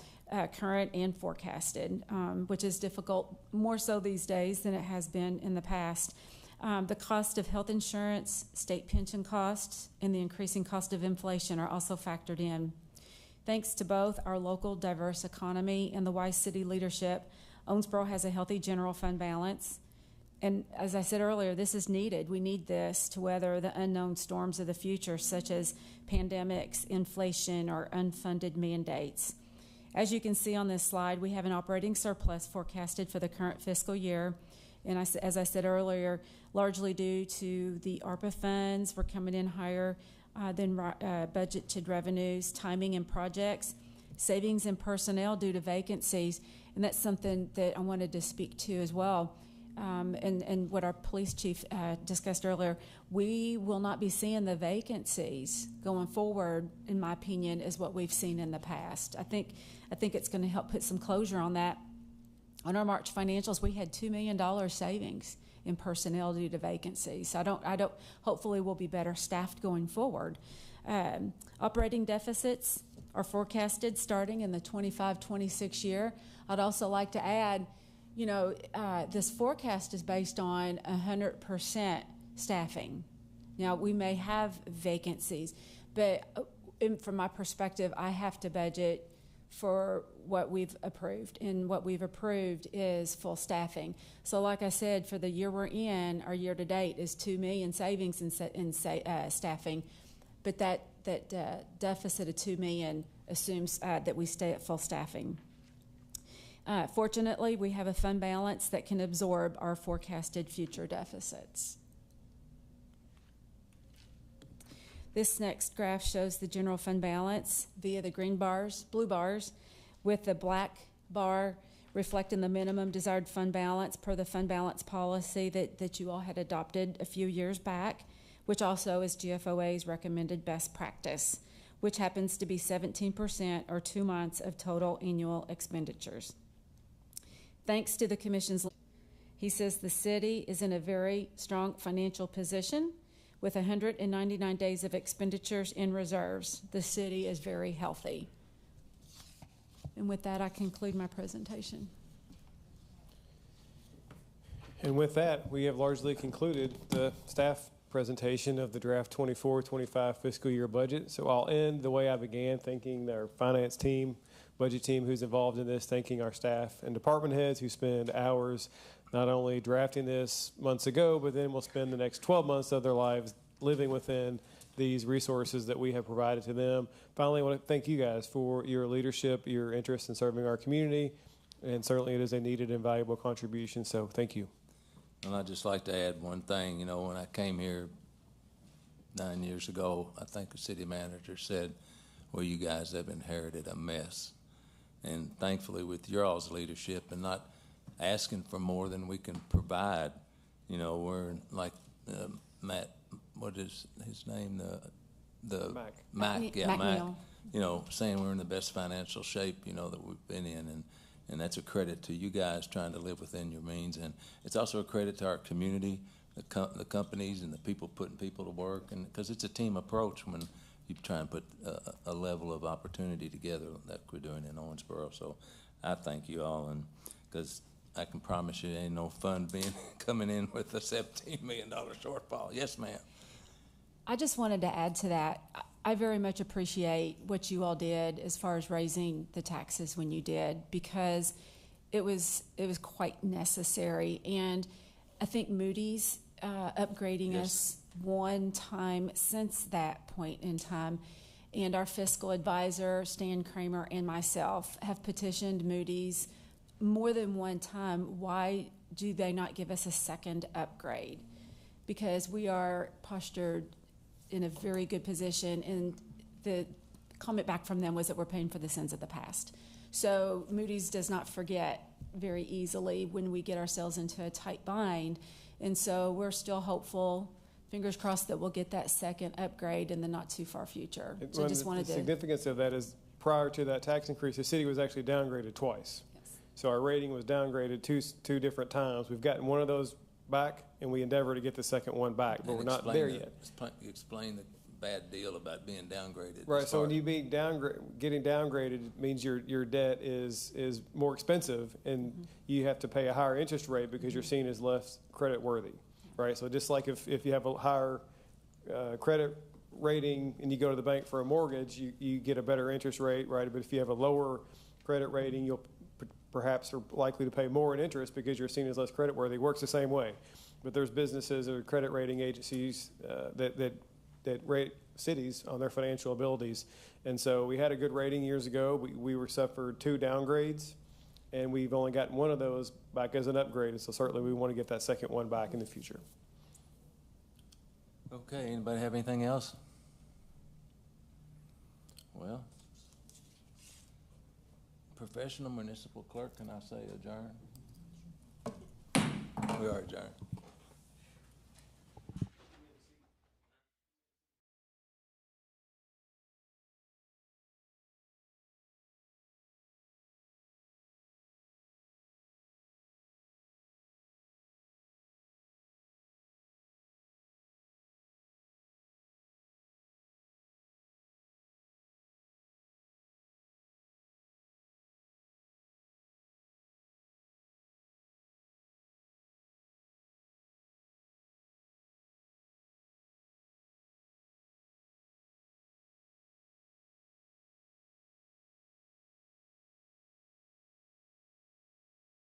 current and forecasted, which is difficult, more so these days than it has been in the past. The cost of health insurance, state pension costs, and the increasing cost of inflation are also factored in. Thanks to both our local diverse economy and the wise city leadership, Owensboro has a healthy general fund balance. And as I said earlier, this is needed. We need this to weather the unknown storms of the future, such as pandemics, inflation, or unfunded mandates. As you can see on this slide, we have an operating surplus forecasted for the current fiscal year. And as I said earlier, largely due to the ARPA funds, we're coming in higher than budgeted revenues, timing in projects, savings in personnel due to vacancies, and that's something that I wanted to speak to as well. And what our police chief discussed earlier, we will not be seeing the vacancies going forward, in my opinion, as what we've seen in the past. I think it's going to help put some closure on that. On our March financials, we had $2 million savings in personnel due to vacancies. I don't. Hopefully, we'll be better staffed going forward. Operating deficits are forecasted starting in the 25-26 year. I'd also like to add, you know, this forecast is based on 100% staffing. Now, we may have vacancies, but from my perspective, I have to budget for what we've approved, and what we've approved is full staffing. So like I said, for the year we're in, our year to date is $2 million savings in staffing, but that deficit of $2 million assumes that we stay at full staffing. Fortunately, we have a fund balance that can absorb our forecasted future deficits. This next graph shows the general fund balance via the blue bars, with the black bar reflecting the minimum desired fund balance per the fund balance policy that you all had adopted a few years back, which also is GFOA's recommended best practice. which happens to be 17% or 2 months of total annual expenditures. Thanks to the Commission's, he says the city is in a very strong financial position with 199 days of expenditures in reserves. The city is very healthy. And with that, I conclude my presentation. And with that, we have largely concluded the staff presentation of the draft 24-25 fiscal year budget. So I'll end the way I began, thanking our finance team, budget team who's involved in this, thanking our staff and department heads who spend hours not only drafting this months ago, but then will spend the next 12 months of their lives living within these resources that we have provided to them. Finally, I want to thank you guys for your leadership, your interest in serving our community, and certainly it is a needed and valuable contribution, so thank you. And I'd just like to add one thing. You know, when I came here 9 years ago, I think the city manager said, well, you guys have inherited a mess. And thankfully, with your all's leadership and not asking for more than we can provide, you know, we're like Matt, what is his name? Mac, yeah, Mac. You know, saying we're in the best financial shape, you know, that we've been in, and that's a credit to you guys trying to live within your means, and it's also a credit to our community, the companies and the people putting people to work, and because it's a team approach when you try and put a level of opportunity together that we're doing in Owensboro. So I thank you all, and because I can promise you, ain't no fun coming in with a $17 million shortfall. Yes, ma'am. I just wanted to add to that. I very much appreciate what you all did as far as raising the taxes when you did, because it was quite necessary. And I think Moody's upgrading us one time since that point in time, and our fiscal advisor, Stan Kramer, and myself have petitioned Moody's more than one time. Why do they not give us a second upgrade? Because we are postured in a very good position, and the comment back from them was that we're paying for the sins of the past. So Moody's does not forget very easily when we get ourselves into a tight bind, and so we're still hopeful, fingers crossed, that we'll get that second upgrade in the not too far future. So just wanted the significance of that is prior to that tax increase, the city was actually downgraded twice. Yes. So our rating was downgraded two different times. We've gotten one of those back, and we endeavor to get the second one back, but we're not there yet. Explain the bad deal about being downgraded. Right. So when you being getting downgraded means your debt is more expensive, and you have to pay a higher interest rate because you're seen as less credit worthy. Right. So just like if you have a higher credit rating and you go to the bank for a mortgage, you get a better interest rate, right? But if you have a lower credit rating, you'll perhaps are likely to pay more in interest because you're seen as less credit worthy. It works the same way. But there's businesses or credit rating agencies that rate cities on their financial abilities. And so we had a good rating years ago. We suffered 2 downgrades, and we've only gotten one of those back as an upgrade. And so certainly we want to get that second one back in the future. Okay, anybody have anything else? Well, professional municipal clerk, can I say adjourn? We are adjourned.